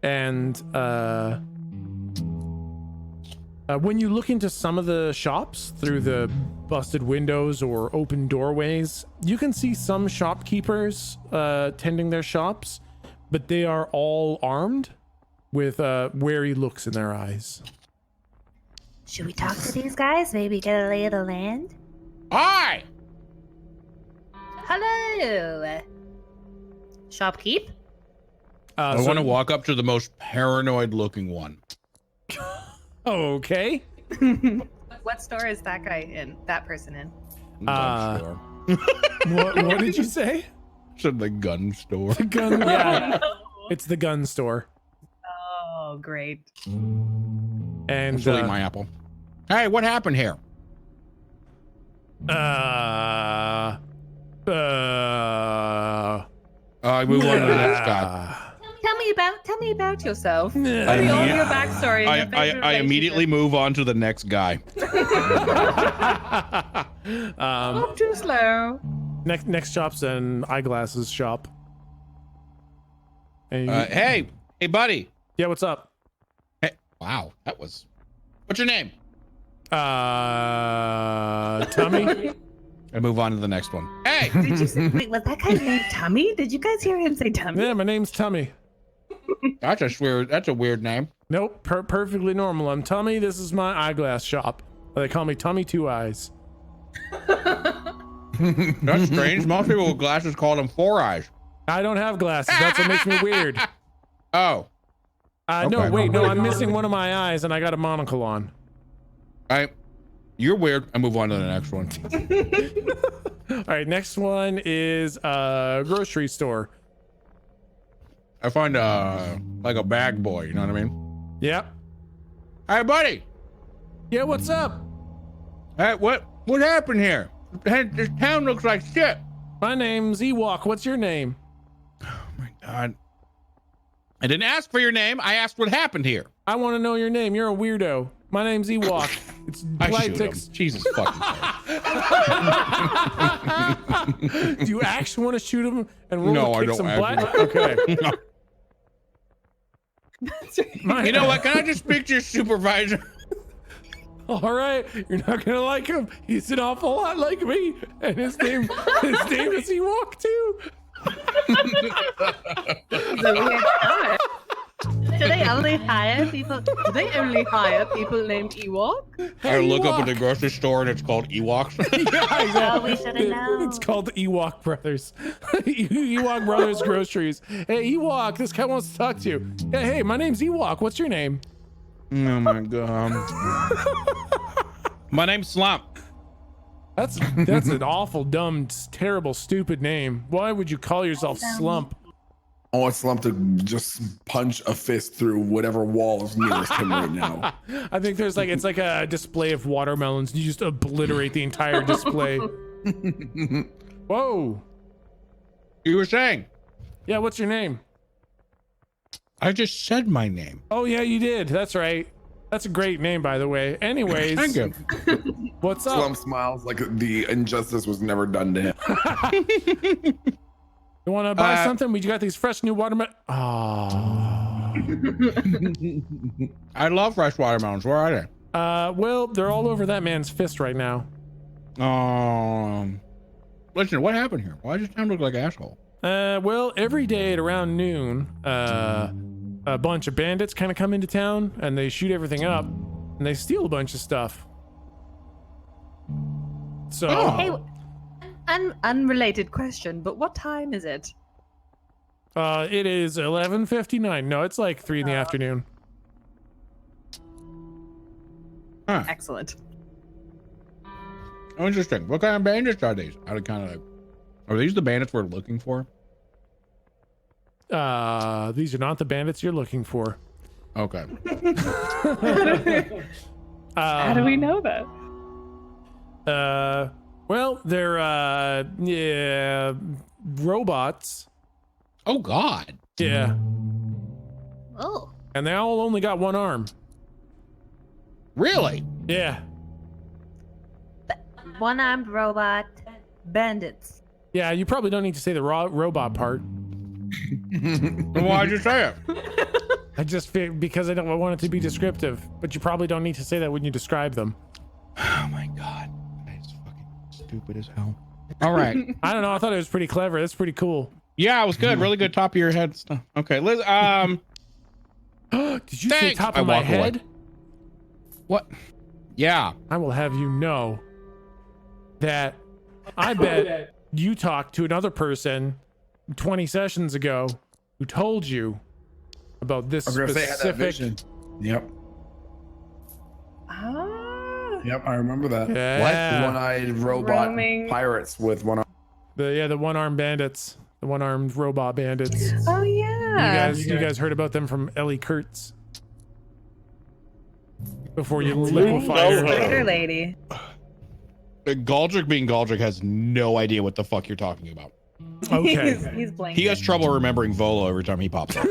and when you look into some of the shops through the busted windows or open doorways, you can see some shopkeepers tending their shops, but they are all armed with wary looks in their eyes. Should we talk to these guys? Maybe get a lay of the land? Hi! Hello! Shopkeep? I want to walk up to the most paranoid looking one. Okay. What store is that guy in? That person in? Gun store. What did you say? Said the gun store. The gun, yeah. It's the gun store. Oh, great. And That's really my apple. Hey, what happened here? I move on to the next guy. Tell me about yourself. Tell me all your backstory. and your favorite I immediately move on to the next guy. Not too slow. Next shop's an eyeglasses shop. And Hey, buddy. yeah, what's up? Hey, wow, that was. What's your name? Tummy. I move on to the next one. Hey. Did you say, wait, was that guy's name Tummy? Did you guys hear him say Tummy? Yeah, my name's Tummy. That's a weird name. Nope, perfectly normal. I'm Tummy. This is my eyeglass shop. They call me Tummy Two Eyes. That's strange. Most people with glasses call them Four Eyes. I don't have glasses. That's what makes me weird. Oh. No, Okay. wait, no, I'm missing one of my eyes and I got a monocle on. You're weird. I move on to the next one. All right, next one is a grocery store. I find like a bag boy. You know what I mean? Yep. Hey, buddy. Yeah, what's up? Hey, what happened here? This town looks like shit. My name's Ewok. What's your name? Oh my god. I didn't ask for your name. I asked what happened here. I want to know your name. You're a weirdo. My name's Ewok. It's I polite shoot to him. Jesus fucking Christ. Do you actually want to shoot him and roll No, to I kick don't some actually. butt? Okay. You know what? Can I just speak to your supervisor? All right, you're not gonna like him. He's an awful lot like me, and his name is Ewok too. Do they only hire people? Do they only hire people named Ewok? I look up Ewok. at the grocery store and it's called Ewoks. Yeah, exactly. Oh, we should have known. It's called the Ewok Brothers. Ewok Brothers Groceries. Hey, Ewok, this guy wants to talk to you. Yeah, hey, my name's Ewok. What's your name? Oh my god. My name's Slump. That's an awful, dumb, terrible, stupid name. Why would you call yourself Slump? I want Slump to just punch a fist through whatever wall is nearest him right now. I think it's like a display of watermelons. You just obliterate the entire display. Whoa. You were saying? Yeah, what's your name? I just said my name. Oh yeah, you did. That's right. That's a great name, by the way. Anyways, Thank you. what's up? Slump smiles like the injustice was never done to him. You want to buy something? We got these fresh new watermelon. Oh. I love fresh watermelons. Where are they? Well, they're all over that man's fist right now. Listen, what happened here? Why does your town look like an asshole? Well, every day at around noon, a bunch of bandits kind of come into town and they shoot everything up and they steal a bunch of stuff. So, Hey, unrelated question, but what time is it? it is 11:59. No, it's like 3 in the afternoon. Huh. Excellent. Oh, interesting. What kind of bandits are these? Are these the bandits we're looking for? These are not the bandits you're looking for. Okay. How do we know that? Well, they're robots. Oh God. Yeah, Oh, and they all only got one arm. Really? Yeah, one-armed robot bandits. yeah. You probably don't need to say the robot part. Then why'd you say it? I just feel because I don't want it to be descriptive, but you probably don't need to say that when you describe them. Oh my God. That's fucking stupid as hell. All right. I don't know. I thought it was pretty clever. That's pretty cool. Yeah, it was good. Really good top of your head stuff. Okay, Liz. Did you say Thanks. top I of my walk away. head? What? Yeah. I will have you know that I bet you talked to another person 20 sessions ago who told you about this I was gonna say, had that specific. vision. Yep. Ah. Yep, I remember that. Yeah. The one-eyed robot Roaming. pirates with one. The one-armed bandits, the one-armed robot bandits. Oh yeah. You guys heard about them from Ellie Kurtz before you liquefy her. Spider lady. Galdrick being Galdrick has no idea what the fuck you're talking about. Okay. He's blanking. He has trouble remembering Volo every time he pops up.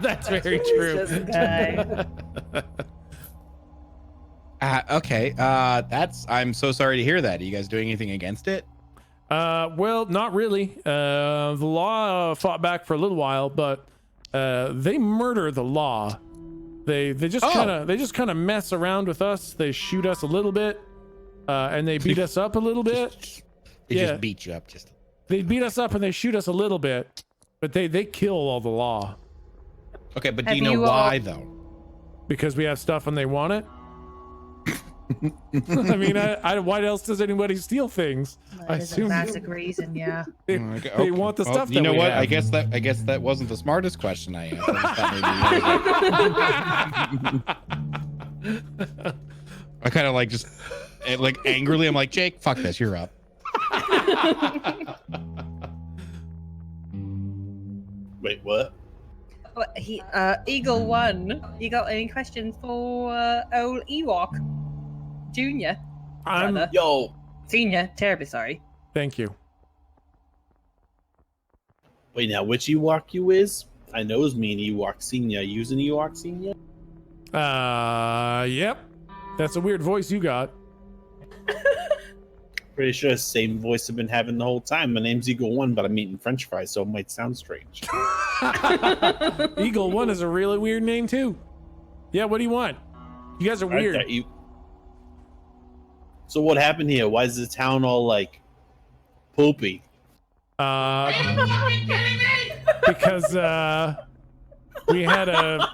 That's very true. This guy. Okay. I'm so sorry to hear that. Are you guys doing anything against it? Well, not really. The law fought back for a little while, but they murder the law. They just kind of mess around with us. They shoot us a little bit, and they beat us up a little bit. They Yeah. just beat you up. They beat us up and they shoot us a little bit, but they kill all the law Okay, but do Have you know you, why though? because we have stuff and they want it. I mean, why else does anybody steal things? I That is a assume classic reason, yeah. they Okay. want the Well, stuff. you that know we what? have. I guess that wasn't the smartest question I asked. I kind of like just like angrily. I'm like, Jake, fuck this. You're up. Wait, what? Eagle 1. You got any questions for old Ewok? Junior? Brother. Yo. Senior. Terribly sorry. Thank you. Wait, now which Ewok you is? I know it's me and Ewok Senior. Using Ewok Senior? Yep. That's a weird voice you got. Pretty sure it's the same voice I've been having the whole time. My name's Eagle One, but I'm eating French fries, so it might sound strange. Eagle One is a really weird name too. Yeah, what do you want? You guys are weird. So what happened here? Why is the town all like poopy? Because we had a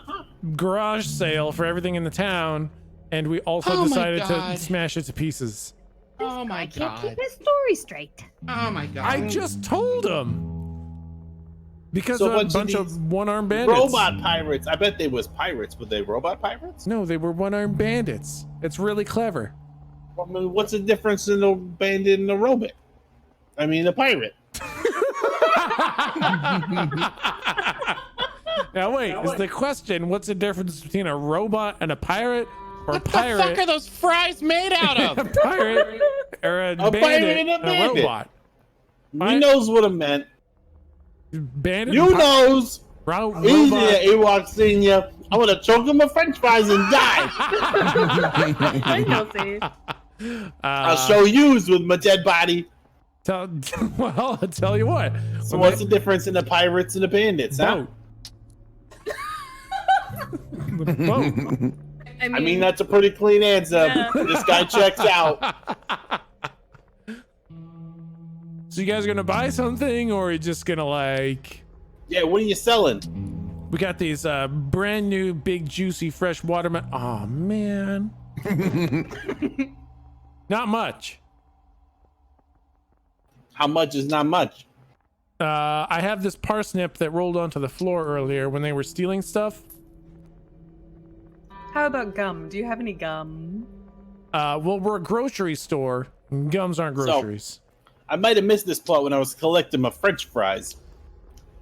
garage sale for everything in the town, and we also decided to smash it to pieces. Oh my god! I can't keep his story straight. Oh my god! I just told him. Because So a bunch of one-armed bandits. Robot pirates. I bet they was pirates. Were they robot pirates? No, they were one-armed bandits. It's really clever. I mean, what's the difference in a bandit and a robot? I mean, a pirate. Now wait, is the question, what's the difference between a robot and a pirate? Or What a pirate? the fuck are those fries made out of? A pirate or a bandit pirate and a bandit. robot? He knows what it meant. Bandit You knows. Easy, robot. Ewok Senior. I want to choke him with French fries and die. You'll see. I'll show yous with my dead body. Well, I'll tell you what. So what's the difference in the pirates and the bandits, huh? The boat. I mean, that's a pretty clean answer. Yeah. This guy checks out. So you guys gonna buy something, or are you just gonna like? Yeah, what are you selling? We got these brand new, big, juicy, fresh watermelon. Oh man, not much. How much is not much? I have this parsnip that rolled onto the floor earlier when they were stealing stuff. How about gum? Do you have any gum? Well, we're a grocery store. Gums aren't groceries. I might have missed this part when I was collecting my French fries.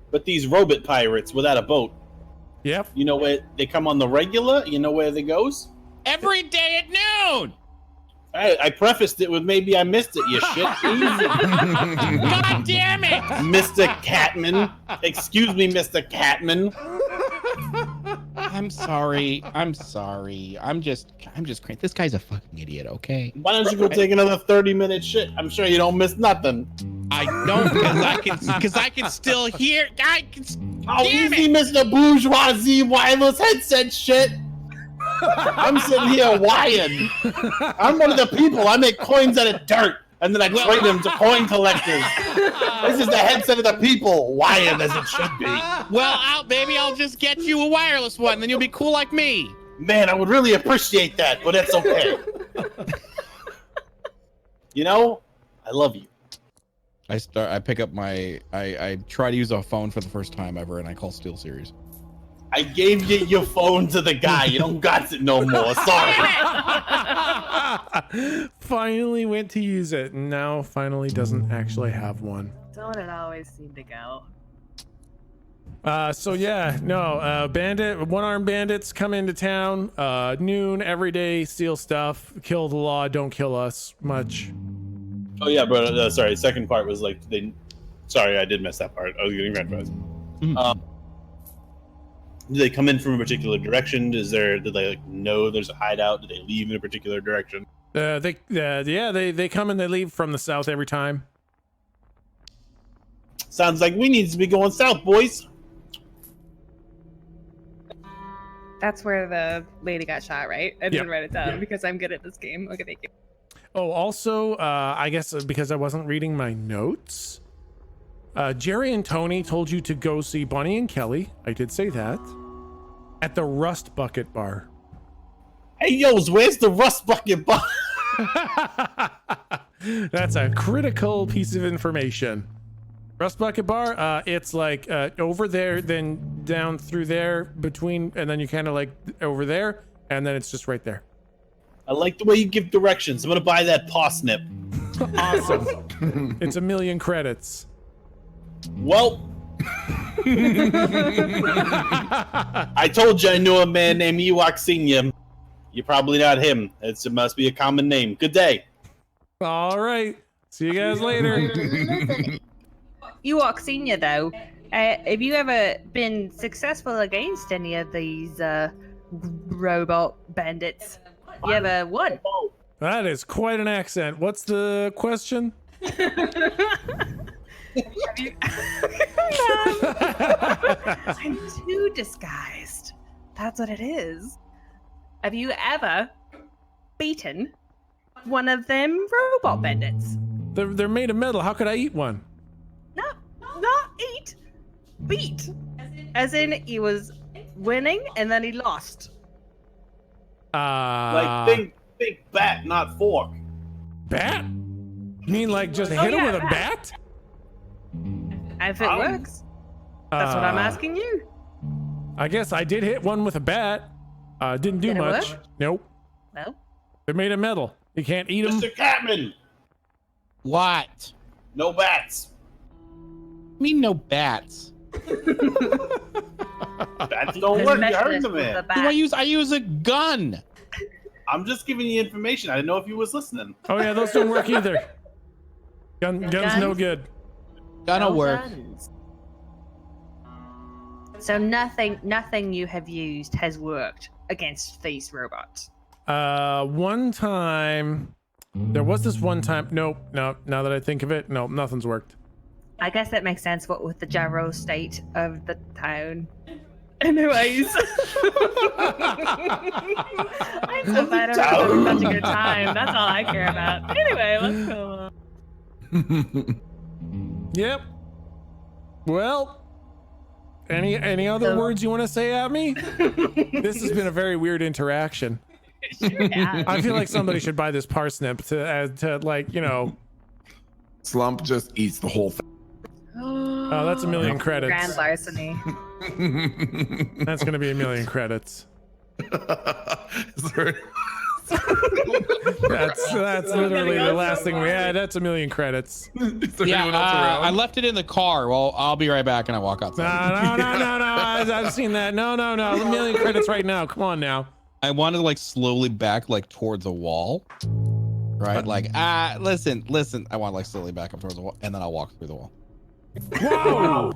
But these robot pirates without a boat. Yep. You know where they come on the regular? You know where they goes? Every day at noon. I prefaced it with maybe I missed it, you shit. Easy. God damn it! Mr. Catman. Excuse me, Mr. Catman. I'm sorry. I'm just crazy. This guy's a fucking idiot, okay? Why don't you go take another 30-minute shit? I'm sure you don't miss nothing. I don't, because I can still hear. Oh, Damn easy, Mr. Bourgeoisie wireless headset shit. I'm sitting here wired. I'm one of the people. I make coins out of dirt, and then I trade them to coin collectors. This is the headset of the people, wired as it should be. Well, maybe I'll just get you a wireless one, then you'll be cool like me. Man, I would really appreciate that, but that's okay. You know, I love you. I pick up my I try to use a phone for the first time ever, and I call Steel Series. I gave you your phone to the guy. You don't got it no more. Sorry. Finally went to use it, and now finally doesn't actually have one. Don't it always seem to go? So yeah, no, one-armed bandits come into town, noon every day, steal stuff, kill the law, don't kill us much. Oh yeah, but sorry. The second part was like Sorry, I did miss that part. I was getting red fries. Do they come in from a particular direction? Do they like know there's a hideout? Do they leave in a particular direction? They come and they leave from the south every time. Sounds like we need to be going south, boys. That's where the lady got shot, right? I didn't write it down because I'm good at this game. Okay, thank you. Oh, also, I guess because I wasn't reading my notes, Jerry and Tony told you to go see Bonnie and Kelly. I did say that. At the Rust Bucket Bar. Hey, yos, where's the Rust Bucket Bar? That's a critical piece of information. Rust Bucket Bar, it's like over there, then down through there, between, and then you kind of like over there, and then it's just right there. I like the way you give directions. I'm gonna buy that parsnip. Awesome. It's 1 million credits. Well, I told you I knew a man named Ewok Senior. You're probably not him. It must be a common name. Good day. All right. See you guys later. Listen, Ewok Senior, though, have you ever been successful against any of these robot bandits? You have a 1. That is quite an accent. What's the question? I'm too disguised. That's what it is. Have you ever beaten one of them robot bandits? They're made of metal. How could I eat one? No, not eat. Beat. As in, he was winning and then he lost. Like think bat, not fork. Bat? You mean like just hit him with a bat? If it works. That's what I'm asking you. I guess I did hit one with a bat. Didn't do Did it much. work? Nope. Well, They're made of metal. You can't eat them. Mr. Catman, What? no bats. mean no bats? Bats don't work. You heard the man. Do I use a gun. I'm just giving you information. I didn't know if you was listening. Oh yeah, those don't work either. Gun's no good. Gun'll no work. guns. So nothing you have used has worked against these robots. One time, there was this one time. Nope. Now that I think of it, nope, nothing's worked. I guess that makes sense. What with the gyro state of the town. Anyways, I'm so glad everyone's having such a good time. That's all I care about. Anyway, let's go on. Yep. Well, any other words you want to say at me? This has been a very weird interaction. Yeah. I feel like somebody should buy this parsnip to like, you know. Slump just eats the whole thing. Oh, that's $1 million credits. Grand larceny. That's gonna be $1 million credits. That's literally the last thing we had. That's $1 million credits. Yeah, I left it in the car. Well, I'll be right back, and I walk outside. No. I've seen that. No. $1 million credits right now. Come on now. I want to like slowly back like towards a wall. Right? Like, listen. I want to like slowly back up towards the wall, and then I'll walk through the wall. Whoa!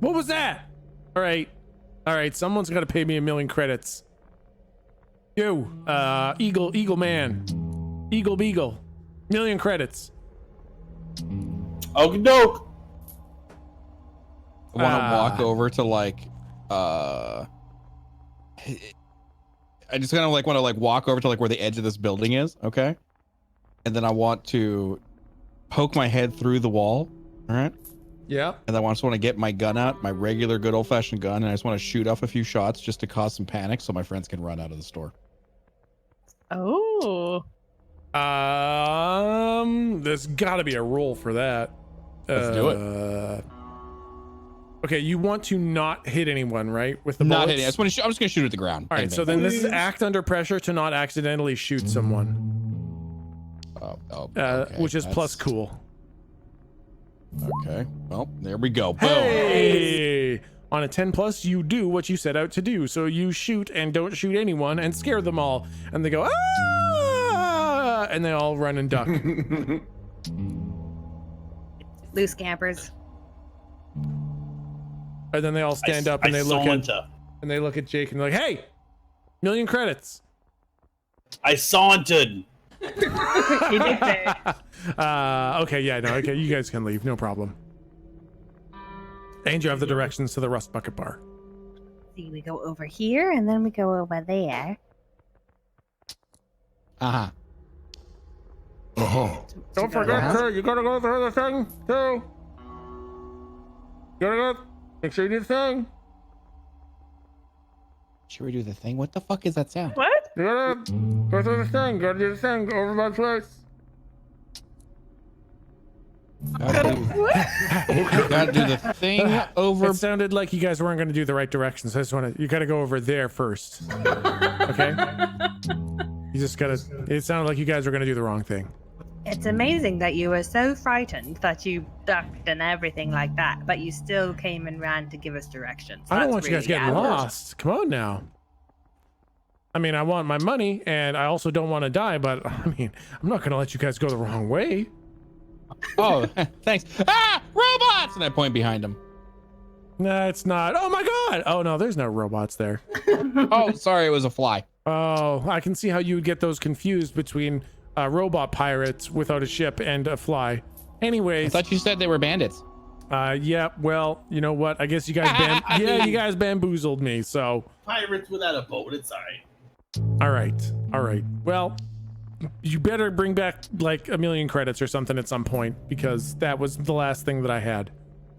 What was that? All right. Someone's got to pay me $1 million credits. You, Eagle Man, Eagle Beagle, $1 million credits. Okie doke. I want to walk over to like, I just kind of like want to like walk over to like where the edge of this building is, okay? And then I want to poke my head through the wall, all right? Yeah. And I just want to get my gun out, my regular good old-fashioned gun, and I just want to shoot off a few shots just to cause some panic so my friends can run out of the store. Oh. There's got to be a roll for that. Let's do it. Okay, you want to not hit anyone, right? With the Not bullets? hitting. I'm just going to shoot at the ground. All right, so then this is act under pressure to not accidentally shoot someone. Okay, which is plus cool. Okay, well, there we go. Boom. Hey! On a 10 plus, you do what you set out to do. So you shoot and don't shoot anyone and scare them all. And they go, ah! And they all run and duck. Loose campers. And then they all stand up and they look at Jake and they're like, hey, $1 million credits. I sauntered. He did say. Okay, yeah, no, okay, you guys can leave, no problem. And you have the directions to the Rust Bucket Bar. See, we go over here and then we go over there. Uh-huh. Don't forget, sir, you gotta go through the thing, too. You gotta go, make sure you do the thing. Should we do the thing? What the fuck is that sound? What? You gotta go through the thing, gotta do the thing, go over my place. Gotta do the thing over. It sounded like you guys weren't gonna do the right direction, so I just wanna, you gotta go over there first. Okay? You just gotta, it sounded like you guys were gonna do the wrong thing. It's amazing that you were so frightened that you ducked and everything like that, but you still came and ran to give us directions. I don't That's want you guys really getting admirable. lost. Come on now. I mean, I want my money, and I also don't want to die, but I mean, I'm not gonna let you guys go the wrong way. Oh, thanks. Ah, robots! And I point behind him. Nah, it's not. Oh my god! Oh no, there's no robots there. Oh, sorry, it was a fly. Oh, I can see how you would get those confused between robot pirates without a ship and a fly. I Anyways, thought you said they were bandits. yeah, well, you know what? I guess you guys you guys bamboozled me, so. Pirates without a boat. It's alright. All right. Well, you better bring back like 1 million credits or something at some point, because that was the last thing that I had.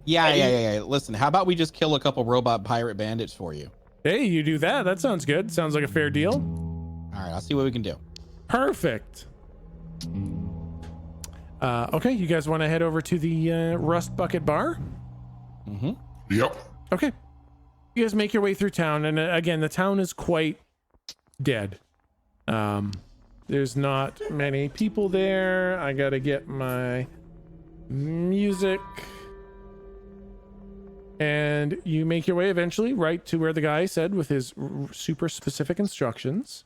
Yeah. Listen, how about we just kill a couple robot pirate bandits for you? Hey, you do that? That sounds good. Sounds like a fair deal. All right, I'll see what we can do. Perfect. Okay, you guys want to head over to the Rust Bucket Bar? Mm-hmm. Yep. Okay. You guys make your way through town, and again, the town is quite dead. There's not many people there. I gotta get my music. And you make your way eventually right to where the guy said with his super specific instructions,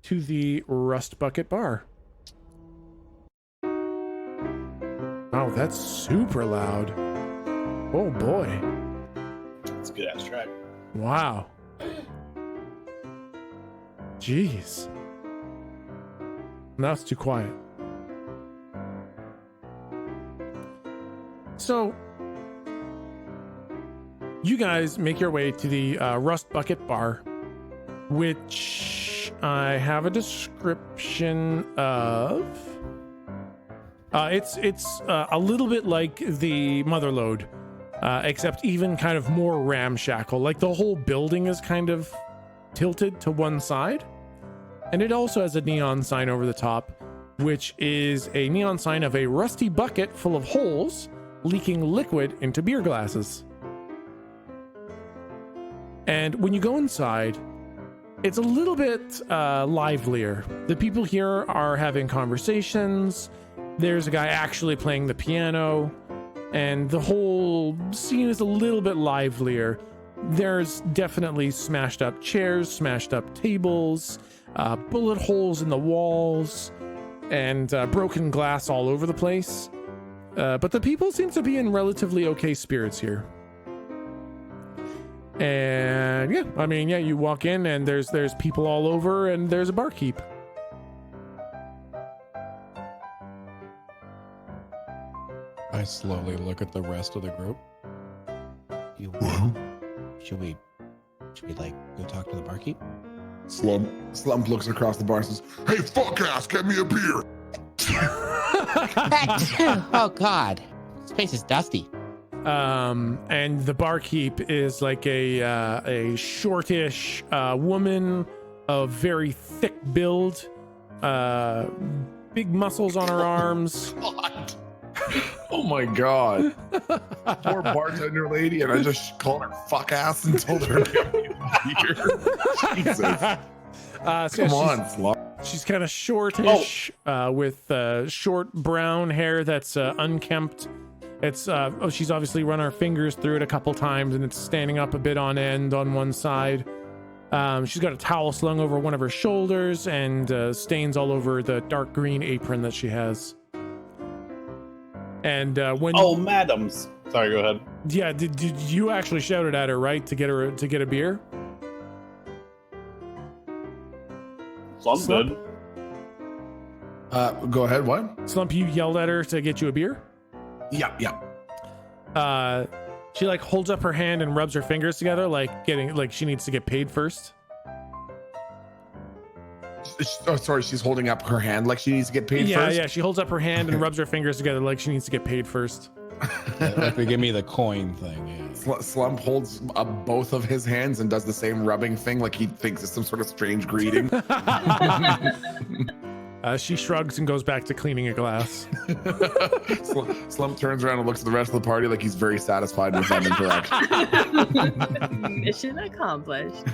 to the Rust Bucket Bar. Oh, that's super loud. Oh boy. It's a good ass track. Wow. Jeez. Now it's too quiet. So, you guys make your way to the Rust Bucket Bar, which I have a description of. It's a little bit like the Motherlode, except even kind of more ramshackle. Like the whole building is kind of tilted to one side. And it also has a neon sign over the top, which is a neon sign of a rusty bucket full of holes leaking liquid into beer glasses. And when you go inside, it's a little bit livelier. The people here are having conversations. There's a guy actually playing the piano, and the whole scene is a little bit livelier. There's definitely smashed up chairs, smashed up tables, bullet holes in the walls, and broken glass all over the place. But the people seem to be in relatively okay spirits here. And yeah, I mean, yeah, you walk in and there's people all over, and there's a barkeep. I slowly look at the rest of the group. Should we like go talk to the barkeep? Slump looks across the bar and says, Hey, fuck ass, get me a beer. Oh God, this place is dusty. And the barkeep is like a shortish woman of very thick build, big muscles on her arms. God. Oh my God. Poor bartender lady, and I just called her fuck ass and told her to get me a beer. Jesus. Come on, Slump. She's kind of shortish, with short brown hair that's unkempt. It's she's obviously run her fingers through it a couple times, and it's standing up a bit on end on one side. She's got a towel slung over one of her shoulders, and stains all over the dark green apron that she has. And when madams. Sorry, go ahead. Yeah, did you actually shouted at her, right, to get a beer? Slump did. Go ahead. What? Slump, you yelled at her to get you a beer? Yeah. She like holds up her hand and rubs her fingers together, like she needs to get paid first. Oh, sorry, she's holding up her hand like she needs to get paid first? Yeah, she holds up her hand and rubs her fingers together like she needs to get paid first. Like they give me the coin thing. Yeah. Slump holds up both of his hands and does the same rubbing thing like he thinks it's some sort of strange greeting. She shrugs and goes back to cleaning a glass. Slump turns around and looks at the rest of the party like he's very satisfied with that interaction. Mission accomplished.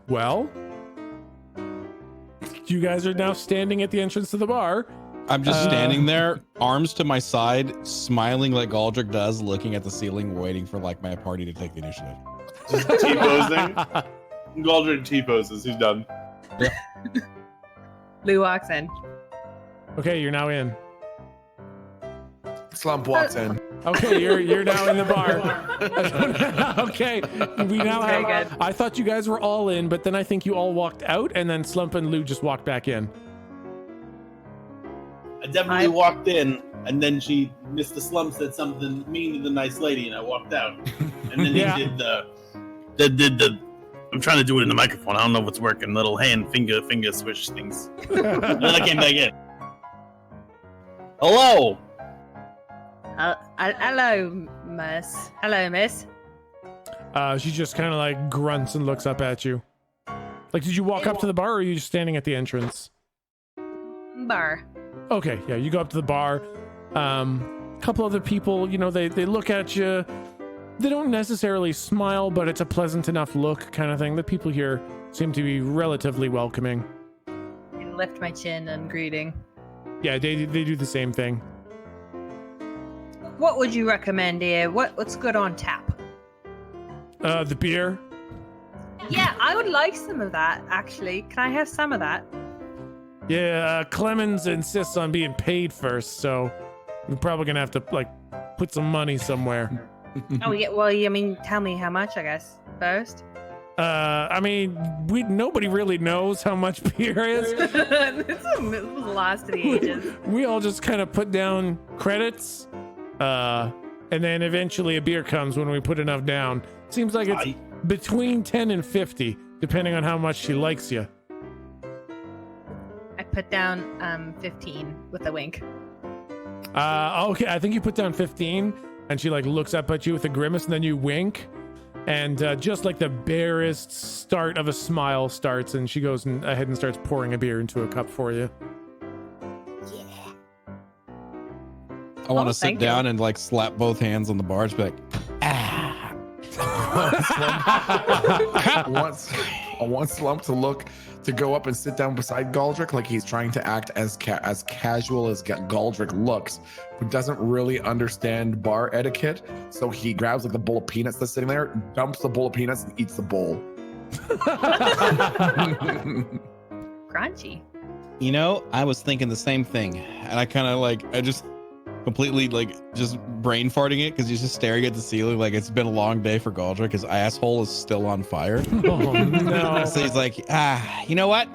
Well, you guys are now standing at the entrance to the bar. I'm just standing there, arms to my side, smiling like Galdrick does, looking at the ceiling, waiting for like my party to take the initiative. Just T-posing. Galdrick T-poses. He's done. Lou walks in. Okay, you're now in. Slump walks in. Okay, you're now in the bar. Okay, we now Very have. good. I thought you guys were all in, but then I think you all walked out, and then Slump and Lou just walked back in. I definitely walked in, and then Mr. Slump said something mean to the nice lady, and I walked out. And then Yeah. he did the. I'm trying to do it in the microphone. I don't know if it's working. Little hand finger swish things. And then I came back in. Hello. Hello, miss. Hello, miss. She just kind of like grunts and looks up at you. Like, did you walk up to the bar, or are you just standing at the entrance? Bar. Okay, yeah, you go up to the bar. Couple other people, you know, they look at you. They don't necessarily smile, but it's a pleasant enough look kind of thing. The people here seem to be relatively welcoming. I lift my chin in greeting. Yeah, they do the same thing. What would you recommend here? What's good on tap? The beer. Yeah, I would like some of that, actually. Can I have some of that? Yeah, Clemens insists on being paid first, so we're probably gonna have to like put some money somewhere. Oh, yeah. Well, I mean, tell me how much, I guess, first. I mean, nobody really knows how much beer is. This was lost to the ages. We all just kind of put down credits, and then eventually a beer comes when we put enough down. Seems like it's between 10 and 50, depending on how much she likes you. I put down 15 with a wink. Okay, I think you put down 15, and she like looks up at you with a grimace, and then you wink, and just like the barest start of a smile starts, and she goes ahead and starts pouring a beer into a cup for you. I want to sit down and like slap both hands on the bar. Just be like, I want Slump to go up and sit down beside Galdrick, like he's trying to act as casual as Galdrick looks, but doesn't really understand bar etiquette. So he grabs like the bowl of peanuts that's sitting there, dumps the bowl of peanuts, and eats the bowl. Crunchy. you know, I was thinking the same thing, and I kind of like, I just completely like just brain farting it because he's just staring at the ceiling like it's been a long day for Galdrick. His asshole is still on fire. Oh no! So he's like, you know what?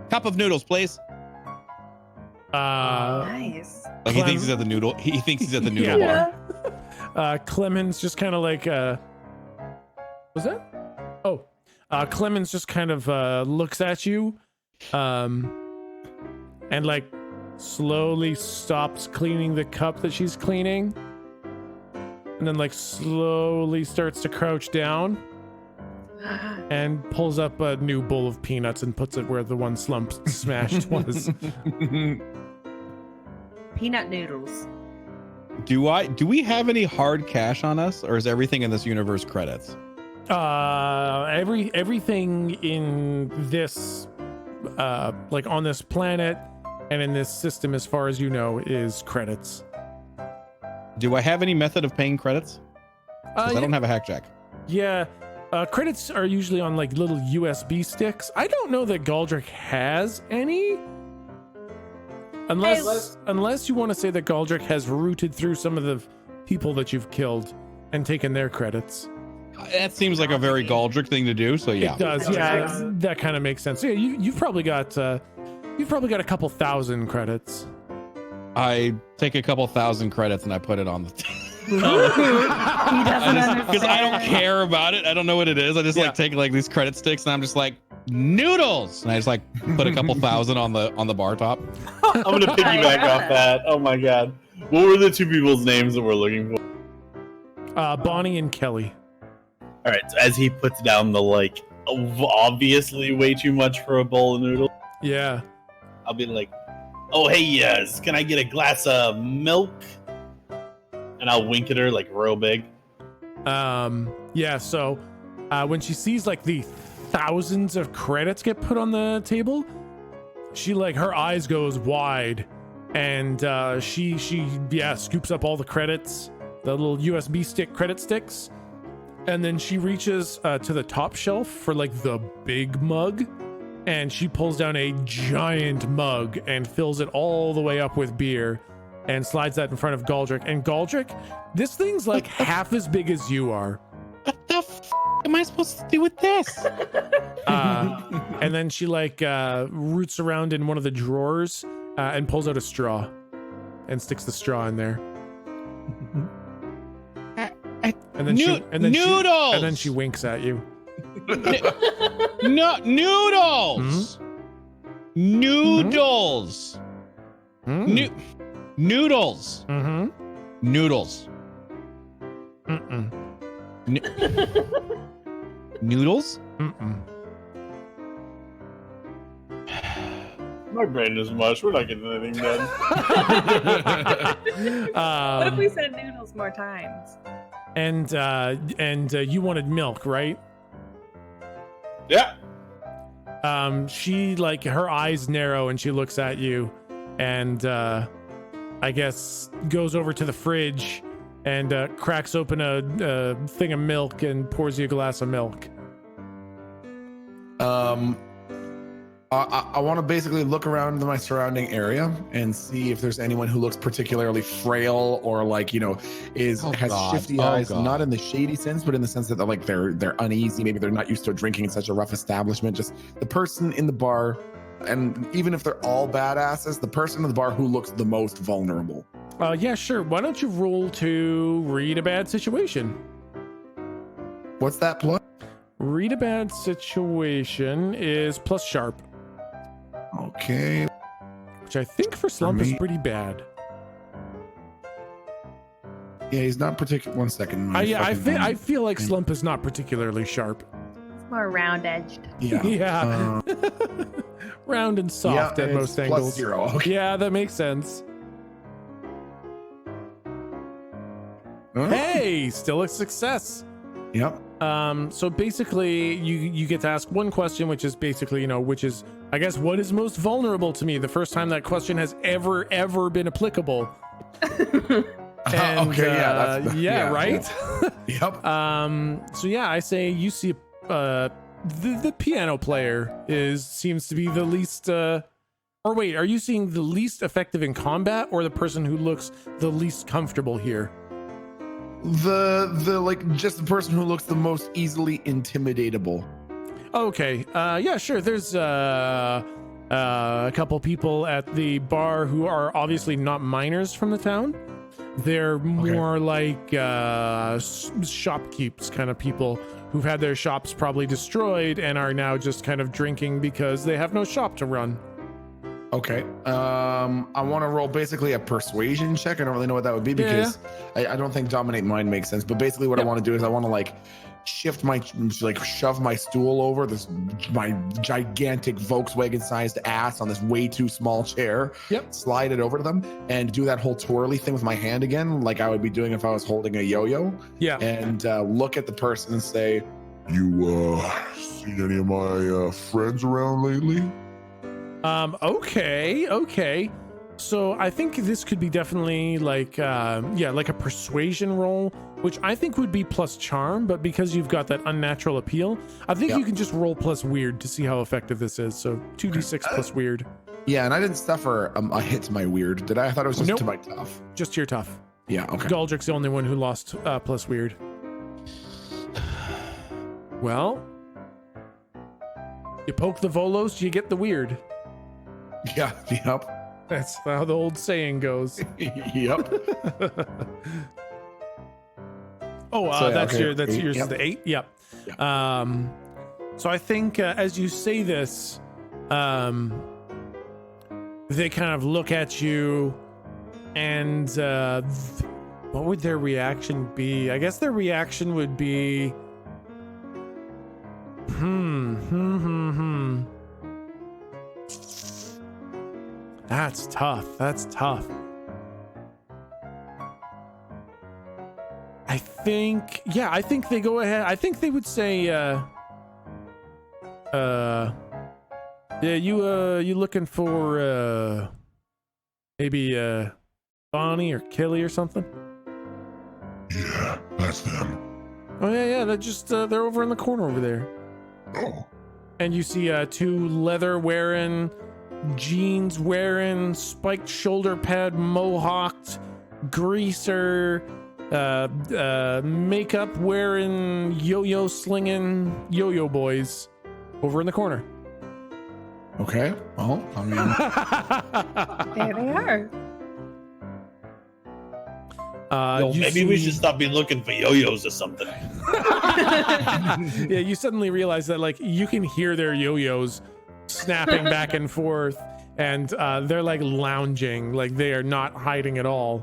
Cup of noodles, please. Nice. Like he thinks he's at the noodle. He thinks he's at the noodle bar. Clemens just kind of like, was that? Oh, Clemens just kind of looks at you, and like slowly stops cleaning the cup that she's cleaning, and then like slowly starts to crouch down and pulls up a new bowl of peanuts and puts it where the one Slump smashed was. Peanut noodles. Do we have any hard cash on us, or is everything in this universe credits? Everything in this like on this planet and in this system, as far as you know, is credits. Do I have any method of paying credits? Because I don't have a hack jack. Yeah, credits are usually on like little USB sticks. I don't know that Galdrick has any. Unless you want to say that Galdrick has rooted through some of the people that you've killed and taken their credits. That seems like a very Galdrick thing to do. So yeah, it does. Yeah, that kind of makes sense. So, yeah, you've probably got a couple thousand credits. I take a couple thousand credits and I put it on the because I don't care about it. I don't know what it is. I just like take like these credit sticks and I'm just like noodles, and I just like put a couple thousand on the bar top. I'm gonna piggyback off that. Oh my god, what were the two people's names that we're looking for? Bonnie and Kelly. All right, so as he puts down the like obviously way too much for a bowl of noodles. Yeah, I'll be like, oh hey yes, can I get a glass of milk? And I'll wink at her like real big. Yeah, so when she sees like the thousands of credits get put on the table, she like her eyes goes wide, and she scoops up all the credits, the little USB stick credit sticks, and then she reaches to the top shelf for like the big mug, And she pulls down a giant mug and fills it all the way up with beer and slides that in front of Galdrick. And Galdrick, this thing's like half as big as you are. What the f am I supposed to do with this? And then she like roots around in one of the drawers and pulls out a straw and sticks the straw in there. And then noodles. She winks at you. No, noodles. Noodles. Noodles. Noodles. Noodles? My brain is mush. We're not getting anything done. What if we said noodles more times? And you wanted milk, right? Yeah. She like her eyes narrow and she looks at you and I guess goes over to the fridge and cracks open a thing of milk and pours you a glass of milk. I want to basically look around my surrounding area and see if there's anyone who looks particularly frail or like, you know, has shifty eyes, not in the shady sense, but in the sense that they're uneasy. Maybe they're not used to drinking in such a rough establishment. Just the person in the bar, and even if they're all badasses, the person in the bar who looks the most vulnerable. Yeah, sure. Why don't you roll to read a bad situation? What's that plus? Read a bad situation is plus sharp. Okay. Which I think for Slump is pretty bad. Yeah, he's not particular. One second. I feel like Slump is not particularly sharp. It's more round edged. Yeah. Round and soft at most angles. +0. Okay. Yeah, that makes sense. Hey, still a success. Yep. So basically you get to ask one question, which is basically, you know, which is, I guess, what is most vulnerable to me? The first time that question has ever been applicable. And, okay, right? Yep. So yeah, I say you see the piano player seems to be the least or wait, are you seeing the least effective in combat or the person who looks the least comfortable here? The like just the person who looks the most easily intimidatable. Okay. Yeah, sure. There's a couple people at the bar who are obviously not miners from the town. They're more like shopkeepers kind of people who've had their shops probably destroyed and are now just kind of drinking because they have no shop to run. Okay. I want to roll basically a persuasion check. I don't really know what that would be because I don't think dominate mind makes sense. But basically what I want to do is I want to like shove my stool over my gigantic Volkswagen sized ass on this way too small chair. Yep. Slide it over to them and do that whole twirly thing with my hand again, like I would be doing if I was holding a yo-yo. Yeah. And look at the person and say, "You seen any of my friends around lately?" Okay. So I think this could be definitely like, like a persuasion roll, which I think would be plus charm, but because you've got that unnatural appeal, I think you can just roll plus weird to see how effective this is. So 2d6 plus weird. Yeah, and I didn't suffer a hit to my weird, did I? I thought it was just to my tough. Just to your tough. Yeah, okay. Galdrick's the only one who lost plus weird. Well, you poke the Volos, you get the weird. Yeah, yep. That's how the old saying goes. Yep. That's yours. Yep. Is the 8. Yep. So I think as you say this, they kind of look at you, and what would their reaction be? I guess their reaction would be, That's tough. I think they go ahead. I think they would say, you looking for, maybe, Bonnie or Kelly or something? Yeah, that's them. Oh yeah, they're just, they're over in the corner over there. Oh, and you see two leather wearing, jeans wearing, spiked shoulder pad mohawked, greaser, makeup wearing, yo-yo slinging yo-yo boys over in the corner. Okay. Well, I mean, There they are. Maybe we should stop being looking for yo-yos or something. Yeah, you suddenly realize that like you can hear their yo-yos snapping back and forth, and they're like lounging, like they are not hiding at all.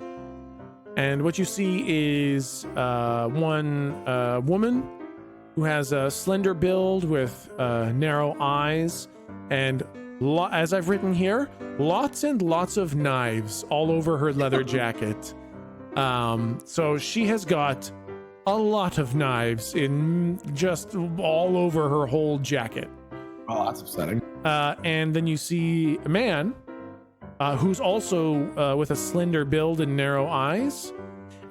And what you see is one woman who has a slender build with narrow eyes, and as I've written here, lots and lots of knives all over her leather jacket. So she has got a lot of knives in just all over her whole jacket. oh, that's upsetting. And then you see a man who's also with a slender build and narrow eyes,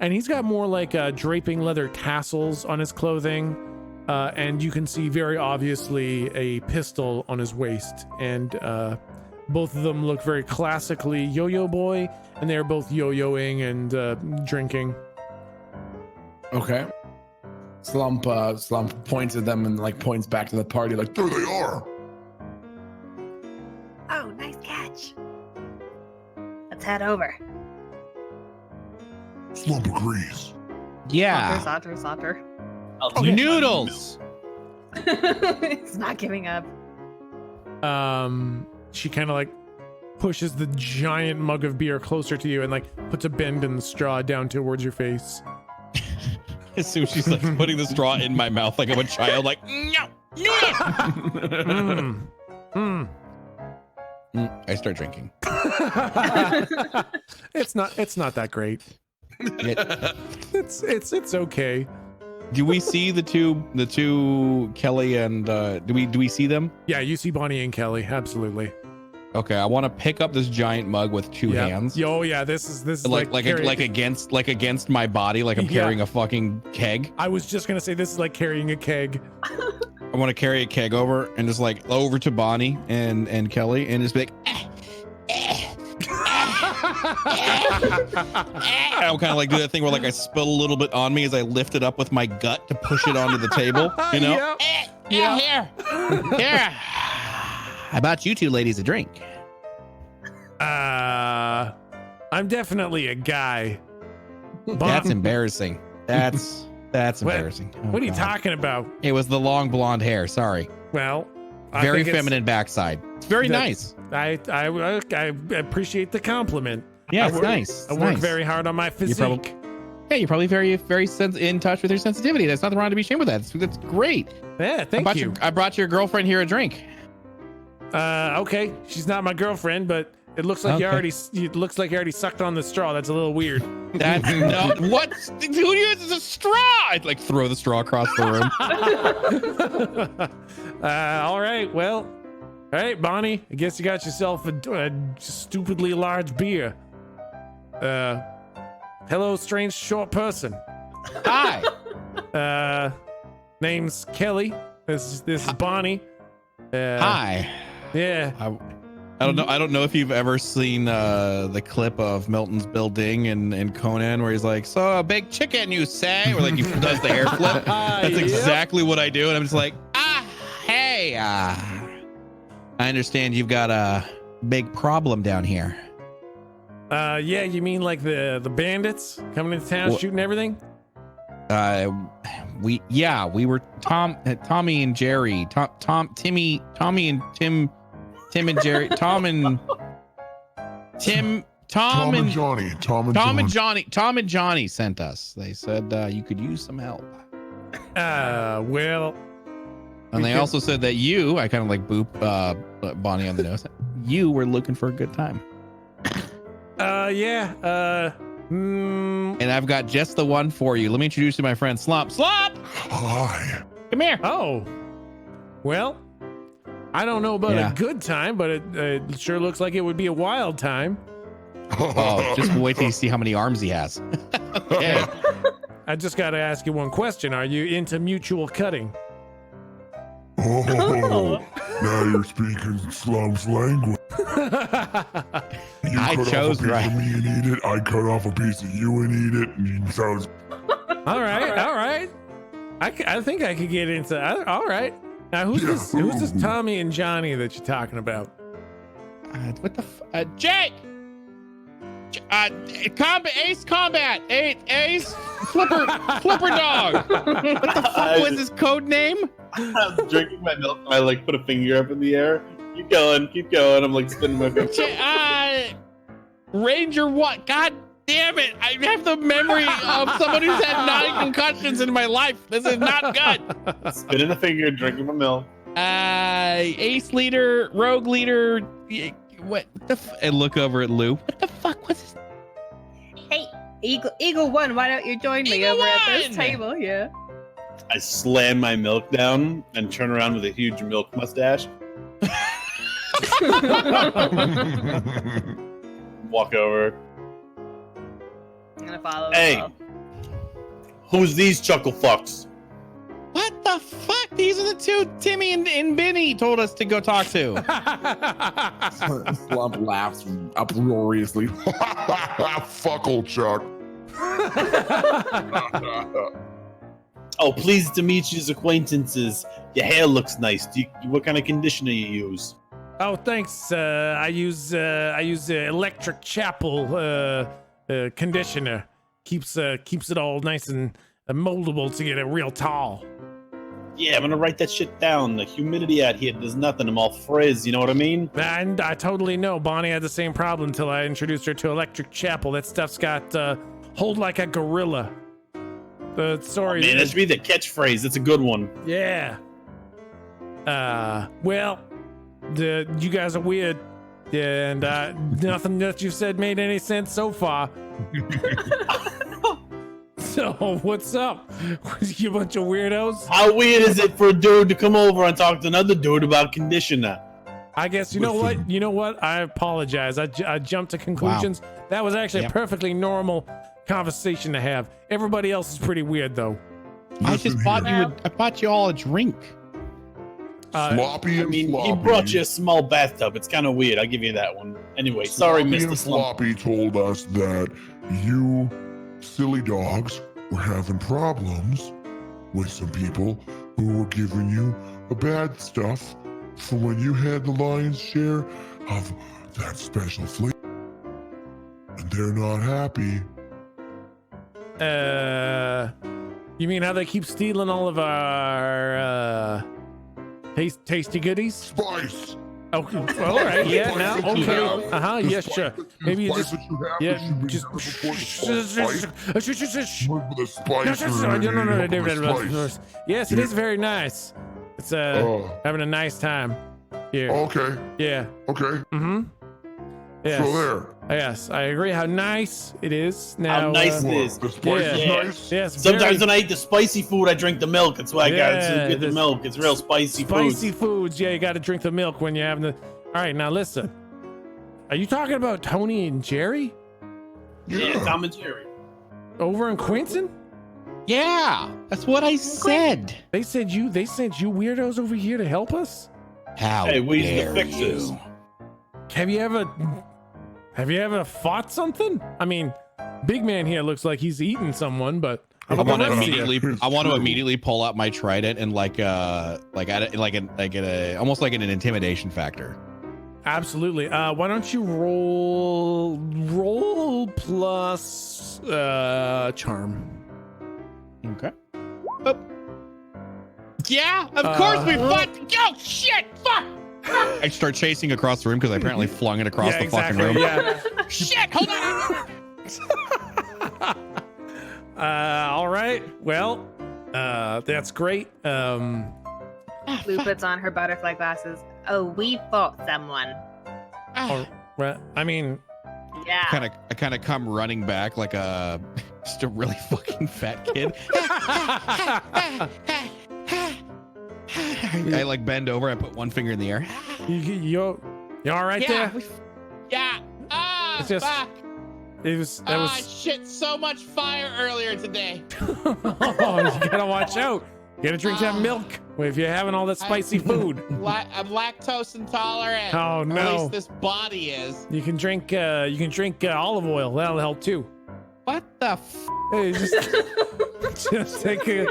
and he's got more like draping leather tassels on his clothing, and you can see very obviously a pistol on his waist, and both of them look very classically yo-yo boy, and they're both yo-yoing and drinking. Okay. Slump points at them and like points back to the party like, There they are. Oh, nice catch. Let's head over. Slump agrees. Yeah. Saunter. Noodles. It's not giving up. She kind of like pushes the giant mug of beer closer to you and like puts a bend in the straw down towards your face. As soon as she's like putting the straw in my mouth like I'm a child, like no. I start drinking. It's not that great. It's okay. Do we see the two Kelly and do we see them? Yeah, you see Bonnie and Kelly, absolutely. Okay, I want to pick up this giant mug with two hands. Oh yeah, this is like against my body, like I'm carrying a fucking keg. I was just gonna say this is like carrying a keg. I want to carry a keg over and just like over to Bonnie and Kelly and just be like, I'll kind of like do that thing where like I spill a little bit on me as I lift it up with my gut to push it onto the table, you know? Here. How about you two ladies a drink? I'm definitely a guy. That's embarrassing. That's embarrassing. What are you talking about? It was the long blonde hair. Sorry. Well, very feminine backside. It's very nice. I appreciate the compliment. Yeah, it's nice. I work very hard on my physique. You're probably very in touch with your sensitivity. That's nothing wrong to be ashamed with that. That's great. Yeah, thank you. I brought your girlfriend here a drink. Okay, she's not my girlfriend, but it looks like you already sucked on the straw. That's a little weird. That's no. What? Who uses a straw? I'd like throw the straw across the room. All right. Well, all right, Bonnie. I guess you got yourself a stupidly large beer. Hello, strange short person. Hi. Name's Kelly. This is Bonnie. Hi. Yeah. I don't know if you've ever seen the clip of Milton's building in Conan where he's like, "So a big chicken, you say?" Or like he does the hair flip. That's exactly what I do, and I'm just like, hey, I understand you've got a big problem down here. Yeah, you mean like the bandits coming into town shooting everything? We were Tommy and Jerry, Tommy and Tim and Jerry, Tom and Johnny sent us. They said you could use some help. Well, and they also said that you, I kind of like boop Bonnie on the nose. You were looking for a good time. And I've got just the one for you. Let me introduce you to my friend Slump. Slump! Hi. Come here. Oh. Well, I don't know about a good time, but it sure looks like it would be a wild time. Oh, just wait till you see how many arms he has. Okay. I just got to ask you one question. Are you into mutual cutting? Oh, now you're speaking Slum's language. You I cut chose off a piece right. of me and eat it. I cut off a piece of you and eat it. And it sounds. All right. I think I could get into. All right. Now who's this Tommy and Johnny that you're talking about? What the Jake? Ace Combat. Ace Flipper Dog. What the fuck was his code name? I'm drinking my milk. I like put a finger up in the air. Keep going. I'm like spinning my finger. Ranger what? God damn it! I have the memory of someone who's had 9 concussions in my life. This is not good. Spinning a finger, drinking my milk. Ace leader, rogue leader. What the? And look over at Lou. What the fuck was this? Hey, Eagle One, why don't you join me over at this table here? I slam my milk down and turn around with a huge milk mustache. Walk over. I'm gonna follow. Hey, who's these chuckle fucks? What the fuck? These are the 2 Timmy and Benny told us to go talk to. Slump laughs uproariously. Fuck old Chuck. Oh, pleased to meet you's acquaintances. Your hair looks nice. What kind of conditioner you use? Oh, thanks. I use Electric Chapel conditioner. Keeps it all nice and moldable to get it real tall. Yeah, I'm gonna write that shit down. The humidity out here does nothing. I'm all frizz. You know what I mean? And I totally know. Bonnie had the same problem until I introduced her to Electric Chapel. That stuff's got hold like a gorilla. Sorry. Man, that should be the catchphrase. That's a good one. Yeah. Well, you guys are weird, and nothing that you've said made any sense so far. So what's up? You bunch of weirdos? How weird is it for a dude to come over and talk to another dude about conditioner? I guess you know what? I apologize. I jumped to conclusions. Wow. That was actually a perfectly normal conversation to have. Everybody else is pretty weird though. I bought you all a drink. Sloppy and Floppy. He brought you a small bathtub. It's kind of weird. I'll give you that one. Anyway, sorry, Sloppy Mr. and Slump. Floppy told us that you silly dogs were having problems with some people who were giving you a bad stuff for when you had the lion's share of that special flavor. And they're not happy. You mean how they keep stealing all of our tasty goodies? Spice. Okay. All right. Yeah. Now. Okay. Yeah. Sure. Maybe you just. Yeah. Just. No. Yes, it is very nice. It's having a nice time here. Okay. Yeah. Okay. Mm-hmm. Yes. So there. Yes, I agree. How nice it is now. How nice it is. The spice is nice. Yes. Sometimes when I eat the spicy food, I drink the milk. That's why I got to get the milk. It's real spicy foods. Yeah, you got to drink the milk when you're having the. All right, now listen. Are you talking about Tony and Jerry? Yeah, Tom and Jerry. Over in Quinton? Yeah, that's what I said. They sent you weirdos over here to help us? How Hey, we dare the fixers. you? Have you ever fought something? I mean, big man here looks like he's eating someone, but I want to immediately pull out my trident and almost like an intimidation factor. Absolutely. Why don't you roll plus charm? Okay. Oh. Yeah, of course we fought. Yo, shit, fuck. I start chasing across the room because I apparently flung it across the fucking room. Yeah. Shit, hold on. All right. Well, that's great. Lou puts on her butterfly glasses. Oh, we fought someone. Right. I mean, yeah. I kind of come running back like just a really fucking fat kid. I like bend over. I put one finger in the air. You all right there? Yeah. It's just, fuck. That was. Shit! So much fire earlier today. Oh, you gotta watch out. You gotta drink that milk. Well, if you're having all that spicy food, I'm lactose intolerant. Oh, Or at no. least this body is. you can drink olive oil. That'll help too. What the f? Hey, just take a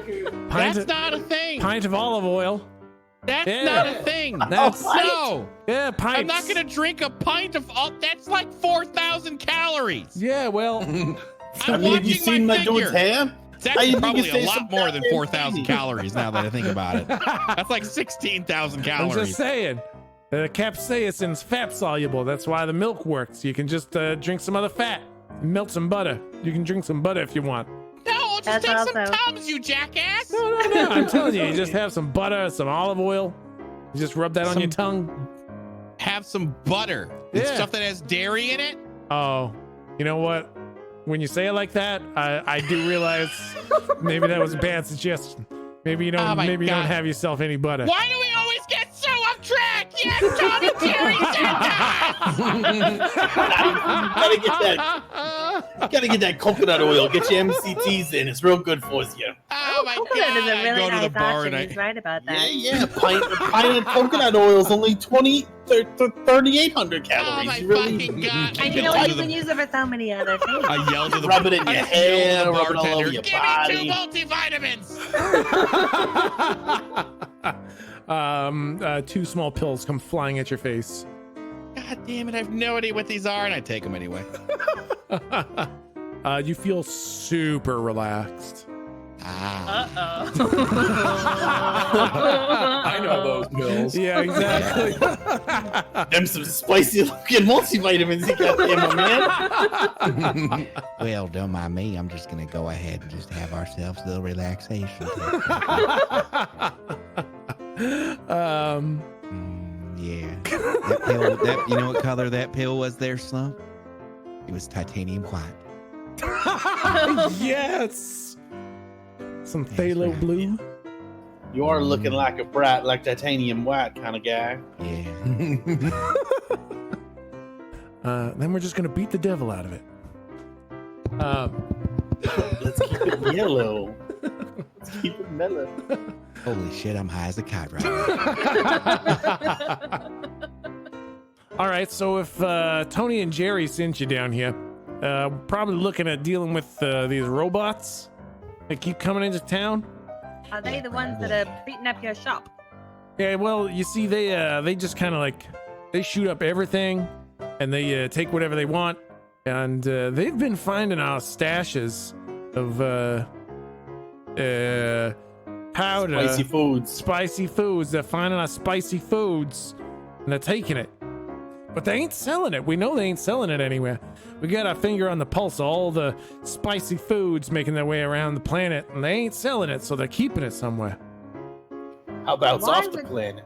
That's not a thing. pint of olive oil. That's Yeah. not a thing. That's No. yeah, pints. I'm not going to drink a pint of. That's like 4,000 calories. Yeah, well, I I'm mean, have watching you seen my my dude's figure. hand? That's I think probably it's a some lot more than goddamn 4,000 thing. calories now that I think about it. That's like 16,000 I'm calories. just saying. The capsaicin's fat soluble. That's why the milk works. You can just drink some other fat, melt some butter. You can drink some butter if you want. No, just That's take some also- Tums, you jackass. No. I'm telling you, you just have some butter, some olive oil. You just rub that on your tongue. Have some butter. It's Yeah. stuff that has dairy in it. Oh, you know what? When you say it like that, I do realize maybe that was a bad suggestion. Maybe you don't. Oh my maybe you don't God. have yourself any butter. Why do we always get so off track? Yes, Tom and Jerry Gotta get that. Gotta get that coconut oil. Get your MCTs in. It's real good for you. Oh my Coconut is God. a I really go to the nice bar option. and He's right about that. Yeah. Pint of coconut oil is only 3,800 calories. Oh my You really- fucking God. And you know what? You can use it for so many other things. I yelled to the Rub it in your I just yelled hair, to the rub it all bartender, over your Give body." me 2 multivitamins. 2 small pills come flying at your face. God damn it! I have no idea what these are, and I take them anyway. You feel super relaxed. Ah. I know those pills. Yeah, exactly. Them some spicy looking multivitamins you got there, my man. Well, don't mind me. I'm just gonna go ahead and just have ourselves a little relaxation. Yeah. That pill. You know what color that pill was there, Slump? It was titanium white. Yes. Some phthalo blue. You are looking like a bright, like titanium white kind of guy. Yeah. Then we're just gonna beat the devil out of it. Let's keep it yellow. Let's keep it mellow. Holy shit! I'm high as a kite right now. All right, so if Tony and Jerry sent you down here, probably looking at dealing with these robots that keep coming into town. Are they the ones that are beating up your shop? Yeah, well, you see, they just kind of like they shoot up everything, and they take whatever they want, and they've been finding our stashes of powder, spicy foods. They're finding our spicy foods, and they're taking it, but they ain't selling it. We know they ain't selling it anywhere. We got our finger on the pulse of all the spicy foods making their way around the planet, and they ain't selling it, so they're keeping it somewhere. How about Why off the would- planet?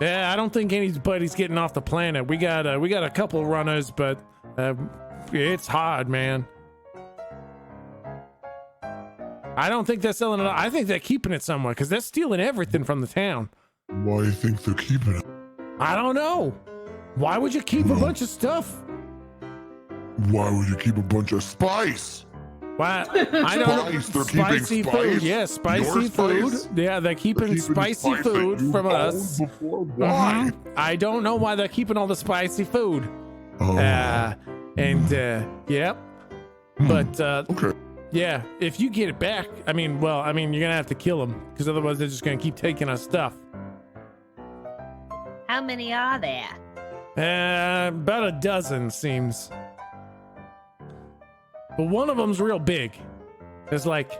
Yeah, I don't think anybody's getting off the planet. We got a couple runners, but it's hard, man. I don't think they're selling it. I think they're keeping it somewhere because they're stealing everything from the town. Why do you think they're keeping it? I don't know. Why would you keep a bunch of stuff? Why would you keep a bunch of spice? Why? I don't know. Spice, they're keeping Spicy spice? food. Yeah, spicy Your food. spice? Yeah, they're keeping spicy spice that food you from owned us. before? Why? I don't know why they're keeping all the spicy food. Oh, Yep. But okay. yeah, if you get it back, you're gonna have to kill them because otherwise they're just gonna keep taking our stuff. How many are there? About a dozen seems. But one of them's real big. There's like,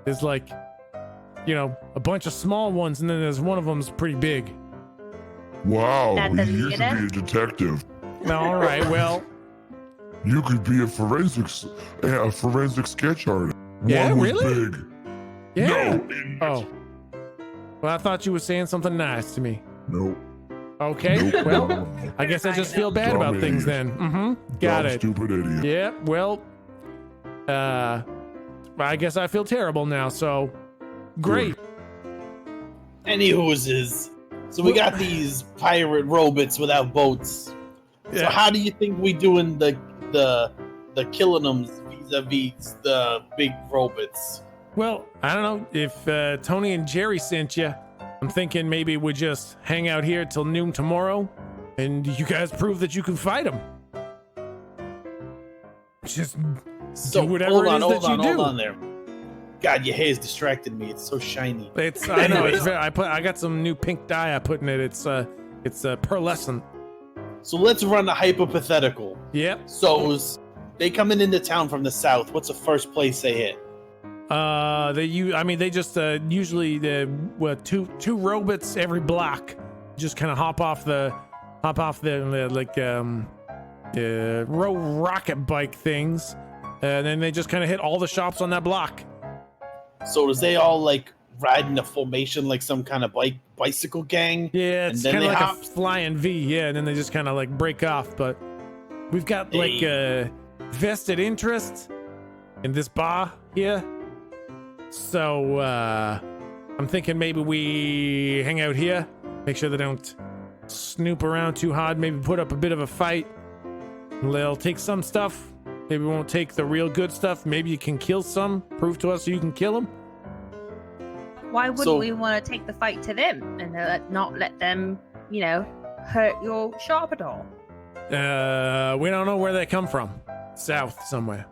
a bunch of small ones, and then there's one of them's pretty big. Wow, That you doesn't used get to it? be a detective. All right, well, You could be a forensic sketch artist. Yeah, One was really? big. yeah. No. Oh. Well, I thought you were saying something nice to me. No. Okay, Nope. well, I guess I just feel bad Dumb about things idiot. then. Got Dumb, it. Stupid idiot. Yeah, well, I guess I feel terrible now, so great. Any hooses. So we got these pirate robots without boats. So Yeah. how do you think we doing the killing them vis-a-vis the big robots? Well, I don't know if Tony and Jerry sent you. I'm thinking maybe we just hang out here till noon tomorrow, and you guys prove that you can fight them. Just So do whatever hold it on, is that you do. hold on there. God, your hair's distracted me. It's so shiny. It's I know. I got some new pink dye I put in it. It's pearlescent. So let's run a hypothetical. Yep. So they coming into town from the south. What's the first place they hit? They just usually two robots every block. Just kind of hop off the rocket bike things, and then they just kind of hit all the shops on that block. So does they all like ride in a formation like some kind of bicycle gang? Yeah, it's And then kind of they like hop? a flying V. Yeah, and then they just kind of like break off. But we've got like vested interest in this bar here, so I'm thinking maybe we hang out here, make sure they don't snoop around too hard, maybe put up a bit of a fight. They'll take some stuff, maybe won't take the real good stuff. Maybe you can kill some, prove to us you can kill them. Why wouldn't So- we want to take the fight to them and not let them, hurt your shop at all? We don't know where they come from. South somewhere.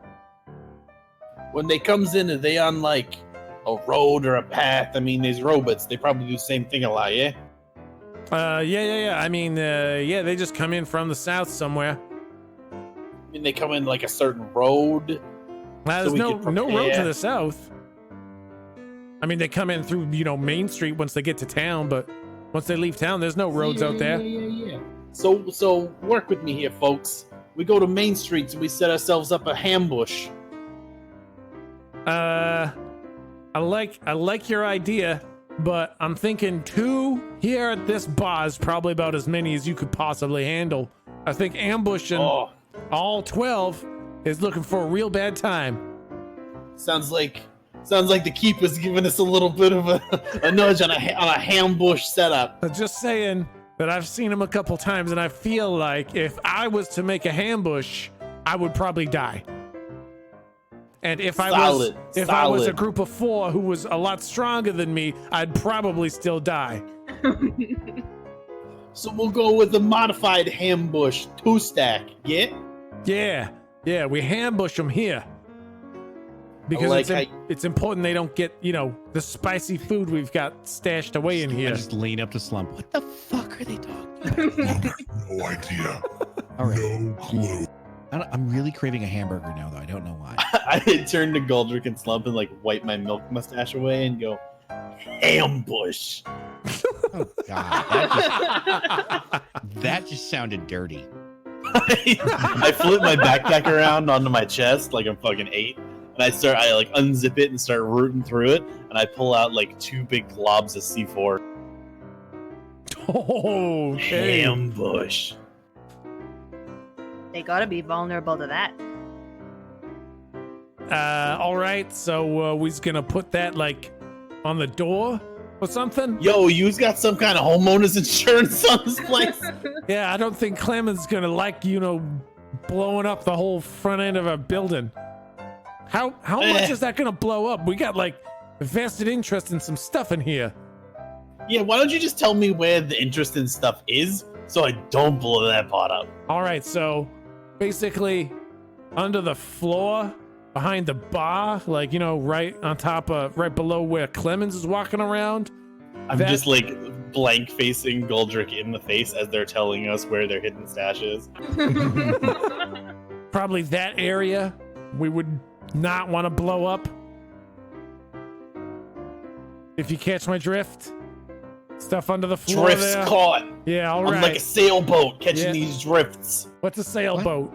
When they comes in, are they on like a road or a path? I mean, these robots, they probably do the same thing a lot, yeah? Yeah. I mean, they just come in from the south somewhere. I mean, they come in like a certain road. There's we no could road to prepare. the south. I mean, they come in through, Main Street once they get to town, but once they leave town, there's no roads out there. Yeah. So work with me here, folks. We go to Main Street and we set ourselves up a ambush. I like your idea, but I'm thinking 2 here at this bar is probably about as many as you could possibly handle. I think ambushing all 12 is looking for a real bad time. Sounds like the keeper's giving us a little bit of a nudge on a ambush setup. I'm just saying that I've seen him a couple times, and I feel like if I was to make a ambush, I would probably die. And if I was a group of 4 who was a lot stronger than me, I'd probably still die. So we'll go with the modified ambush 2-stack. Yeah? Yeah, we ambush them here. Because like it's important they don't get, the spicy food we've got stashed away in I here. just lean up to Slump. What the fuck are they talking about? No idea. All right. No clue. I'm really craving a hamburger now, though. I don't know why. I turn to Goldrick and Slump and like wipe my milk mustache away and go, ambush. Oh God, that just sounded dirty. I flip my backpack around onto my chest like I'm fucking 8, and I like unzip it and start rooting through it, and I pull out like 2 big globs of C4. Oh, okay. Ambush. They gotta be vulnerable to that. All right, so we're gonna put that like on the door or something. Yo, you's got some kind of homeowner's insurance on this place? Yeah, I don't think Clement's gonna like blowing up the whole front end of a building. How much is that gonna blow up? We got like vested interest in some stuff in here. Yeah, why don't you just tell me where the interest in stuff is so I don't blow that pot up? All right, so basically under the floor behind the bar, like right on top of, right below where Clemens is walking around. I'm just like blank facing Goldrick in the face as they're telling us where their hidden stash is. Probably that area we would not want to blow up. If you catch my drift. Stuff under the floor Drifts there. caught. Yeah, all right. I'm like a sailboat catching Yeah. these drifts. What's a sailboat?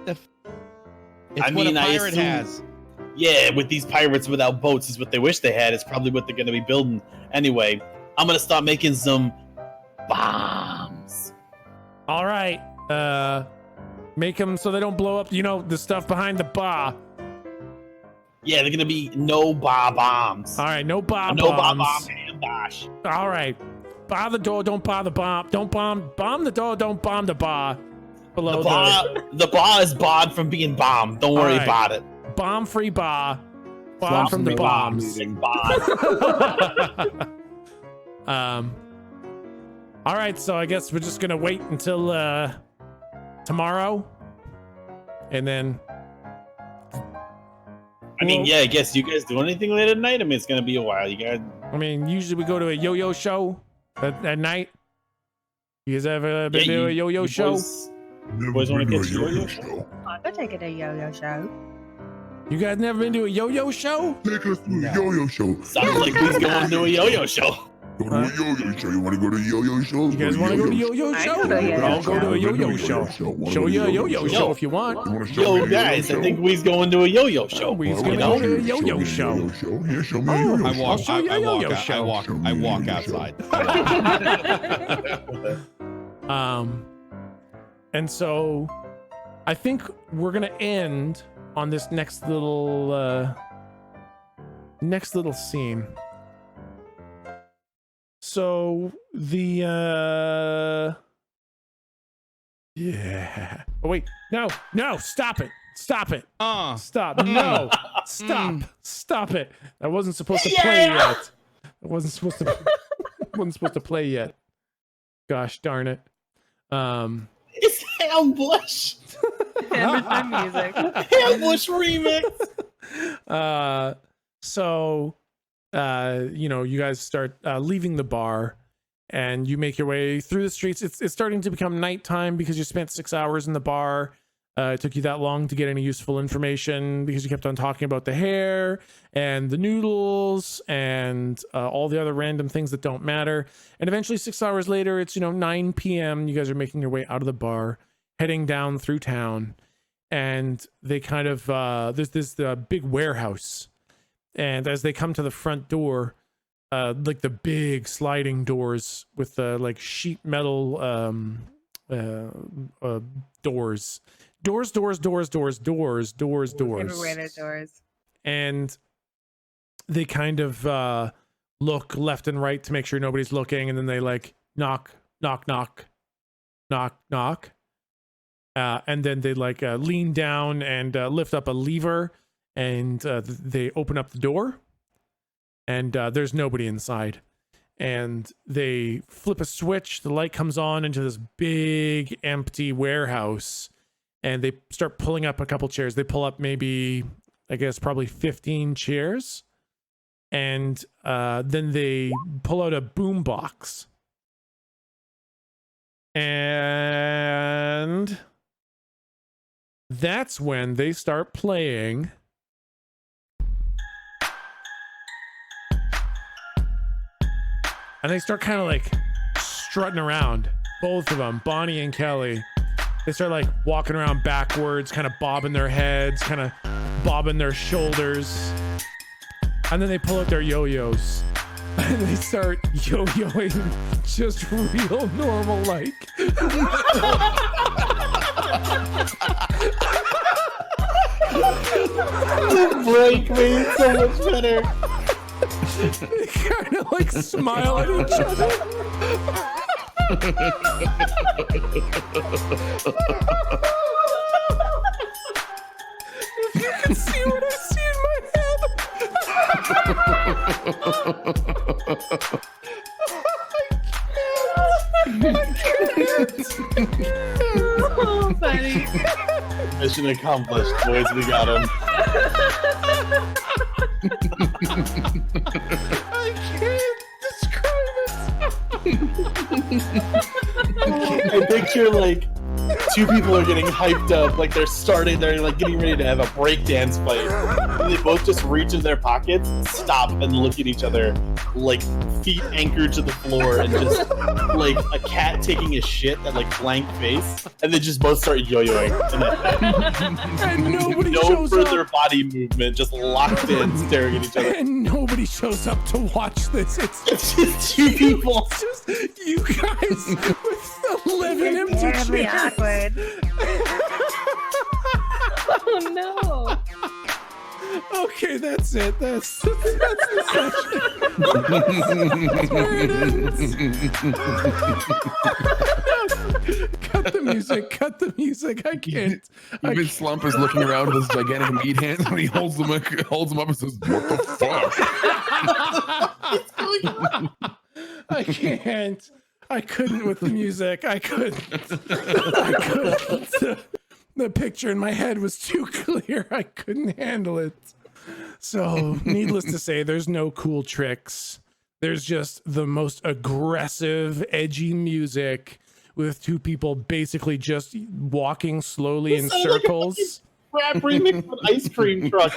It's I what mean, a I pirate assume- has. Yeah, with these pirates without boats is what they wish they had. It's probably what they're going to be building. Anyway, I'm going to start making some bombs. All right. Make them so they don't blow up, the stuff behind the bar. Yeah, they're going to be no bar bombs. All right, no bar No bar bombs. bomb ambush. All right. Bar the door, don't bar the bomb. Don't bomb the door, don't bomb the bar. Below The bar is barred from being bombed. Don't worry All right. about it. Bomb-free bar. Far from the bombs. All right, so I guess we're just gonna wait until tomorrow, and then. I mean, yeah, I guess you guys do anything late at night? I mean, it's gonna be a while. You guys. I mean, usually we go to a yo-yo show at night. You guys ever been to a yo-yo show? Boys want to get to a yo-yo show? I could take it to a yo-yo show. You guys never been to a yo-yo show? Take us to a yo-yo show. Sounds like he's going to a yo-yo show. Go to a yo-yo show. You want to go to a yo-yo show? You guys want to go to a yo-yo show? I'll go to a yo-yo show. Show you a yo-yo show if you want. Yo, guys, I think we's going to a yo-yo show. We's gonna go to a yo-yo show. Yeah, show me a yo-yo show. I walk outside. And so I think we're gonna end on this next little scene. So the yeah. Oh wait, no, stop it. Stop. No, stop it. I wasn't supposed to play yet. I wasn't supposed to play yet. Gosh darn it. It's Ambush. Hammer music. Ambush remix. So you guys start leaving the bar, and you make your way through the streets. It's starting to become nighttime because you spent 6 hours in the bar. It took you that long to get any useful information because you kept on talking about the hair and the noodles and all the other random things that don't matter. And eventually 6 hours later, it's 9 p.m. You guys are making your way out of the bar, heading down through town, and they kind of there's this big warehouse. And as they come to the front door, like the big sliding doors with the like sheet metal doors. Doors. Refrigerator doors. And they kind of look left and right to make sure nobody's looking, and then they like knock. And then they like lean down and lift up a lever, and they open up the door, and there's nobody inside. And they flip a switch, the light comes on into this big empty warehouse, and they start pulling up a couple chairs. They pull up maybe, I guess, probably 15 chairs. And then they pull out a boom box. And that's when they start playing and they start kind of like strutting around, both of them, Bonnie and Kelly. They start like walking around backwards, kind of bobbing their heads, kind of bobbing their shoulders. And then they pull out their yo-yos and they start yo-yoing just real normal like. The break made it so much better. They kind of like smile at each other. If you can see what I see in my head. I can't. Oh, funny. Mission accomplished, boys. We got him. I can't describe it. I picture like two people are getting hyped up, like they're like getting ready to have a breakdance fight. And they both just reach in their pockets, stop, and look at each other like feet anchored to the floor, and just like a cat taking a shit, that like blank face, and they just both start yo-yoing. And nobody no shows further up. body movement, just locked in, staring at each other. And nobody shows up to watch this. It's just two people. It's just you guys with 11 empty Terribly chairs. awkward. Oh no. Okay, that's it. That's the session. That's where it ends. Cut the music. music. Cut the music. I can't. Even Slump is looking around with his gigantic meat hands when he holds them up and says, "What the fuck?" I can't. I couldn't with the music. I couldn't. The picture in my head was too clear. I couldn't handle it. So, needless to say, there's no cool tricks. There's just the most aggressive, edgy music with two people basically just walking slowly in circles. Rap remix with ice cream truck.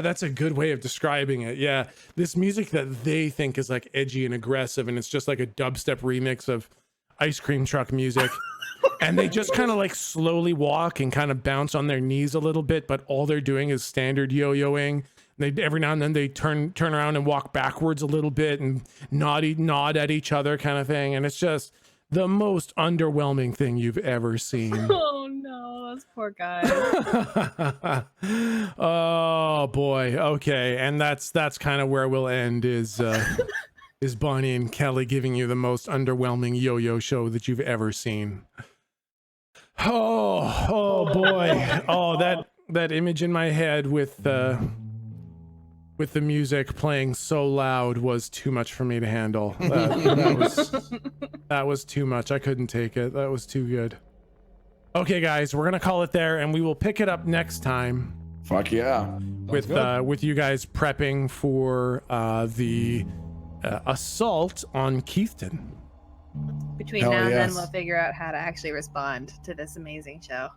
That's a good way of describing it. Yeah, this music that they think is like edgy and aggressive, and it's just like a dubstep remix of ice cream truck music. And they just kind of like slowly walk and kind of bounce on their knees a little bit, but all they're doing is standard yo-yoing. They every now and then they turn around and walk backwards a little bit and nod at each other, kind of thing. And it's just the most underwhelming thing you've ever seen. Oh no, those poor guys. Oh boy. Okay, and that's kind of where we'll end. Is Bonnie and Kelly giving you the most underwhelming yo-yo show that you've ever seen. Oh boy. Oh, that image in my head with the music playing so loud was too much for me to handle. That was too much. I couldn't take it. That was too good. Okay, guys, we're gonna call it there, and we will pick it up next time. Fuck yeah. With you guys prepping for the assault on Keithton. Between now and then, we'll figure out how to actually respond to this amazing show.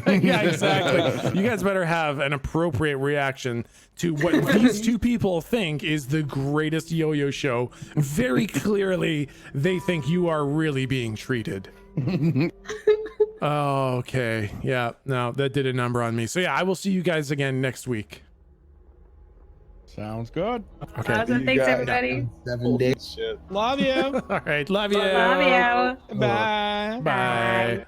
Yeah, exactly. You guys better have an appropriate reaction to what these two people think is the greatest yo-yo show. Very clearly, they think you are really being treated. Okay. Yeah, no, that did a number on me. So yeah, I will see you guys again next week. Sounds good. Okay. Awesome. Thanks, everybody. 7 days. Shit. Love you. All right. Love you. Love you. Bye. Bye.